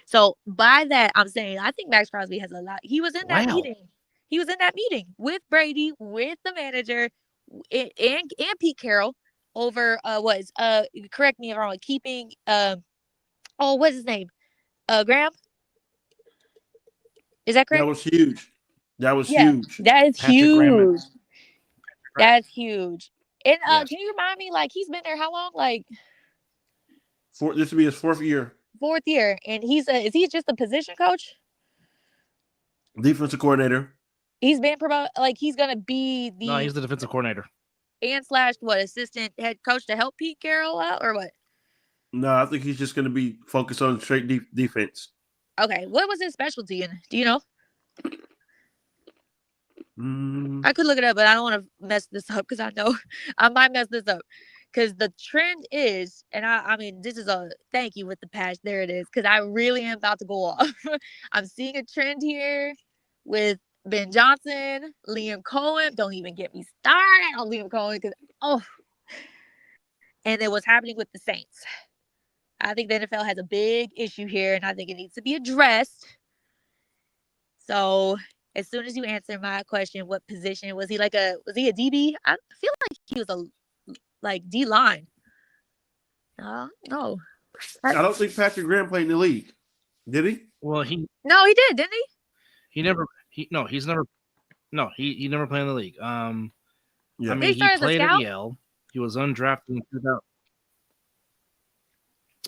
So by that, I'm saying I think Max Crosby has a lot. He was in that meeting. He was in that meeting with Brady, with the manager, and Pete Carroll over correct me if I'm wrong, keeping what's his name? Graham? Is that correct? That was huge. That was Yeah, huge. that is Patrick Graham. huge. That's huge. And Yes. can you remind me, like, he's been there how long? Like This will be his 4th year. 4th year, and is he just a position coach? Defensive coordinator. He's been promoted. Like, he's gonna be No, he's the defensive coordinator. and / assistant head coach to help Pete Carroll out, or what? No, I think he's just going to be focused on straight defense. Okay, what was his specialty in? Do you know? Mm. I could look it up, but I don't want to mess this up because I know I might mess this up. Because the trend is, and I mean, this is a thank you with the patch. There it is. Because I really am about to go off. I'm seeing a trend here with Ben Johnson, Liam Cohen. Don't even get me started on Liam Cohen and then what's happening with the Saints. I think the NFL has a big issue here, and I think it needs to be addressed. So as soon as you answer my question, what position was he? Was he a DB? I feel like he was a D line. No. I don't think Patrick Graham played in the league. Did he? Well, he did, didn't he? He never played in the league. Yeah. I mean, he played at Yale. He was undrafted in 2000.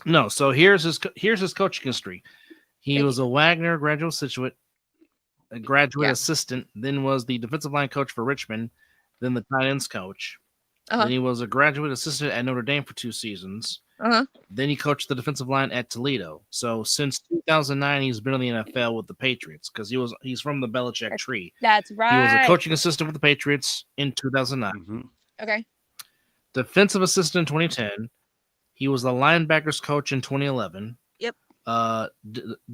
No, so here's his coaching history. He was a Wagner graduate assistant, then was the defensive line coach for Richmond, then the tight ends coach. Then he was a graduate assistant at Notre Dame for 2 seasons. Then he coached the defensive line at Toledo. So since 2009, he's been in the NFL with the Patriots because he's from the Belichick tree. That's right. He was a coaching assistant with the Patriots in 2009. Mm-hmm. Okay. Defensive assistant in 2010. He was the linebackers coach in 2011. Yep.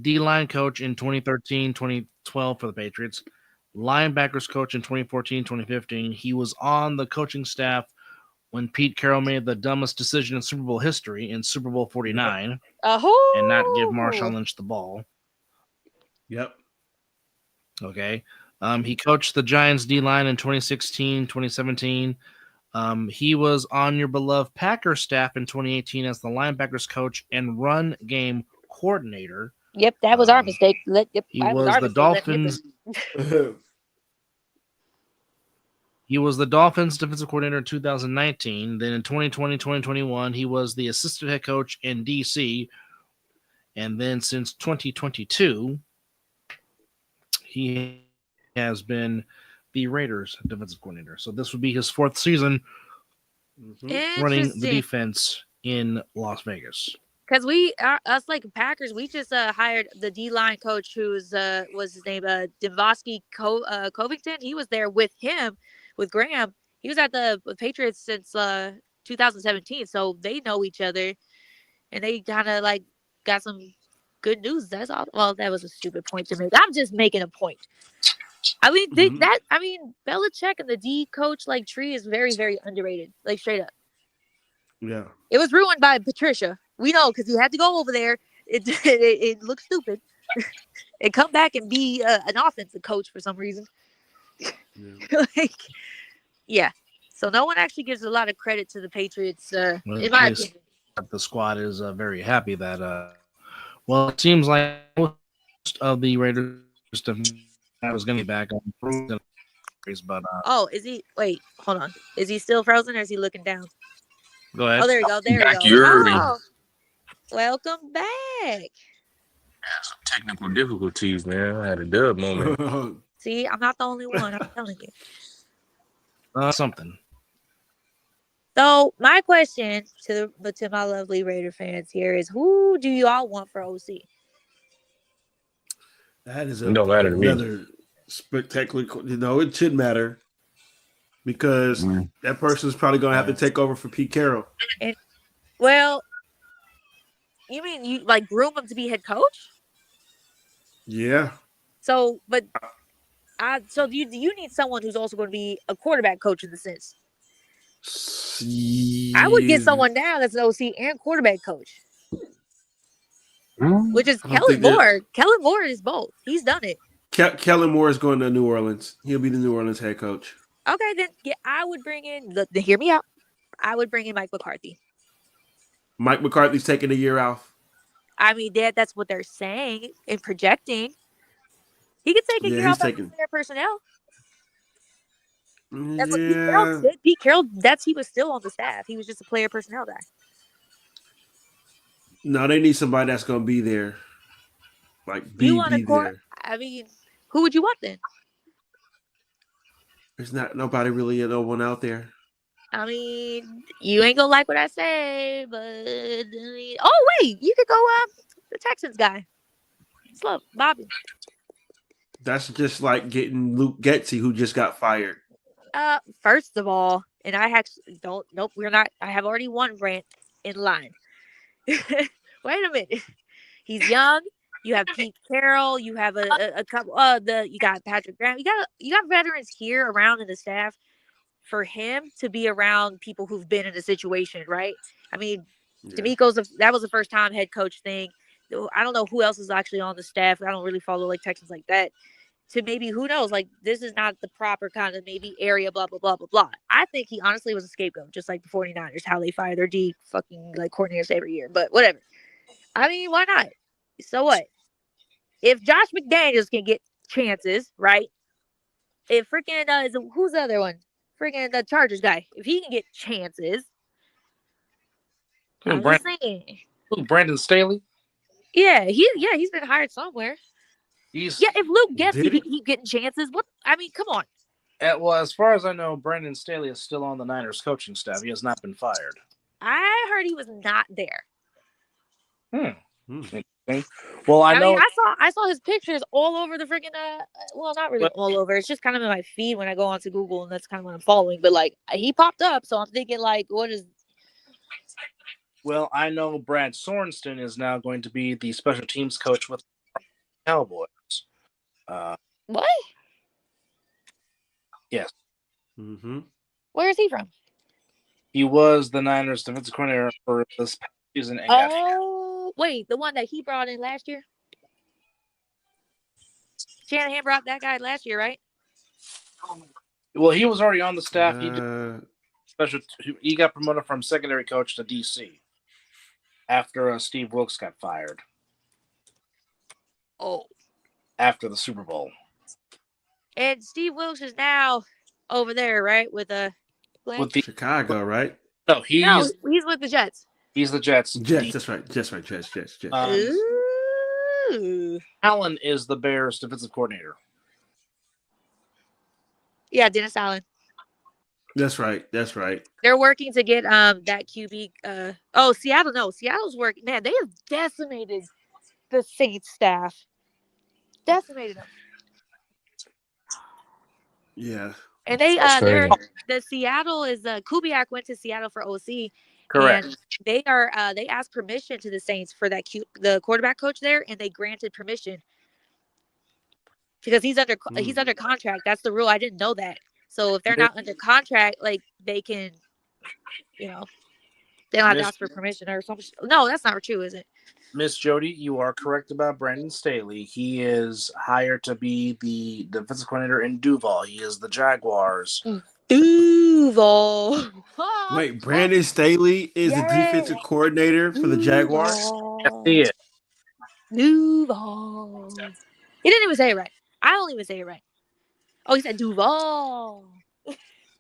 D-line coach in 2013, 2012 for the Patriots. Linebackers coach in 2014, 2015. He was on the coaching staff when Pete Carroll made the dumbest decision in Super Bowl history in Super Bowl 49 and not give Marshawn Lynch the ball. Yep. Okay. He coached the Giants D-line in 2016, 2017. He was on your beloved Packers staff in 2018 as the linebackers coach and run game coordinator. Yep, that was our mistake. He was the Dolphins. He was the Dolphins defensive coordinator in 2019. Then in 2020, 2021, he was the assistant head coach in DC. And then since 2022, he has been the Raiders defensive coordinator. So this would be his 4th season running the defense in Las Vegas. Because us like Packers, we just hired the D-line coach who's was his name Devosky Covington. He was there with him, with Graham. He was at the Patriots since 2017, so they know each other, and they kind of got some good news. That's all. Well, that was a stupid point to make. I'm just making a point. I mean, Belichick and the D coach tree is very, very underrated. Straight up. Yeah. It was ruined by Patricia. We know because he had to go over there. It looked stupid. And come back and be an offensive coach for some reason. Yeah. So no one actually gives a lot of credit to the Patriots. In my opinion, the squad is very happy that. Well, it seems like most of the Raiders was going to be back on. But is he? Wait, hold on. Is he still frozen or is he looking down? Go ahead. Oh, there you go. There you go. You're Oh, welcome back. Some technical difficulties, man. I had a dub moment. See, I'm not the only one. I'm telling you. Something. So my question to my lovely Raider fans here is, who do y'all want for OC? That is It don't matter to me. another spectacular. It should matter because that person's probably going to have to take over for Pete Carroll. Well, you mean you like groom him to be head coach? Yeah. So, but so do you need someone who's also going to be a quarterback coach in the sense? I would get someone now that's an OC and quarterback coach, which is Kellen Moore. Kellen Moore is both. He's done it. Kellen Moore is going to New Orleans. He'll be the New Orleans head coach. Okay, then I would bring in. Hear me out. I would bring in Mike McCarthy. Mike McCarthy's taking a year off. I mean, that's what they're saying and projecting. He could take a year off of their personnel. That's what Pete Carroll did. Pete Carroll, he was still on the staff. He was just a player personnel guy. No, they need somebody that's going to be there. Like, be there. I mean, who would you want then? There's not nobody really, no one out there. I mean, you ain't gonna like what I say, but oh wait, you could go the Texans guy. Slow, Bobby. That's just like getting Luke Getsy, who just got fired. First of all, and I actually don't. Nope, we're not. I have already one rant in line. Wait a minute. He's young. You have Pete Carroll. You have a couple. You got Patrick Graham. You got veterans here around in the staff. For him to be around people who've been in a situation, right? I mean, D'Amico's that was the first time head coach thing. I don't know who else is actually on the staff. I don't really follow like Texans like that. To maybe, who knows, like this is not the proper kind of maybe area, blah, blah, blah, blah, blah. I think he honestly was a scapegoat, just like the 49ers, how they fire their D fucking like coordinators every year. But whatever. I mean, why not? So what? If Josh McDaniels can get chances, right? If freaking who's the other one? Freaking the Chargers guy. If he can get chances, I'm just saying. Brandon Staley? Yeah, he's been hired somewhere. If Luke Getsy can keep getting chances, what? I mean, come on. Well, as far as I know, Brandon Staley is still on the Niners coaching staff. He has not been fired. I heard he was not there. Well, I know. Mean, I saw his pictures all over the freaking well, not really all over. It's just kind of in my feed when I go onto Google, and that's kind of what I'm following. But like, he popped up, so I'm thinking like, what is? Well, I know Brad Sorensen is now going to be the special teams coach with the Cowboys. What? Yes. Mm-hmm. Where is he from? He was the Niners defensive coordinator for this past season. Wait, the one that he brought in last year? Shanahan brought that guy last year, right? Well, he was already on the staff. He got promoted from secondary coach to DC after Steve Wilkes got fired. Oh. After the Super Bowl. And Steve Wilkes is now over there, right? With Chicago, right? No, he's with the Jets. He's the Jets. Jets, that's right. Jets. Allen is the Bears defensive coordinator. Yeah, Dennis Allen. That's right. They're working to get that QB. Seattle. No, Seattle's working. Man, they have decimated the Saints staff. Decimated them. Yeah. And the Seattle is Kubiak went to Seattle for OC. Correct. And they asked permission to the Saints for the quarterback coach there, and they granted permission because he's under contract. That's the rule. I didn't know that. So if they're not under contract, like they can, they don't have to ask for permission or something. No, that's not true, is it? Miss Jody, you are correct about Brandon Staley. He is hired to be the defensive coordinator in Duval. He is the Jaguars. Duval. Wait, Brandon Staley is the defensive coordinator for the Jaguars? Yes, he is. Duval. He didn't even say it right. I don't even say it right. Oh, he said Duval.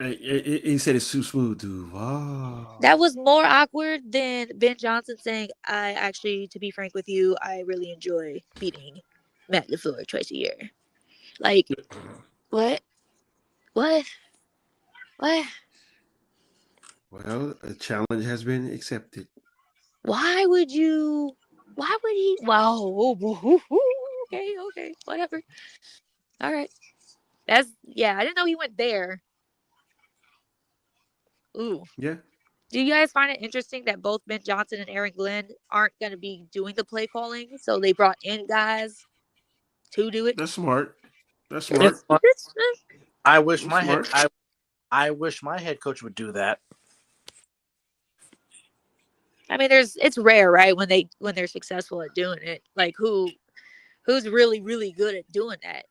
He said it's too smooth, dude. Wow. That was more awkward than Ben Johnson saying, "I actually, to be frank with you, I really enjoy beating Matt LaFleur twice a year." Like, what? What? What? Well, a challenge has been accepted. Why would you? Why would he? Wow. Okay. Whatever. All right. I didn't know he went there. Ooh. Yeah. Do you guys find it interesting that both Ben Johnson and Aaron Glenn aren't going to be doing the play calling? So they brought in guys to do it. That's smart. That's It's smart. fun. It's, I wish That's my head. smart. I wish my head coach would do that. I mean, it's rare, right? When they're successful at doing it. Like who's really really good at doing that?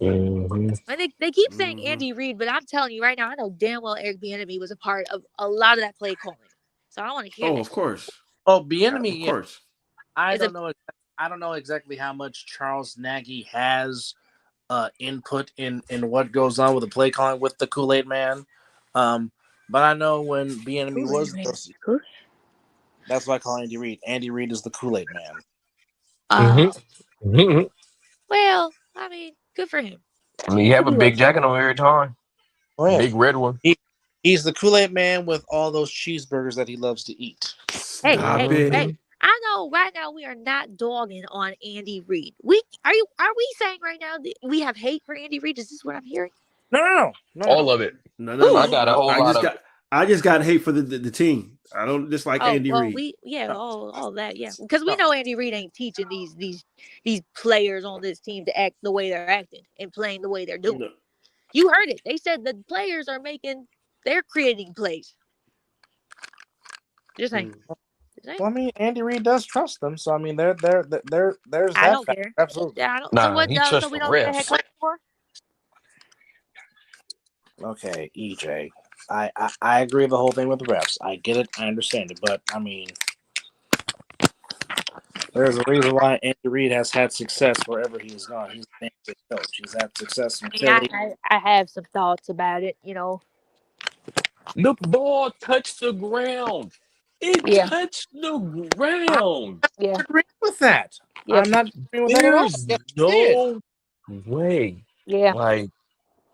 Mhm. I mean, they keep saying Mhm. Andy Reid, but I'm telling you right now, I know damn well Eric Bieniemy was a part of a lot of that play calling. So I don't want to hear Oh, that. of course. Oh, Of Bieniemy. Yeah, course. I Is it- don't know. I don't know exactly how much Charles Nagy has input in what goes on with the play calling with the Kool-Aid Man. But I know when Bieniemy was, Who? that's why I call Andy Reid. Andy Reid is the Kool-Aid Man. Mhm. Well, I mean, good for him. I mean, you have a big jacket on every time. Oh, yeah. Big red one. He's the Kool-Aid Man with all those cheeseburgers that he loves to eat. Stop Hey, it. I know right now we are not dogging on Andy Reid. Are we saying right now that we have hate for Andy Reid? Is this what I'm hearing? No. All of it. No. I got a whole lot of it. I just got hate for the team. I don't dislike Andy well, Reid. all that, yeah, because we know Andy Reid ain't teaching these players on this team to act the way they're acting and playing the way they're doing. No. You heard it. They said the players they're creating plays. Just saying. Well, I mean, Andy Reid does trust them, so I mean, there's that. I don't fact. care. Absolutely. Yeah, I don't. So Nah, what? he So trusts we the don't get a head refs. coach for? Okay, EJ. I agree with the whole thing with the refs. I get it. I understand it. But, I mean, there's a reason why Andy Reid has had success wherever he's gone. He's a damn good coach. He's had success in Philly. I have some thoughts about it. The ball touched the ground. It Yeah. touched the ground. Yeah. I agree with that. Yep. I'm not agreeing with that at all. There's Yes, he did. no way. Yeah. Like,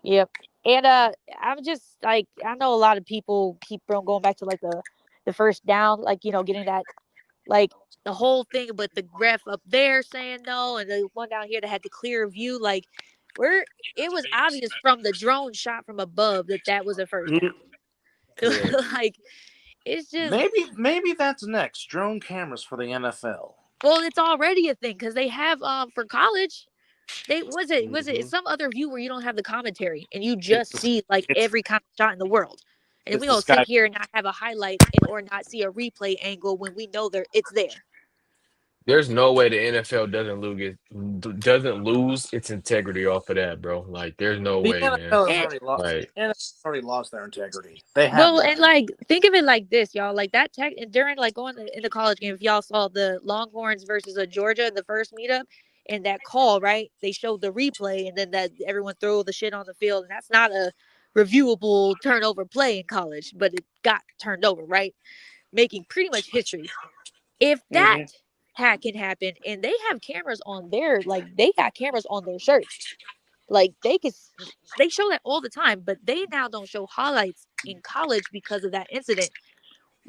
Yep. And I'm just like, I know a lot of people keep going back to like the first down, like getting that, like the whole thing, but the ref up there saying no, and the one down here that had the clear view, like it was obvious from the drone shot from above that was a first down. Like it's just Maybe that's next. Drone cameras for the NFL. well, it's already a thing because they have for college. Was it some other view where you don't have the commentary and you just see like every kind of shot in the world, and we don't sit here and not have a highlight or not see a replay angle when we know it's there. there's no way the NFL doesn't lose its integrity off of that, bro. Like, there's no The way, man. NFL has already lost. Like, The NFL has already lost their integrity. They have. Well, and like think of it like this, y'all. Like that during like going in the college game, if y'all saw the Longhorns versus Georgia in the first meetup, and that call, right? They showed the replay, and then that everyone throw the shit on the field, and that's not a reviewable turnover play in college, but it got turned over, right? Making pretty much history. If that can happen, and they have cameras on they got cameras on their shirts. Like they show that all the time, but they now don't show highlights in college because of that incident.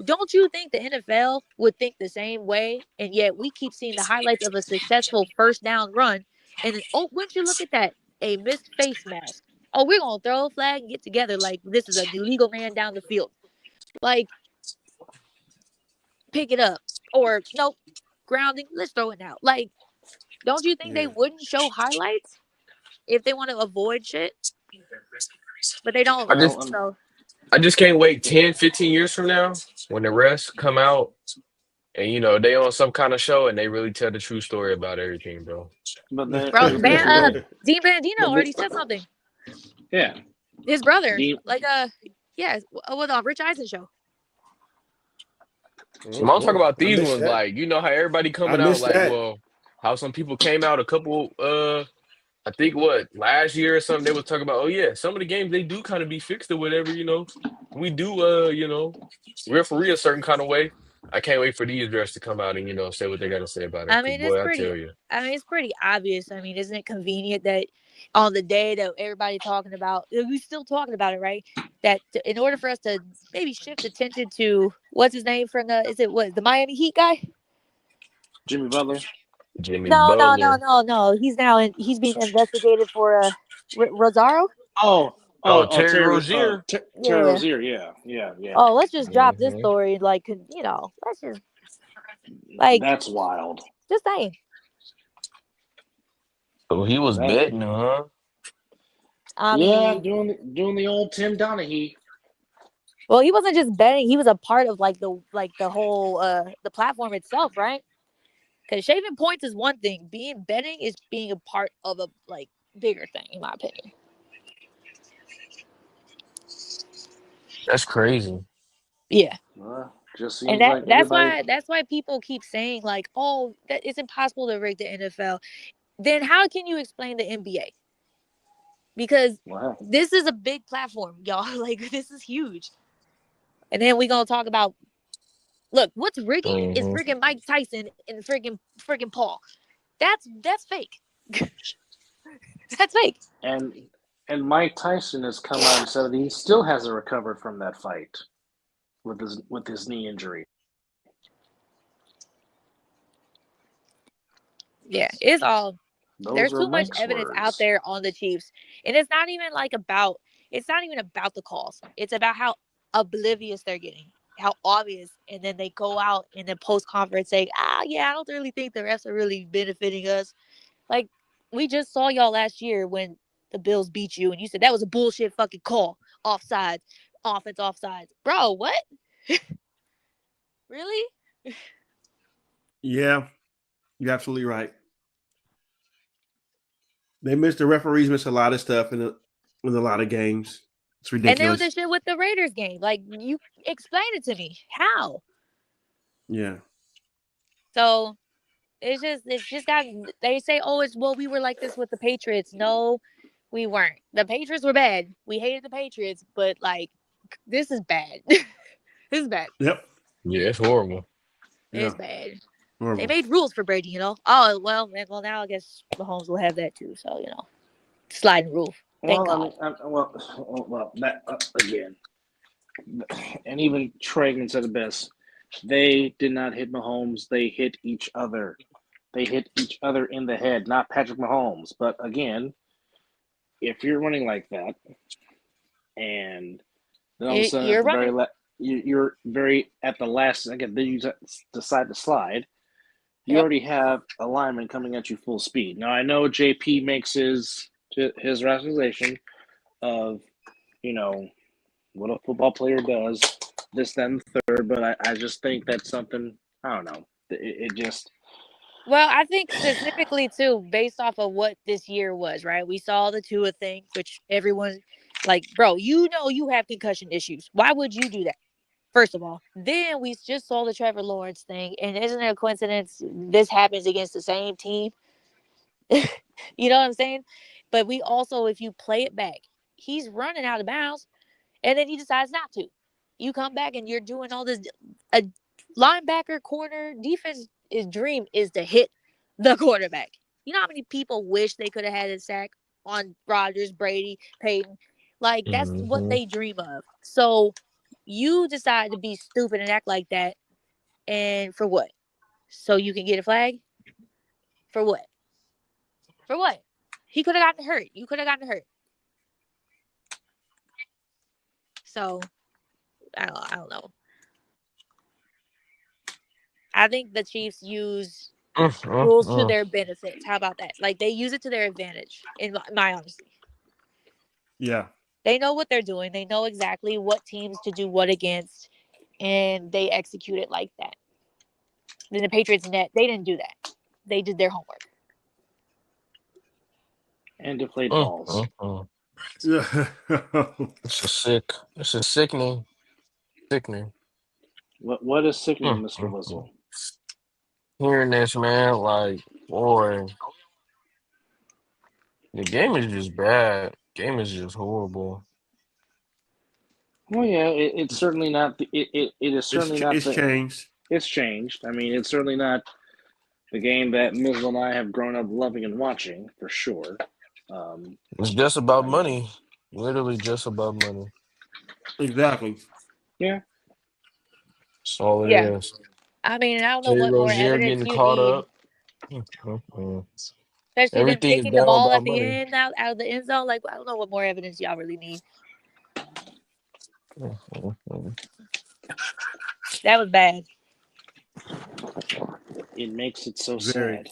Don't you think the NFL would think the same way? And yet we keep seeing the highlights of a successful first down run. And then, wouldn't you look at that? A missed face mask. Oh, we're going to throw a flag and get together like this is a illegal man down the field. Like, pick it up. Or, nope, grounding, let's throw it now. Like, don't you think they wouldn't show highlights if they want to avoid shit? But they don't. I just can't wait 10, 15 years from now when the refs come out and they on some kind of show and they really tell the true story about everything, bro. But then, Dean Bandino already said something. Yeah. His brother, with Rich Eisen show. I'm talking about these ones, like how everybody coming out like, that. well, how some people came out a couple I think what last year or something they were talking about. Oh yeah, some of the games they do kind of be fixed or whatever. We do referee a certain kind of way. I can't wait for these refs to come out and say what they got to say about it. I Cause mean, it's boy, I pretty. tell you, It's pretty obvious. I mean, isn't it convenient that on the day that everybody talking about, we still talking about it, right? That in order for us to maybe shift attention to what's his name from the Miami Heat guy? Jimmy Butler. Jimmy No, no, no, Butler. no, no. He's being investigated for Rosaro. Oh, Oh, Terry Terry, Rozier. Terry Yeah. Rozier. Yeah, yeah, yeah. Oh, let's just drop this Hmm. story. Like, let's just like That's wild. just saying. So he was That betting, huh? I yeah, mean, doing the old Tim Donaghy. well, he wasn't just betting; he was a part of the whole the platform itself, right? Because shaving points is one thing; being betting is being a part of a bigger thing, in my opinion. That's crazy. Yeah, Just and seems like everybody. that's why people keep saying like, "Oh, that it's impossible to rig the NFL." Then how can you explain the NBA? Because Wow. this is a big platform, y'all. Like this is huge. And then we gonna talk about look, what's rigging is Hmm. freaking Mike Tyson and freaking Paul. That's fake. That's fake. And Mike Tyson has come out and said that he still hasn't recovered from that fight with his knee injury. Yeah, it's all Those there's are too much Mike's evidence out words. there on the Chiefs. And it's not even about the calls. It's about how oblivious they're getting. How obvious. And then they go out in the post conference saying, yeah, I don't really think the refs are really benefiting us. Like we just saw y'all last year when the Bills beat you and you said that was a bullshit fucking call. Offsides. Offense offsides. Bro, what? Really? Yeah, you're absolutely right. The referees miss a lot of stuff in a lot of games. It's And then with ridiculous. the shit with the Raiders game, like you explain it to me. How? Yeah. So it's just got they say, oh, we were like this with the Patriots. No, we weren't. The Patriots were bad. We hated the Patriots, but like this is bad. This is bad. Yep. Yeah, it's horrible. It's Yeah. bad. They Horrible. made rules for Brady, Oh well, now I guess Mahomes will have that too. So sliding rule. Thank Well, I God. mean, that again, and even Tragan said it best. They did not hit Mahomes. They hit each other. They hit each other in the head, not Patrick Mahomes. But again, if you're running like that, and then all of a sudden at You're the very running. last, you're very at the last second, then you decide to slide. You Yep. already have a lineman coming at you full speed. Now I know JP makes his rationalization of, what a football player does, this, then, third. But I just think that's something, I don't know. It just, Well, I think specifically too, based off of what this year was, right? We saw the Tua thing, which everyone, like, bro, you have concussion issues. Why would you do that? First of all, then we just saw the Trevor Lawrence thing, and isn't it a coincidence this happens against the same team? You know what I'm saying? But we also, if you play it back, he's running out of bounds, and then he decides not to. You come back and you're doing all this. A linebacker, corner, defense, his dream is to hit the quarterback. You know how many people wish they could have had a sack on Rodgers, Brady, Peyton? Like that's what Hmm. they dream of. So you decide to be stupid and act like that, and for what? So you can get a flag? For what? For what? He could have gotten hurt. You could have gotten hurt. So I don't know. I think the Chiefs use rules to their benefits. How about that? Like they use it to their advantage, in my honesty. Yeah. They know what they're doing. They know exactly what teams to do what against, and they execute it like that. Then the Patriots net, they didn't do that. They did their homework. and deflate Mm, balls. mm, mm. Yeah. It's a sickening. Sickening. What is sickening, Mm, Mr. mm, mm. Whistle? Hearing this, man, like, boy, The game is just bad. Game is just horrible. Well, yeah, it's certainly not. It is certainly not It's the. changed. It's changed. I mean, it's certainly not the game that Mizzle and I have grown up loving and watching for sure. It's just about I mean, money. Literally just about money. Exactly. yeah. That's all it Yeah. is. I mean, I don't know Terry what more Rozier evidence getting you caught need, up. especially them Everything is kicking the down ball by at the money. end out of the end zone. Like, I don't know what more evidence y'all really need. That was bad. It makes it so Very. sad.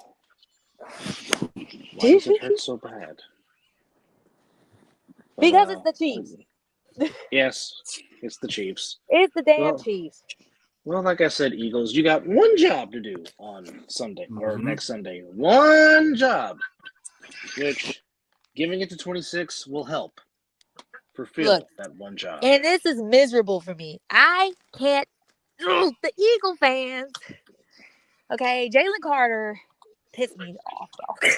Why does it hurt so bad? Because it's the Chiefs. Yes, it's the Chiefs. It's the damn Chiefs. Well, like I said, Eagles, you got one job to do on Sunday or Mhm. next Sunday. One job, which giving it to 26 will help fulfill Look, that one job. And this is miserable for me. I can't. The Eagle fans. Okay, Jalen Carter pissed me off, though.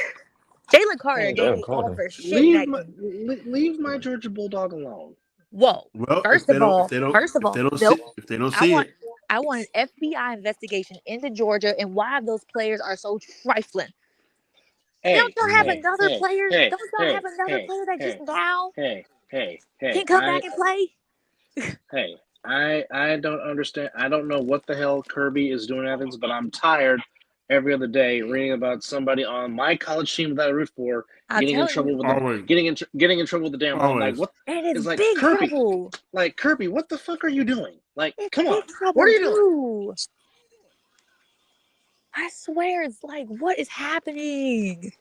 Jalen Carter Hey, gave Jalen me all Carter. for shit in that game. Leave my Georgia Bulldog alone. Whoa. Well, First of all, if they don't see it, I want an FBI investigation into Georgia and why those players are so trifling. Don't y'all have another player? Don't y'all have another player that just now can come back and play? I don't understand. I don't know what the hell Kirby is doing, Evans, but I'm tired every other day reading about somebody on my college team that I root for getting in trouble with the damn law. Like what? And it's like big Kirby. trouble. Like Kirby, what the fuck are you doing? Like, It's come on, big trouble what are you too. doing? I swear, it's like, what is happening?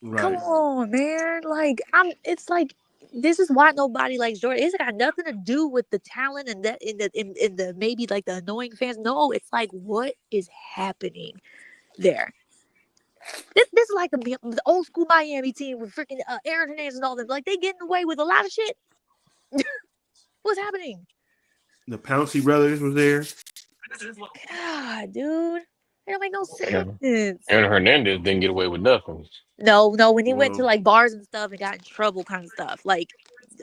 right. Come on, man. Like, it's like, this is why nobody likes Jordan. It's got nothing to do with the talent and that in the maybe like the annoying fans. No, it's like, what is happening there? This is like the old school Miami team with freaking Aaron Hernandez and all them. Like, they getting away with a lot of shit. What's happening? The Pouncey brothers was there. God, dude. It don't make no sense. Aaron Hernandez didn't get away with nothing. No, when he went to like bars and stuff and got in trouble kind of stuff. Like,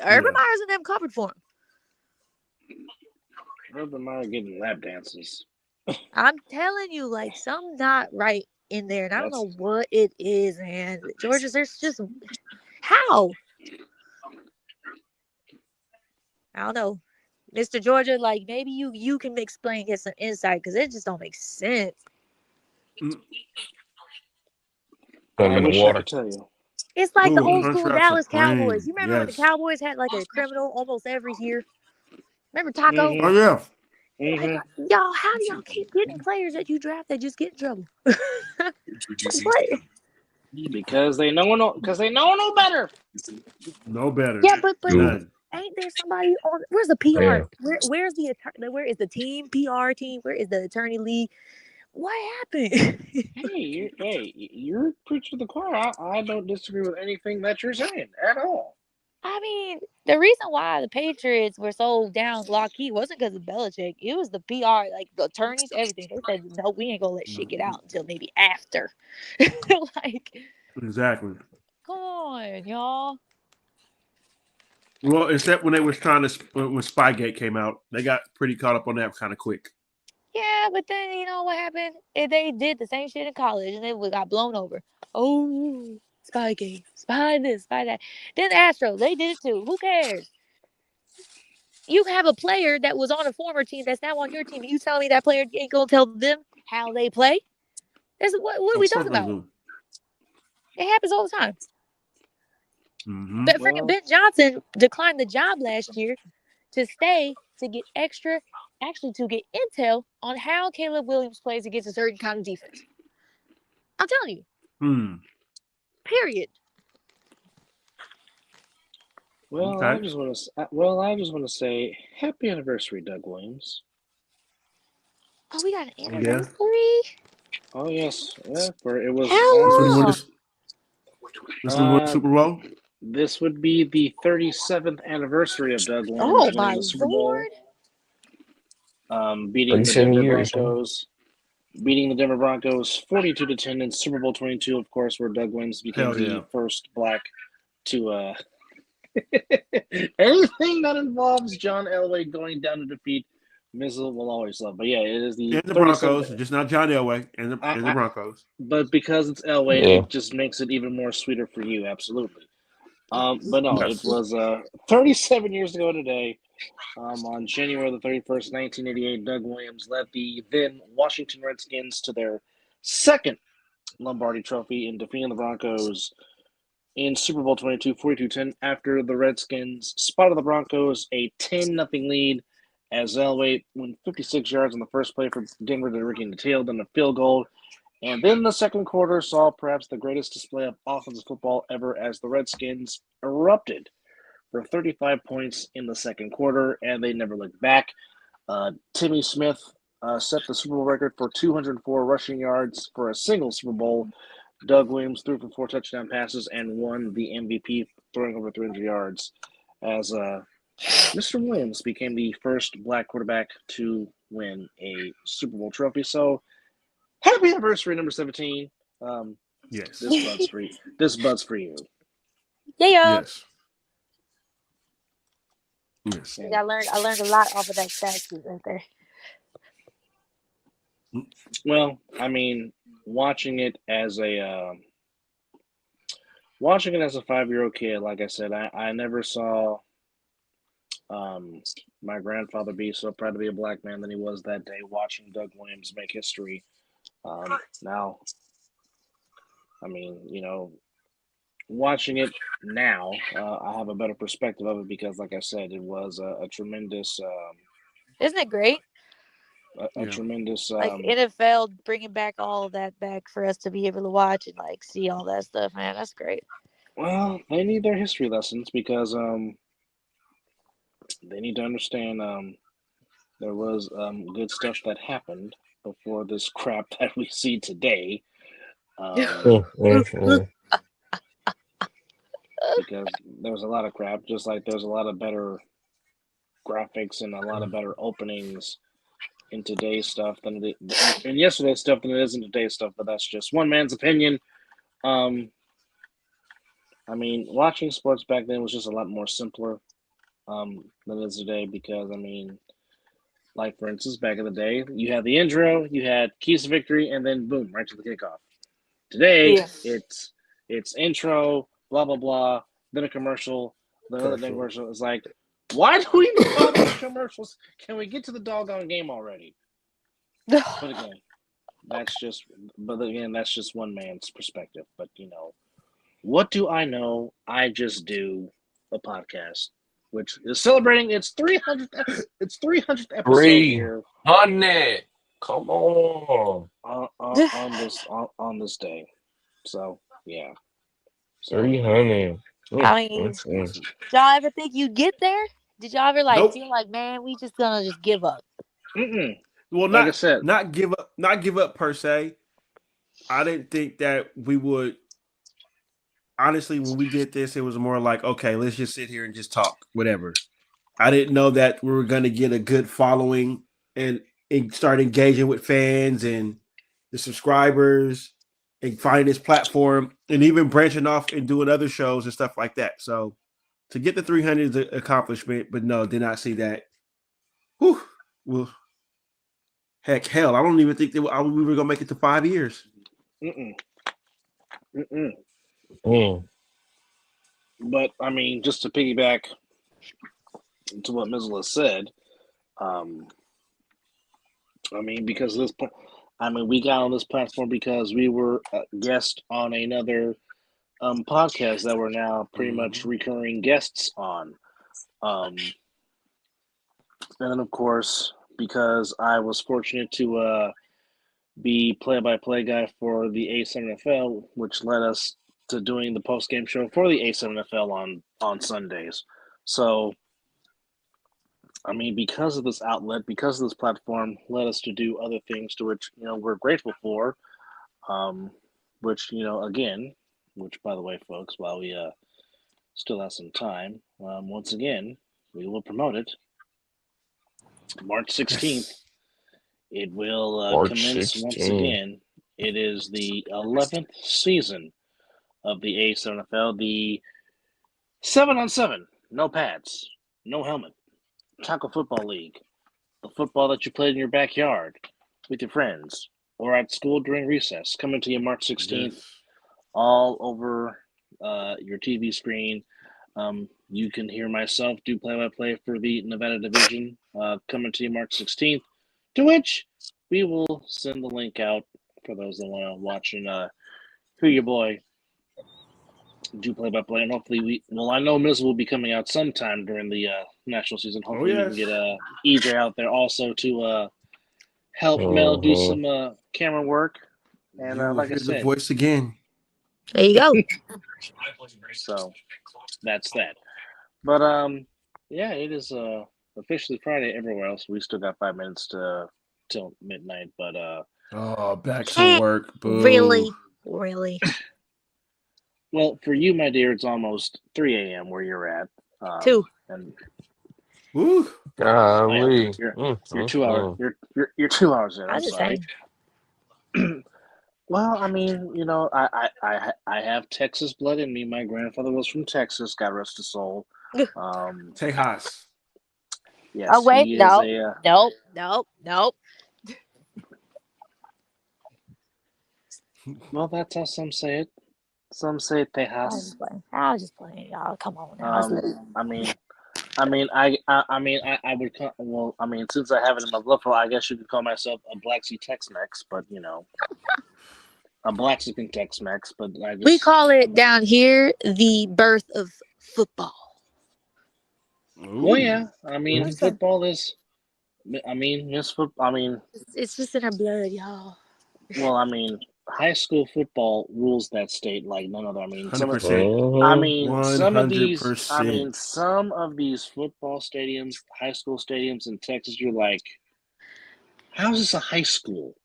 Urban Meyer's and them covered for him. Urban Meyer getting lap dances. I'm telling you, like, something's not right in there. And I don't know what it is, man. Georgia, there's just... How? I don't know. Mr. Georgia, like, maybe you can explain, get some insight, because it just don't make sense. I wish I could tell you. It's like the old school Dallas Cowboys. You remember when the Cowboys had like a criminal almost every year? Remember Taco? Oh yeah. Like, y'all, how do y'all keep getting players that you draft that just get in trouble? What? Because they know no better. No better. Yeah, but None. ain't there somebody on? Where's the PR? Yeah. Where's the attorney? Where is the team PR team? Where is the attorney league? What happened? You're preaching to the choir. I don't disagree with anything that you're saying at all. I mean, the reason why the Patriots were so down low-key wasn't because of Belichick. It was the PR, like the attorneys, everything. They said, no, we ain't gonna let shit get out until maybe after. Like, exactly. Come on, y'all. Well, except when they was trying to when Spygate came out, they got pretty caught up on that kind of quick. Yeah, but then you know what happened? They did the same shit in college, and it got blown over. Oh, Spygate, spy this, spy that. Then the Astros, they did it too. Who cares? You have a player that was on a former team that's now on your team, and you tell me that player ain't gonna tell them how they play? What are we talking about? It happens all the time. Mm-hmm. But freaking Ben Johnson declined the job last year to stay to get to get intel on how Caleb Williams plays against a certain kind of defense. I'm telling you. Period. Well, okay. I just want to say happy anniversary, Doug Williams. Oh, we got an anniversary. Oh yes, yeah. For it was. This was Super Bowl. This would be the 37th anniversary of Doug Williams winning the Super Bowl. Beating the Denver Broncos. beating the Denver Broncos 42-10 in Super Bowl 22, of course, where Doug Williams became Hell yeah. the first black to anything that involves John Elway going down to defeat Mizzle will always love. But yeah, it is the And the 37th. Broncos, just not John Elway, and the Broncos. But because it's Elway, Yeah. it just makes it even more sweeter for you, absolutely. But no, Yes. it was 37 years ago today. On January the 31st, 1988, Doug Williams led the then Washington Redskins to their second Lombardi Trophy in defeating the Broncos in Super Bowl 22, 42-10, after the Redskins spotted the Broncos a 10-0 lead as Elway went 56 yards on the first play for Denver to regain the tail, then a field goal. And then the second quarter saw perhaps the greatest display of offensive football ever as the Redskins erupted for 35 points in the second quarter, and they never looked back. Timmy Smith set the Super Bowl record for 204 rushing yards for a single Super Bowl. Doug Williams threw for 4 touchdown passes and won the MVP, throwing over 300 yards, as Mr. Williams became the first black quarterback to win a Super Bowl trophy. So, happy anniversary, number 17. Yes. This bud's for you. Yeah. Yes. Yes. I learned a lot off of that stat sheet right there. Well, I mean, watching it as a 5-year-old kid, like I said, I never saw my grandfather be so proud to be a black man than he was that day watching Doug Williams make history. Now, I mean, watching it now, I have a better perspective of it because, like I said, it was a tremendous. Isn't it great? A tremendous. Like NFL bringing back all of that back for us to be able to watch and like see all that stuff, man. That's great. Well, they need their history lessons because they need to understand there was good stuff that happened before this crap that we see today. Because there's a lot of crap, just like there's a lot of better graphics and a lot of better openings in today's stuff than in yesterday's stuff than it is in today's stuff. But that's just one man's opinion. I mean, watching sports back then was just a lot more simpler than it is today because, I mean, like, for instance, back in the day, you had the intro, you had keys to victory, and then boom, right to the kickoff. Today, it's intro, blah, blah, blah, then a commercial, then another commercial. It's like, why do we need all these commercials? Can we get to the doggone game already? But again, that's just one man's perspective. But, what do I know? I just do a podcast, which is celebrating its 300th episode here. 300. Come on. On this day. So, yeah. 300. I mean, did y'all ever think you'd get there? Did y'all ever feel like, man, we just gonna just give up? Mm-mm. Well, like I said, not give up per se. I didn't think that we would. Honestly, when we did this, it was more like, okay, let's just sit here and just talk, whatever. I didn't know that we were going to get a good following and start engaging with fans and the subscribers and find this platform and even branching off and doing other shows and stuff like that. So to get the 300 is an accomplishment, but no, did not see that. Whew. Well, hell, I don't even think that we were going to make it to 5 years. But, I mean, just to piggyback to what Mizzle has said, I mean, because we got on this platform because we were a guest on another podcast that we're now pretty much recurring guests on. And then, of course, because I was fortunate to be play-by-play guy for the A7NFL, which led us to doing the post-game show for the A7NFL on Sundays. So, I mean, because of this outlet, because of this platform, led us to do other things to which, we're grateful for, which, again, which, by the way, folks, while we still have some time, once again, we will promote it. March 16th It will March commence once 16. again. It is the 11th season of the A7FL, the 7-on-7, no pads, no helmet, tackle football league, the football that you played in your backyard with your friends or at school during recess, coming to you March 16th, Yes. all over your TV screen. You can hear myself do play-by-play for the Nevada Division, coming to you March 16th, to which we will send the link out for those that want to watch and hear your boy do play-by-play. And hopefully I know Mizzle will be coming out sometime during the national season. Hopefully we can yes. get EJ out there also to help Mel do Mhm. some camera work. And You will like I hear the said, voice again. There you go. so that's that. But yeah, it is officially Friday everywhere else. We still got 5 minutes till midnight. But Oh, back to work. Boo. Really? well, for you, my dear, it's almost 3 a.m. where you're at. 2. And Woo. Golly. you're 2 hours. You're 2 hours in. I I'm was just sorry. saying. Well, I mean, I have Texas blood in me. My grandfather was from Texas. God rest his soul. Tejas. Yes, Oh wait, he is nope. Well, that's how some say it. Some say I was Tejas. just playing, y'all. Come on now. I would call, well, I mean, since I have it in my blood flow, I guess you could call myself a Black Sea Tex-Mex, but a Blaxican Tex-Mex, but I just... We call it down here the birth of football. Well, yeah, I mean, Okay. football is, It's just in our blood, y'all. well, I mean, high school football rules that state like none other. I mean, 100%. some of these 100%. football stadiums, high school stadiums in Texas, you're like, how is this a high school?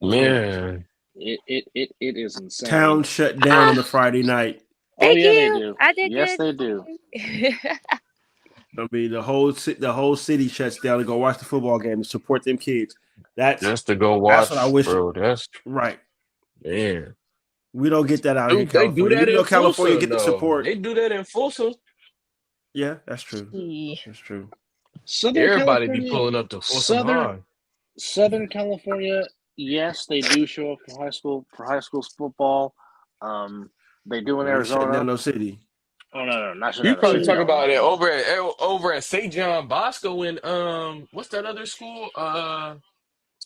Man. It is insane. Town shut down on the Friday night. Oh yeah, they you. do. I did Yes, good. they do. I mean, the whole city shuts down to go watch the football game and support them kids. Just to go watch, that's what I wish. Bro, that's right. Man. We don't get that out here in They California. do that Even though in California Folsom, get the though. support. They do that in Folsom. Yeah, that's true. That's true. Everybody be pulling up to Folsom High. Southern California, yes, they do show up for high school football. They do in Arizona. Shutting down no city. Oh no, not You probably talk about it over at St. John Bosco and what's that other school?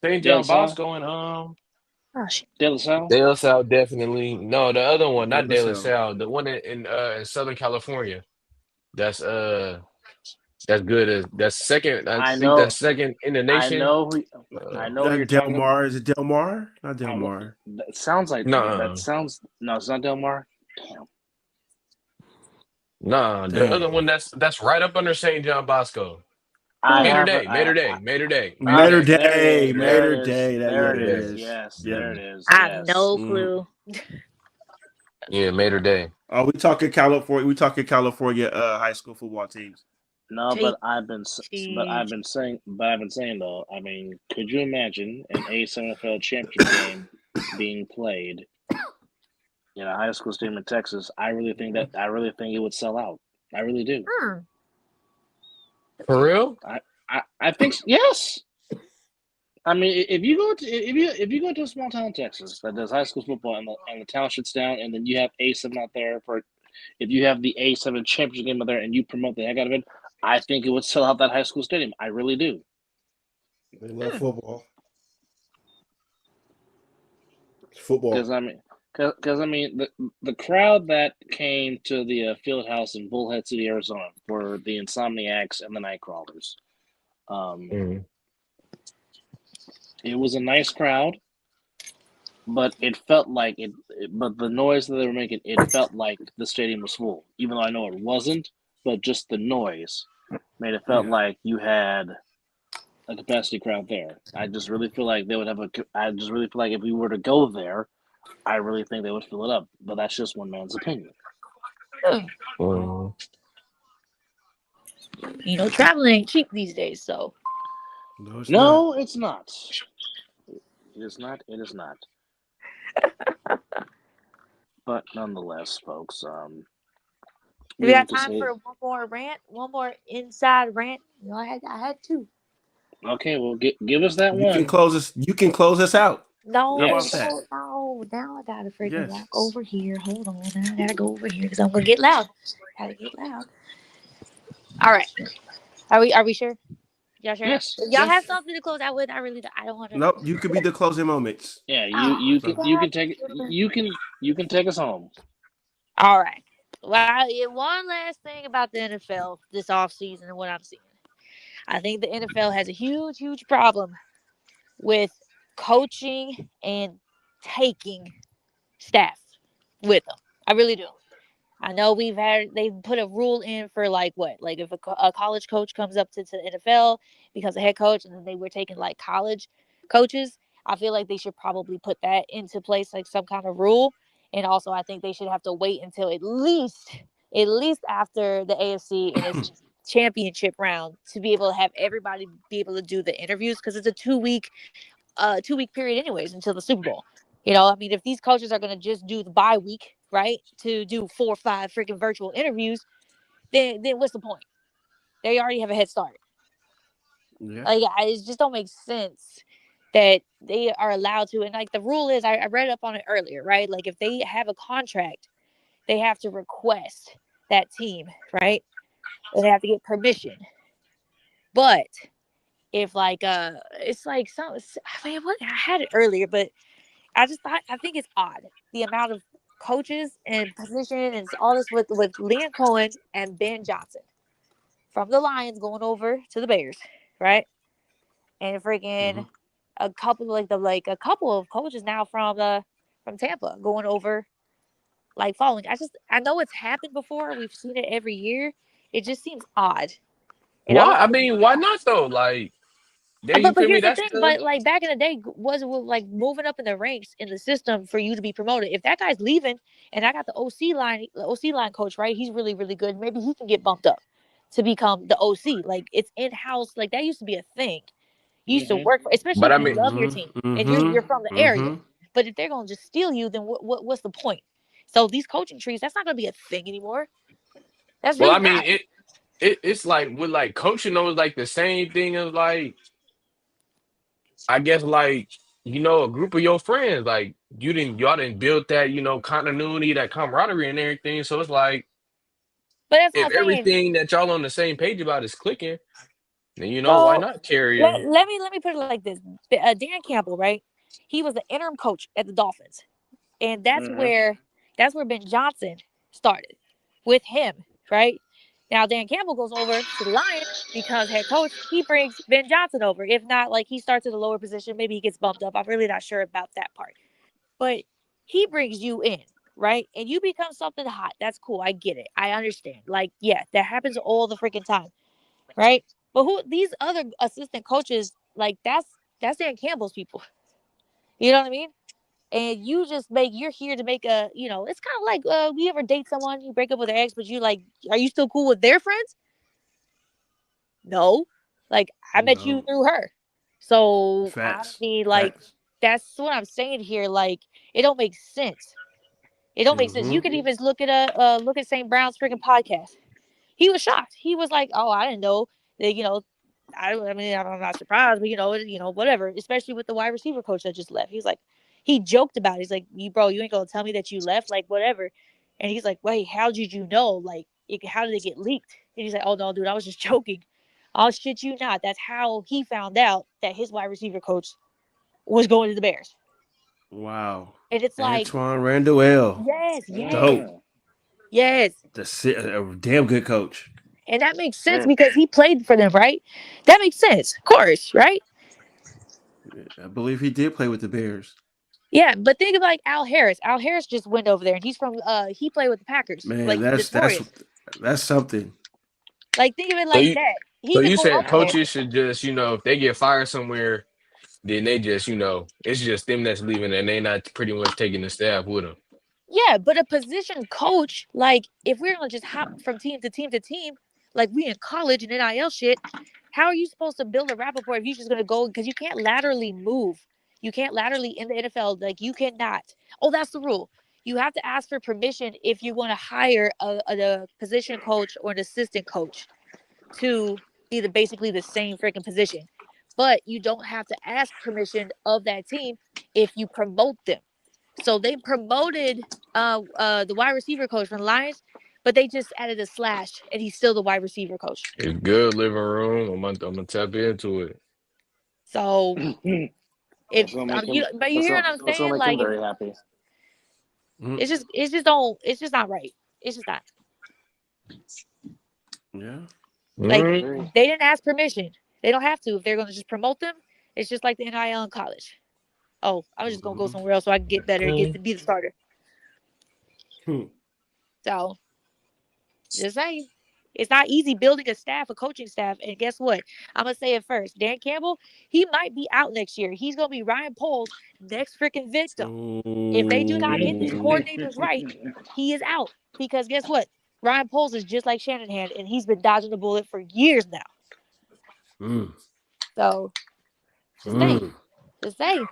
St. John Bosco and De La Salle? De La Salle, definitely. No, the other one, not De La De La Salle. The one in Southern California. That's good. That's second. I think that's second in the nation. I know who you're Del talking Mar. about. Is it Del Mar? Not Del Mar. That sounds like no, it's not Del Mar. Damn. Nah, the other one that's right up under St. John Bosco. Mater Day. Mater Day. There it is. Yes, there it is. I have no clue. Yeah, Mater Day. Oh, we talking California high school football teams. No, but I've been saying though. I mean, could you imagine an A7FL championship game being played in a high school stadium in Texas? I really think it would sell out. I really do. For real? I think yes. I mean, if you go to a small town in Texas that does high school football and the town shuts down, and then you have A7 out there if you have the A7 championship game out there and you promote the heck out of it, I think it would sell out that high school stadium. I really do. They love football. Football. Because I mean, the crowd that came to the field house in Bullhead City, Arizona, for the Insomniacs and the Nightcrawlers. It was a nice crowd, but it felt like it. But the noise that they were making, it felt like the stadium was full, even though I know it wasn't. But just the noise made it felt like you had a capacity crowd there. I just really feel like they would have I just really feel like if we were to go there, I really think they would fill it up. But that's just one man's opinion. Traveling ain't cheap these days, so. No, it's not. It is not. It is not. But nonetheless, folks, Do we got needless to time say, for one more rant? One more inside rant? I had two. okay, well, give us that You can one. close us. You can close us out. How No, about Yes. that? no, no. Now I gotta freaking Yes. walk over here. Hold on. Now I gotta go over here because I'm gonna get loud. Gotta get loud. All right. Are we sure? Y'all sure? Yes. If y'all have Yes. something to close out with, I really I don't want to. Nope. You could be the closing moments. Yeah. Oh, So You can take you can take us home. all right. Well, one last thing about the NFL this offseason and what I'm seeing. I think the NFL has a huge, huge problem with coaching and taking staff with them. I really do. I know they put a rule in for like what, like if a college coach comes up to the NFL becomes a head coach, and then they were taking like college coaches. I feel like they should probably put that into place, like some kind of rule. And also, I think they should have to wait until at least after the AFC and its championship round to be able to have everybody be able to do the interviews because it's a 2 week period anyways until the Super Bowl. I mean, if these coaches are going to just do the bye week, right, to do 4 or 5 freaking virtual interviews, then what's the point? They already have a head start. yeah. Like, it just don't make sense that they are allowed to. And like the rule is, I read up on it earlier, right? Like if they have a contract, they have to request that team, right? And they have to get permission. But if like it's like some, I mean, what I had it earlier, but I think it's odd the amount of coaches and position and all this with Liam Cohen and Ben Johnson from the Lions going over to the Bears, right? And hmm freaking a couple of coaches now from Tampa going over, like following. I know it's happened before. We've seen it every year. It just seems odd, and I Why? don't I know. mean, why not though? Like, there you But feel me? here's the That's thing. the But like back in the day, was it like moving up in the ranks in the system for you to be promoted? If that guy's leaving, and I got the OC line coach, right? He's really really good. Maybe he can get bumped up to become the OC. Like it's in house. Like that used to be a thing. You used to Hmm work for, especially but if I you mean, love your hmm team and you're hmm from the area. hmm But if they're gonna just steal you, then what's the point? So these coaching trees, that's not gonna be a thing anymore. That's well, really I mean, not. it's like with like coaching though is like the same thing as like I guess like a group of your friends like y'all didn't build that continuity, that camaraderie and everything. So it's like But that's what if I'm saying. everything that y'all on the same page about is clicking, then why So not carry let, them? let me put it like this: Dan Campbell, right? He was the interim coach at the Dolphins, and hmm that's where Ben Johnson started with him, right? Now Dan Campbell goes over to the Lions because head coach. He brings Ben Johnson over. If not, like he starts at a lower position, maybe he gets bumped up. I'm really not sure about that part, but he brings you in. Right, and you become something hot. That's cool. I get it. I understand. Like, yeah, that happens all the freaking time, right? But who these other assistant coaches, like that's Dan Campbell's people. You know what I mean? And you're here to make it's kind of like you ever date someone, you break up with their ex, but you like, are you still cool with their friends? No. Like I met you No. through her. So I Facts. mean, like Facts. that's what I'm saying here. Like it don't make sense. It don't make sense. hmm You could even look at St. Brown's freaking podcast. He was shocked. He was like, "Oh, I didn't know that." I mean, I'm not surprised, but whatever. Especially with the wide receiver coach that just left. He's like, he joked about it. He's like, you ain't gonna tell me that you left, like whatever." And he's like, "Wait, how did you know? Like, how did it get leaked?" And he's like, "Oh no, dude, I was just joking." I'll shit you not. That's how he found out that his wide receiver coach was going to the Bears. Wow. And it's like, Antoine Randall. yes, yes, Dope. hmm yes. A damn good coach. And that makes sense Yeah. because he played for them, right? That makes sense, of course, right? I believe he did play with the Bears. Yeah, but think of like Al Harris. Al Harris just went over there, and he's from he played with the Packers. Man, Like he's notorious. that's something. Like think of it So like you that. so He could you go said over there. coaches should just if they get fired somewhere, then they just it's just them that's leaving and they not pretty much taking the staff with them. Yeah, but a position coach, like if we're gonna just hop from team to team to team, like we in college and NIL shit, how are you supposed to build a rapport if you're just gonna go because you can't laterally move? You can't laterally in the NFL. Like, you cannot. Oh, that's the rule. You have to ask for permission if you want to hire a position coach or an assistant coach to be basically the same freaking position. But you don't have to ask permission of that team if you promote them. So they promoted the wide receiver coach from the Lions, but they just added a slash, and he's still the wide receiver coach. It's good living room. I'm gonna tap into it. So if That's gonna make him, you hear what I'm that's gonna saying, make like, him very happy. it's just not right. It's just not. Yeah. Like, Mhm. they didn't ask permission. They don't have to if they're going to just promote them. It's just like the NIL in college. Oh, I'm just going to go somewhere else so I can get better and get to be the starter. So, just saying. It's not easy building a coaching staff. And guess what? I'm going to say it first. Dan Campbell, he might be out next year. He's going to be Ryan Poles' next freaking victim. If they do not get these coordinators right, he is out. Because guess what? Ryan Poles is just like Shanahan, and he's been dodging the bullet for years now. So, just saying.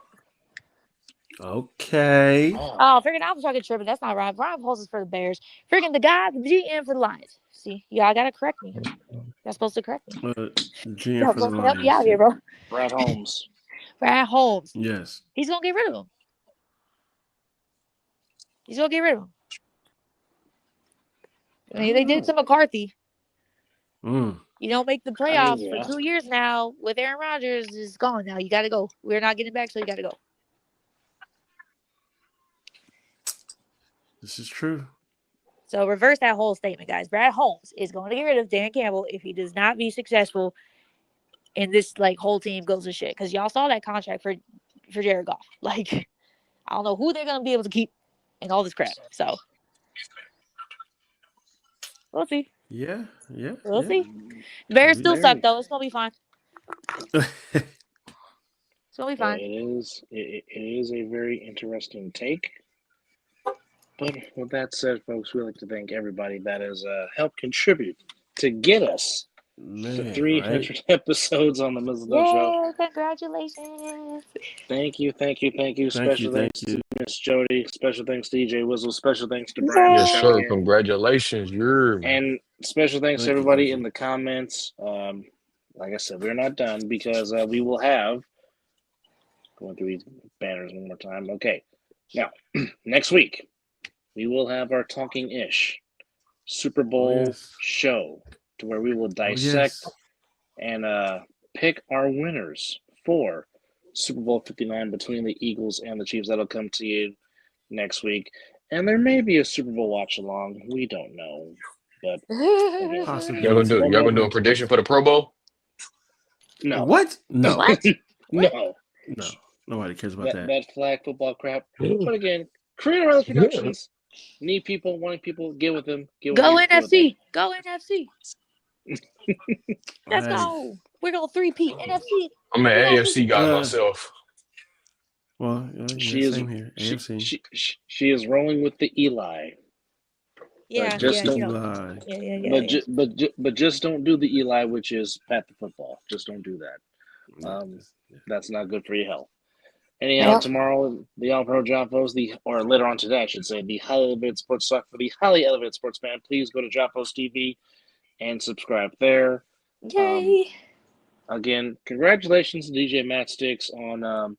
Okay. Oh, freaking, I was talking tripping. That's not Ryan. Ryan Poles is for the Bears. Freaking the guy, the GM for the Lions. See, y'all got to correct me. Y'all supposed to correct me. GM Y'all for the supposed to help me out Lions. here, bro. Brad Holmes. Brad Holmes. Yes. He's going to get rid of him. He's going to get rid of him. I mean, they did it to McCarthy. You don't make the playoffs for 2 years now with Aaron Rodgers. Is gone now. You got to go. We're not getting back, so you got to go. This is true. So reverse that whole statement, guys. Brad Holmes is going to get rid of Dan Campbell if he does not be successful and this whole team goes to shit. Because y'all saw that contract for Jared Goff. Like, I don't know who they're going to be able to keep and all this crap. So we'll see. Yeah. We'll see. The Bears still suck, though. It's going to be fine. It's going to be fine. It is a very interesting take. But with that said, folks, we'd like to thank everybody that has helped contribute to get us to 300 episodes on the Mizzle and Dub Show. Congratulations. Thank you. Special thanks to Miss Jody. Special thanks to DJ Wizzle. Special thanks to Brian. Yes, sir. Congratulations. And special thanks to everybody in the comments. Like I said, we're not done because we will have going through these banners one more time. Okay. Now, next week, we will have our Talking-ish Super Bowl show to where we will dissect and pick our winners for Super Bowl 59 between the Eagles and the Chiefs. That'll come to you next week. And there may be a Super Bowl watch-along. We don't know. But possibly. Y'all gonna do a prediction for the Pro Bowl? No. What? No. What? No. No. Nobody cares about that. That flag football crap. But again, Creative Brothers Productions need people, wanting people, get with them. Go NFC. Go NFC. Let's go. We're going to 3-peat NFC. I'm an AFC guy myself. Well, same here. AFC. She is rolling with the Eli. Yeah, just don't. But just don't do the Eli, which is pat the football. Just don't do that. That's not good for your health. Anyhow, tomorrow the All Pro Jaffos, or later on today, I should say, the Highly Elevated Sports Talk for the Highly Elevated Sports fan. Please go to Jaffos TV and subscribe there. Yay! Again, congratulations to DJ Matt Sticks on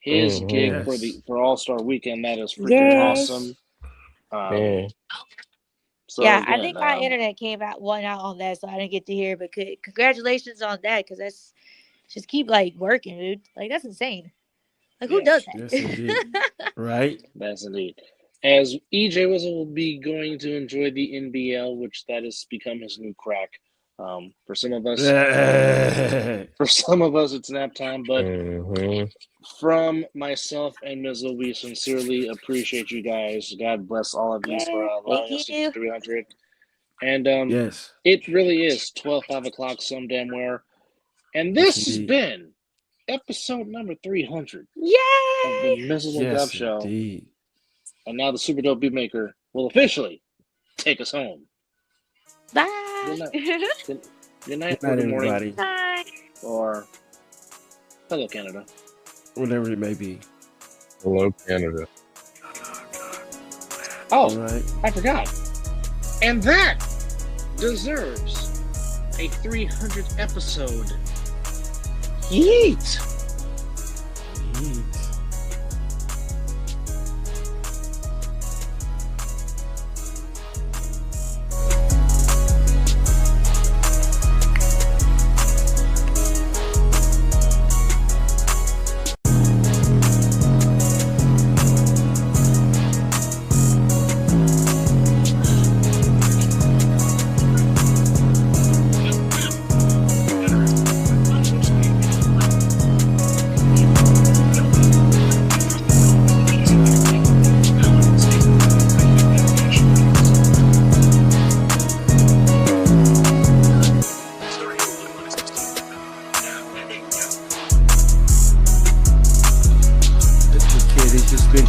his gig for All Star Weekend. That is freaking awesome. So yeah, again, I think my internet went out on that, so I didn't get to hear. But congratulations on that, because that's just keep working, dude. That's insane. Who does that? Yes, indeed. Right? That's indeed. As EJ will be going to enjoy the NBL, which that has become his new crack. For some of us, it's nap time. But from myself and Mizzle, we sincerely appreciate you guys. God bless all of you for allowing us to get 300. And it really is 5 o'clock some damn where. And this has been episode number 300 of the Mizzle and Dub Show. Indeed. And now the Super Dope Beatmaker will officially take us home. Bye. Good night. Good night, everybody. Bye. Or hello, Canada. whatever it may be. Hello, Canada. Oh, Right. I forgot. And that deserves a 300 episode. Yeet!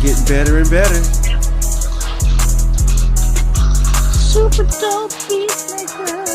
Getting better and better. Super dope beat maker.